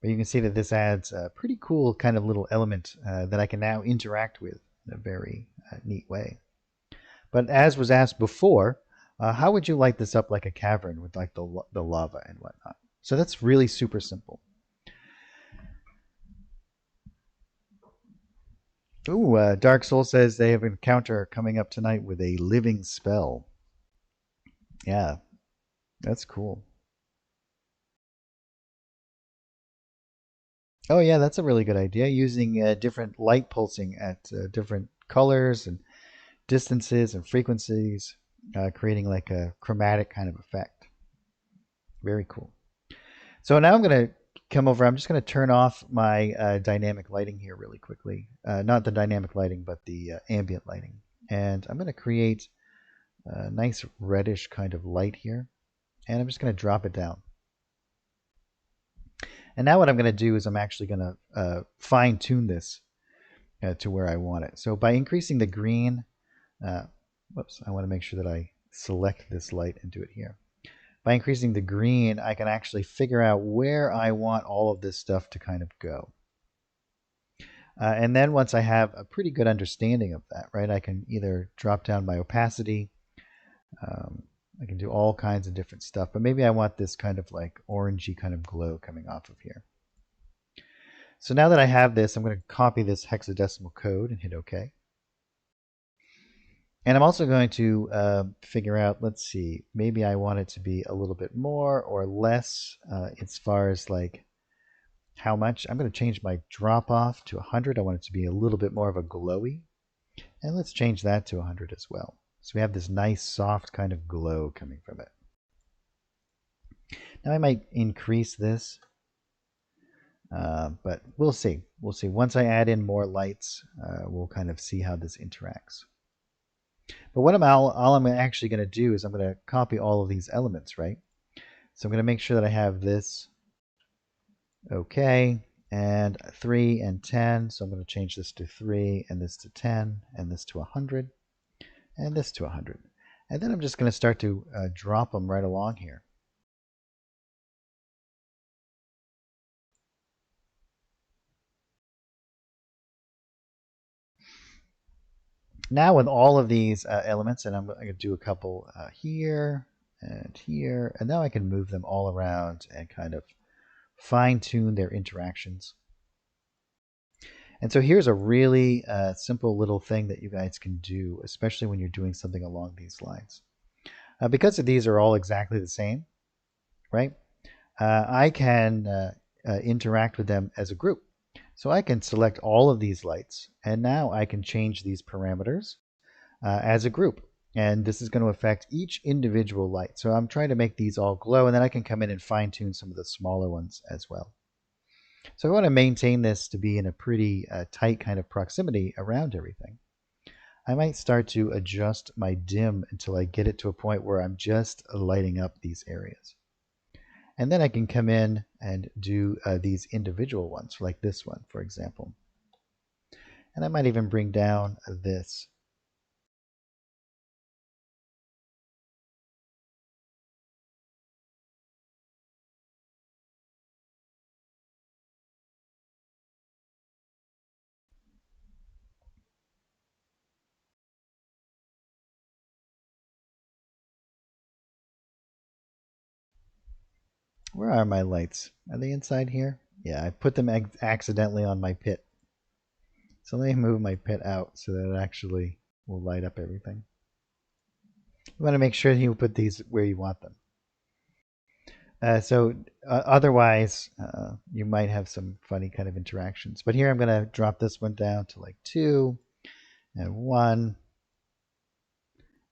But you can see that this adds a pretty cool kind of little element that I can now interact with in a very neat way. But as was asked before, how would you light this up like a cavern with like the lava and whatnot? So that's really super simple. Ooh, Dark Soul says they have an encounter coming up tonight with a living spell. Yeah, that's cool. Oh yeah, that's a really good idea. Using different light pulsing at different colors and distances and frequencies, creating like a chromatic kind of effect. Very cool. So now I'm going to come over. I'm just going to turn off my dynamic lighting here really quickly. Not the dynamic lighting, but the ambient lighting. And I'm going to create a nice reddish kind of light here. And I'm just going to drop it down. And now what I'm going to do is I'm actually going to fine tune this to where I want it. So by increasing the green, whoops, I want to make sure that I select this light and do it here. By increasing the green, I can actually figure out where I want all of this stuff to kind of go. And then once I have a pretty good understanding of that, right, I can either drop down my opacity. I can do all kinds of different stuff, but maybe I want this kind of like orangey kind of glow coming off of here. So now that I have this, I'm going to copy this hexadecimal code and hit OK. And I'm also going to figure out, let's see, maybe I want it to be a little bit more or less as far as like how much. I'm going to change my drop off to 100. I want it to be a little bit more of a glowy. And let's change that to 100 as well. So we have this nice soft kind of glow coming from it. Now I might increase this, but we'll see. We'll see. Once I add in more lights, we'll kind of see how this interacts. But what all I'm actually going to do is I'm going to copy all of these elements, right? So I'm going to make sure that I have this okay, and 3 and 10. So I'm going to change this to 3 and this to 10 and this to 100 and this to 100. And then I'm just going to start to drop them right along here. Now with all of these elements, and I'm going to do a couple here and here, and now I can move them all around and kind of fine tune their interactions. And so here's a really simple little thing that you guys can do, especially when you're doing something along these lines. Because these are all exactly the same, right? I can interact with them as a group. So I can select all of these lights, and now I can change these parameters as a group. And this is going to affect each individual light. So I'm trying to make these all glow, and then I can come in and fine tune some of the smaller ones as well. So I want to maintain this to be in a pretty tight kind of proximity around everything. I might start to adjust my dim until I get it to a point where I'm just lighting up these areas. And then I can come in and do these individual ones, like this one, for example. And I might even bring down this. Where are my lights? Are they inside here? Yeah, I put them accidentally on my pit. So let me move my pit out so that it actually will light up everything. You want to make sure you put these where you want them. Otherwise, you might have some funny kind of interactions. But here I'm going to drop this one down to like 2 and 1.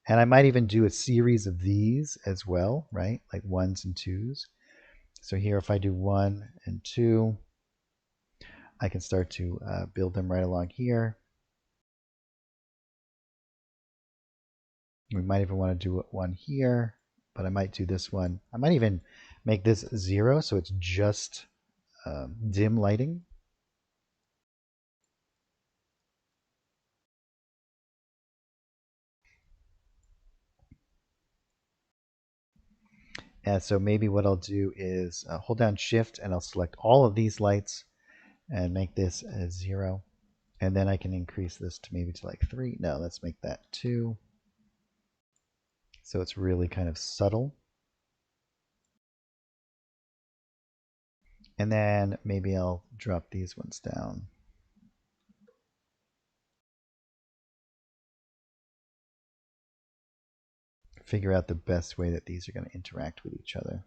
And I might even do a series of these as well, right? Like 1s and 2s. So here, if I do 1 and 2, I can start to build them right along here. We might even want to do one here, but I might do this one. I might even make this 0, so it's just dim lighting. And so maybe what I'll do is hold down Shift and I'll select all of these lights and make this a 0. And then I can increase this to maybe to like 3. No, let's make that 2. So it's really kind of subtle. And then maybe I'll drop these ones down. Figure out the best way that these are going to interact with each other.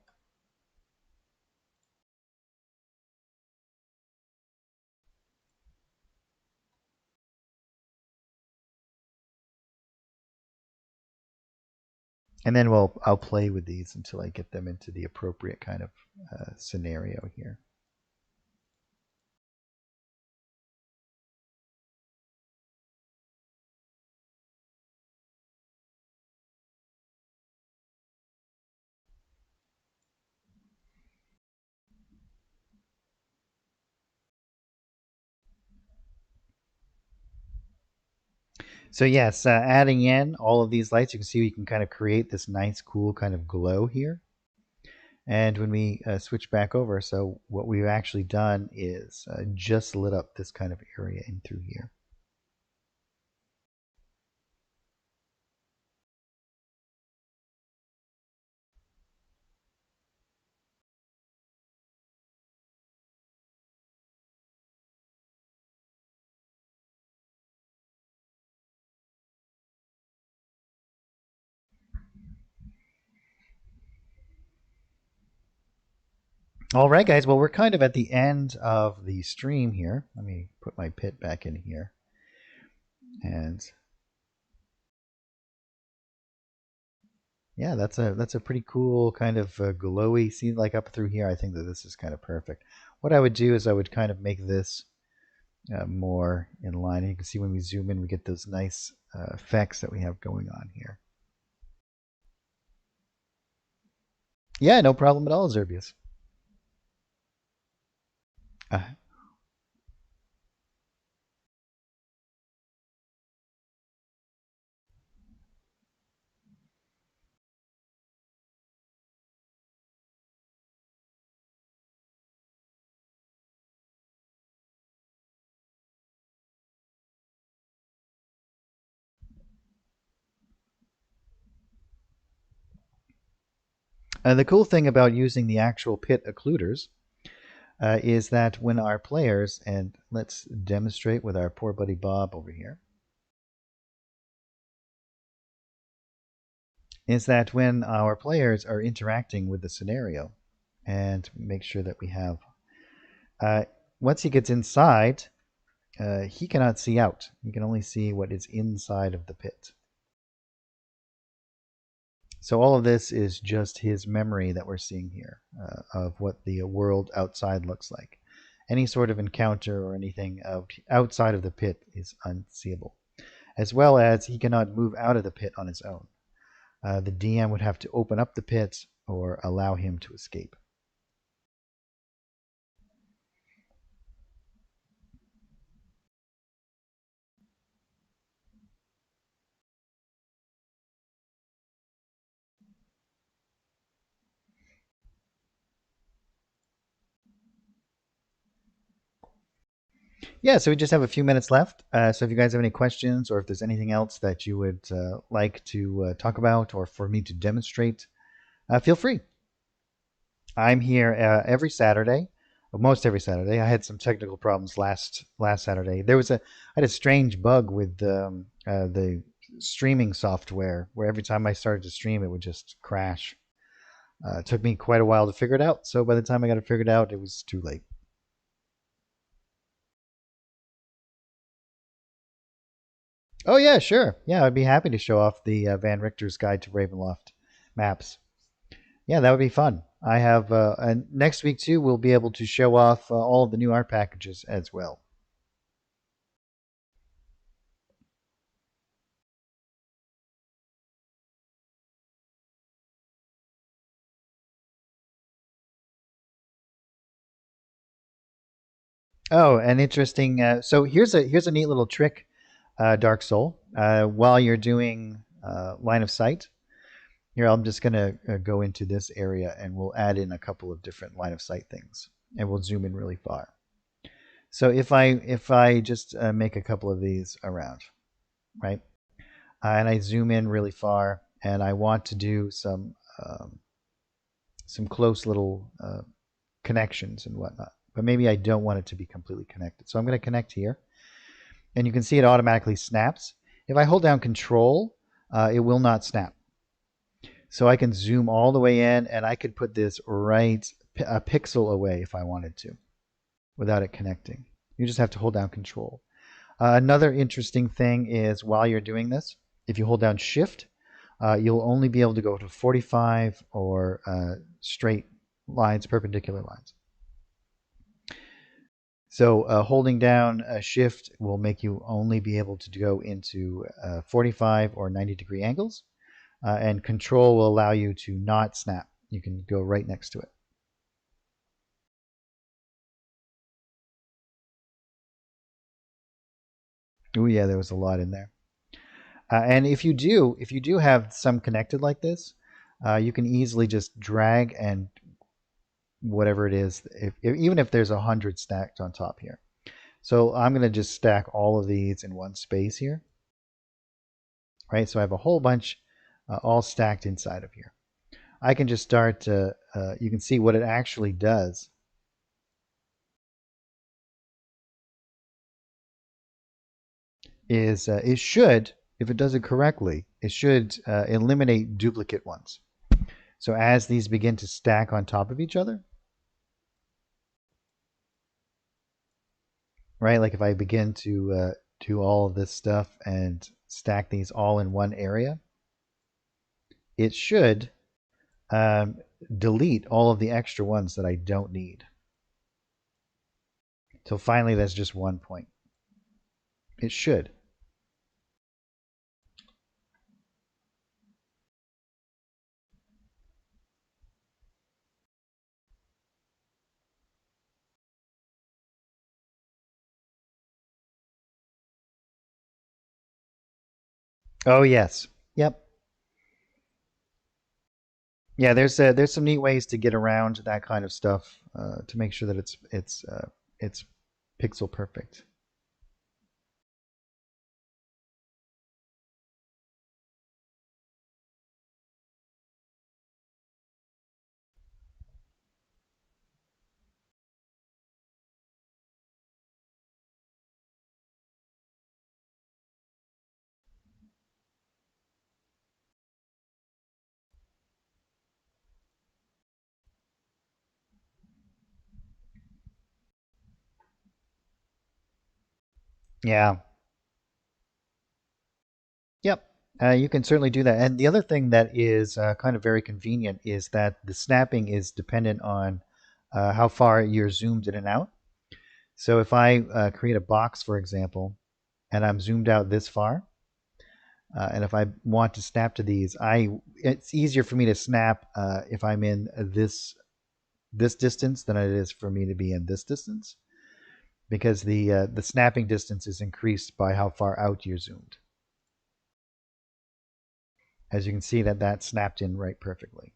And then I'll play with these until I get them into the appropriate kind of scenario here. So yes, adding in all of these lights, you can see we can kind of create this nice, cool kind of glow here. And when we switch back over, so what we've actually done is just lit up this kind of area in through here. All right, guys. Well, we're kind of at the end of the stream here. Let me put my pit back in here. And yeah, that's a pretty cool kind of glowy. See, like up through here, I think that this is kind of perfect. What I would do is I would kind of make this more in line. And you can see when we zoom in, we get those nice effects that we have going on here. Yeah, no problem at all, Zerbius. Uh, and the cool thing about using the actual pit occluders is that when our players, and let's demonstrate with our poor buddy Bob over here, is that when our players are interacting with the scenario, and make sure that we have, once he gets inside, he cannot see out. He can only see what is inside of the pit. So all of this is just his memory that we're seeing here of what the world outside looks like. Any sort of encounter or anything outside of the pit is unseeable, as well as he cannot move out of the pit on his own. The DM would have to open up the pit or allow him to escape. Yeah, so we just have a few minutes left. So if you guys have any questions or if there's anything else that you would like to talk about or for me to demonstrate, feel free. I'm here every Saturday, most every Saturday. I had some technical problems last Saturday. I had a strange bug with the streaming software where every time I started to stream, it would just crash. It took me quite a while to figure it out. So by the time I got it figured out, it was too late. Oh yeah, sure. Yeah, I'd be happy to show off the Van Richter's Guide to Ravenloft maps. Yeah, that would be fun. I have and next week too. We'll be able to show off all of the new art packages as well. Oh, an interesting. So here's a neat little trick, Dark Soul. While you're doing line of sight, here I'm just gonna go into this area and we'll add in a couple of different line of sight things, and we'll zoom in really far. So if I just make a couple of these around, right, and I zoom in really far, and I want to do some close little connections and whatnot, but maybe I don't want it to be completely connected. So I'm going to connect here, and you can see it automatically snaps. If I hold down Control, it will not snap. So I can zoom all the way in, and I could put this right a pixel away if I wanted to, without it connecting. You just have to hold down Control. Another interesting thing is while you're doing this, if you hold down Shift, you'll only be able to go to 45 or straight lines, perpendicular lines. So holding down Shift will make you only be able to go into 45 or 90-degree angles, and Control will allow you to not snap. You can go right next to it. Oh yeah, there was a lot in there. And if you do have some connected like this, you can easily just drag and whatever it is, even if there's 100 stacked on top here. So I'm going to just stack all of these in one space here, right? So I have a whole bunch all stacked inside of here. I can just start to, you can see what it actually does is it should, if it does it correctly, it should eliminate duplicate ones. So as these begin to stack on top of each other, right? Like if I begin to do all of this stuff and stack these all in one area, it should um, delete all of the extra ones that I don't need. Till finally, that's just one point. It should. Oh yes. Yep. Yeah. There's some neat ways to get around that kind of stuff to make sure that it's pixel perfect. Yeah. Yep. You can certainly do that. And the other thing that is kind of very convenient is that the snapping is dependent on how far you're zoomed in and out. So if I create a box, for example, and I'm zoomed out this far, and if I want to snap to these, it's easier for me to snap if I'm in this distance than it is for me to be in this distance, because the snapping distance is increased by how far out you're zoomed. As you can see, that snapped in right perfectly.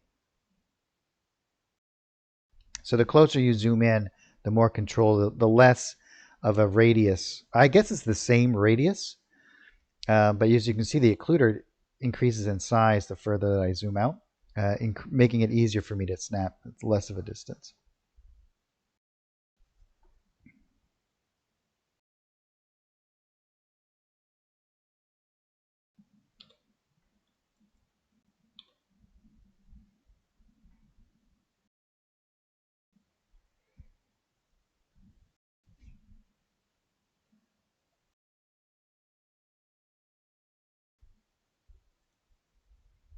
So the closer you zoom in, the more control, the less of a radius. I guess it's the same radius, but as you can see, the occluder increases in size the further that I zoom out, making it easier for me to snap. It's less of a distance.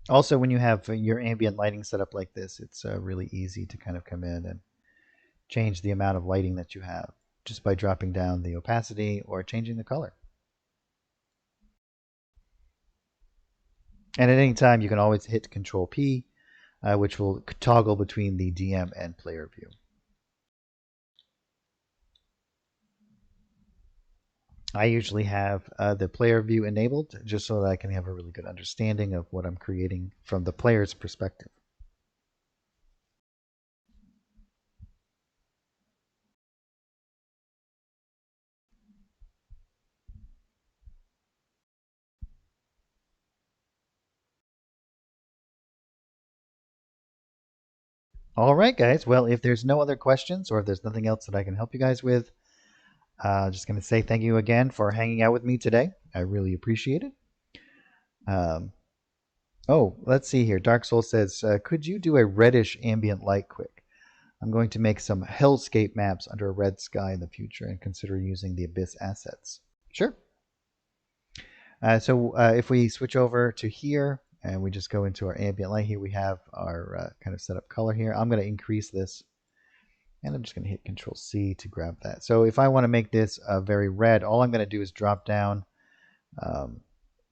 Also, when you have your ambient lighting set up like this, it's really easy to kind of come in and change the amount of lighting that you have just by dropping down the opacity or changing the color. And at any time, you can always hit Control P, which will toggle between the DM and player view. I usually have the player view enabled just so that I can have a really good understanding of what I'm creating from the player's perspective. All right, guys. Well, if there's no other questions or if there's nothing else that I can help you guys with, just going to say thank you again for hanging out with me today. I really appreciate it. Oh, let's see here. Dark Soul says, could you do a reddish ambient light quick? I'm going to make some hellscape maps under a red sky in the future and consider using the Abyss assets. Sure. So if we switch over to here and we just go into our ambient light here, we have our kind of setup color here. I'm going to increase this and I'm just going to hit Control C to grab that. So if I want to make this very red, all I'm going to do is drop down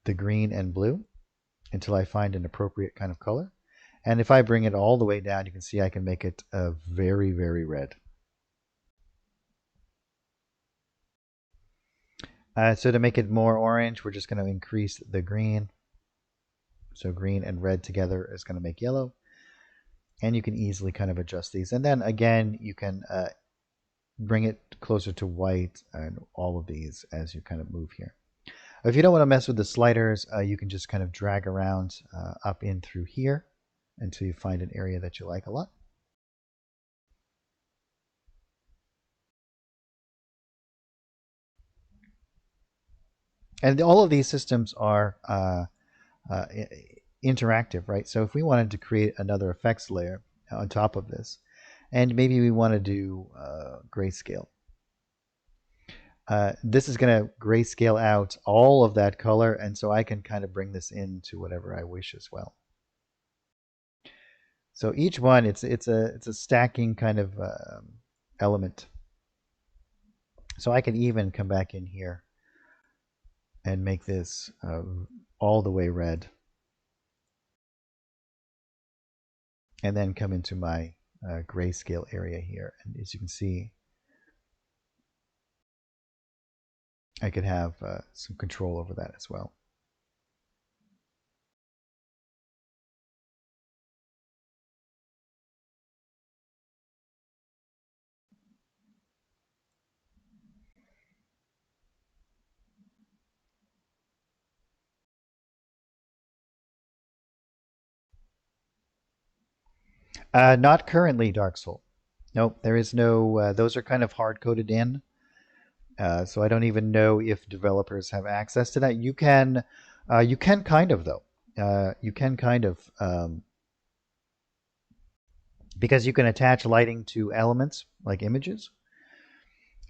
the green and blue until I find an appropriate kind of color. And if I bring it all the way down, you can see I can make it very, very red. So to make it more orange, we're just going to increase the green. So green and red together is going to make yellow. And you can easily kind of adjust these. And then again, you can bring it closer to white and all of these as you kind of move here. If you don't want to mess with the sliders, you can just kind of drag around up in through here until you find an area that you like a lot. And all of these systems are interactive, right? So if we wanted to create another effects layer on top of this, and maybe we want to do grayscale, this is going to grayscale out all of that color, and so I can kind of bring this into whatever I wish as well. So each one, it's a stacking kind of element. So I can even come back in here and make this all the way red, and then come into my grayscale area here. And as you can see, I could have some control over that as well. Not currently, Dark Soul. Nope, there is no. Those are kind of hard coded in, so I don't even know if developers have access to that. You can kind of though. You can kind of because you can attach lighting to elements like images.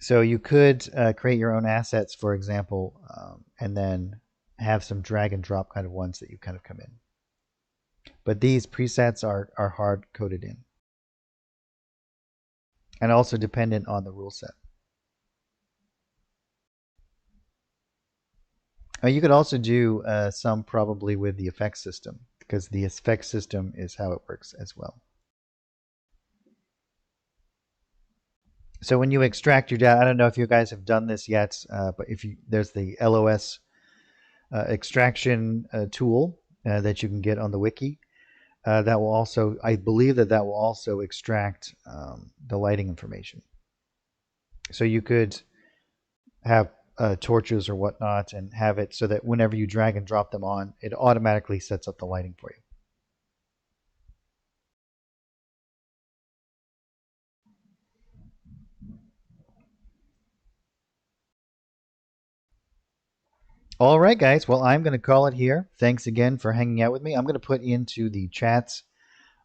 So you could create your own assets, for example, and then have some drag and drop kind of ones that you kind of come in. But these presets are hard coded in and also dependent on the rule set. You could also do some probably with the effects system, because the effects system is how it works as well. So when you extract your data, I don't know if you guys have done this yet, but if you there's the LOS extraction tool that you can get on the wiki. That will also, I believe that will also extract the lighting information. So you could have torches or whatnot and have it so that whenever you drag and drop them on, it automatically sets up the lighting for you. All right, guys. Well, I'm going to call it here. Thanks again for hanging out with me. I'm going to put into the chats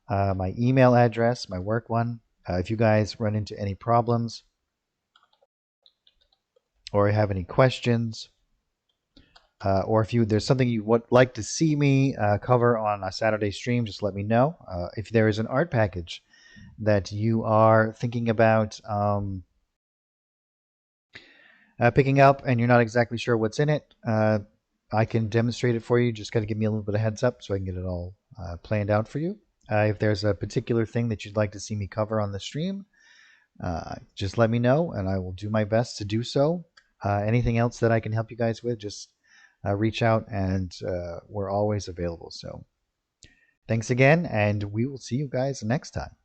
my email address, my work one. If you guys run into any problems or have any questions, or if there's something you would like to see me cover on a Saturday stream, just let me know. If there is an art package that you are thinking about picking up and you're not exactly sure what's in it, I can demonstrate it for you. Just got to give me a little bit of heads up so I can get it all planned out for you. If there's a particular thing that you'd like to see me cover on the stream, just let me know and I will do my best to do so. Anything else that I can help you guys with, just reach out and we're always available. So thanks again, and we will see you guys next time.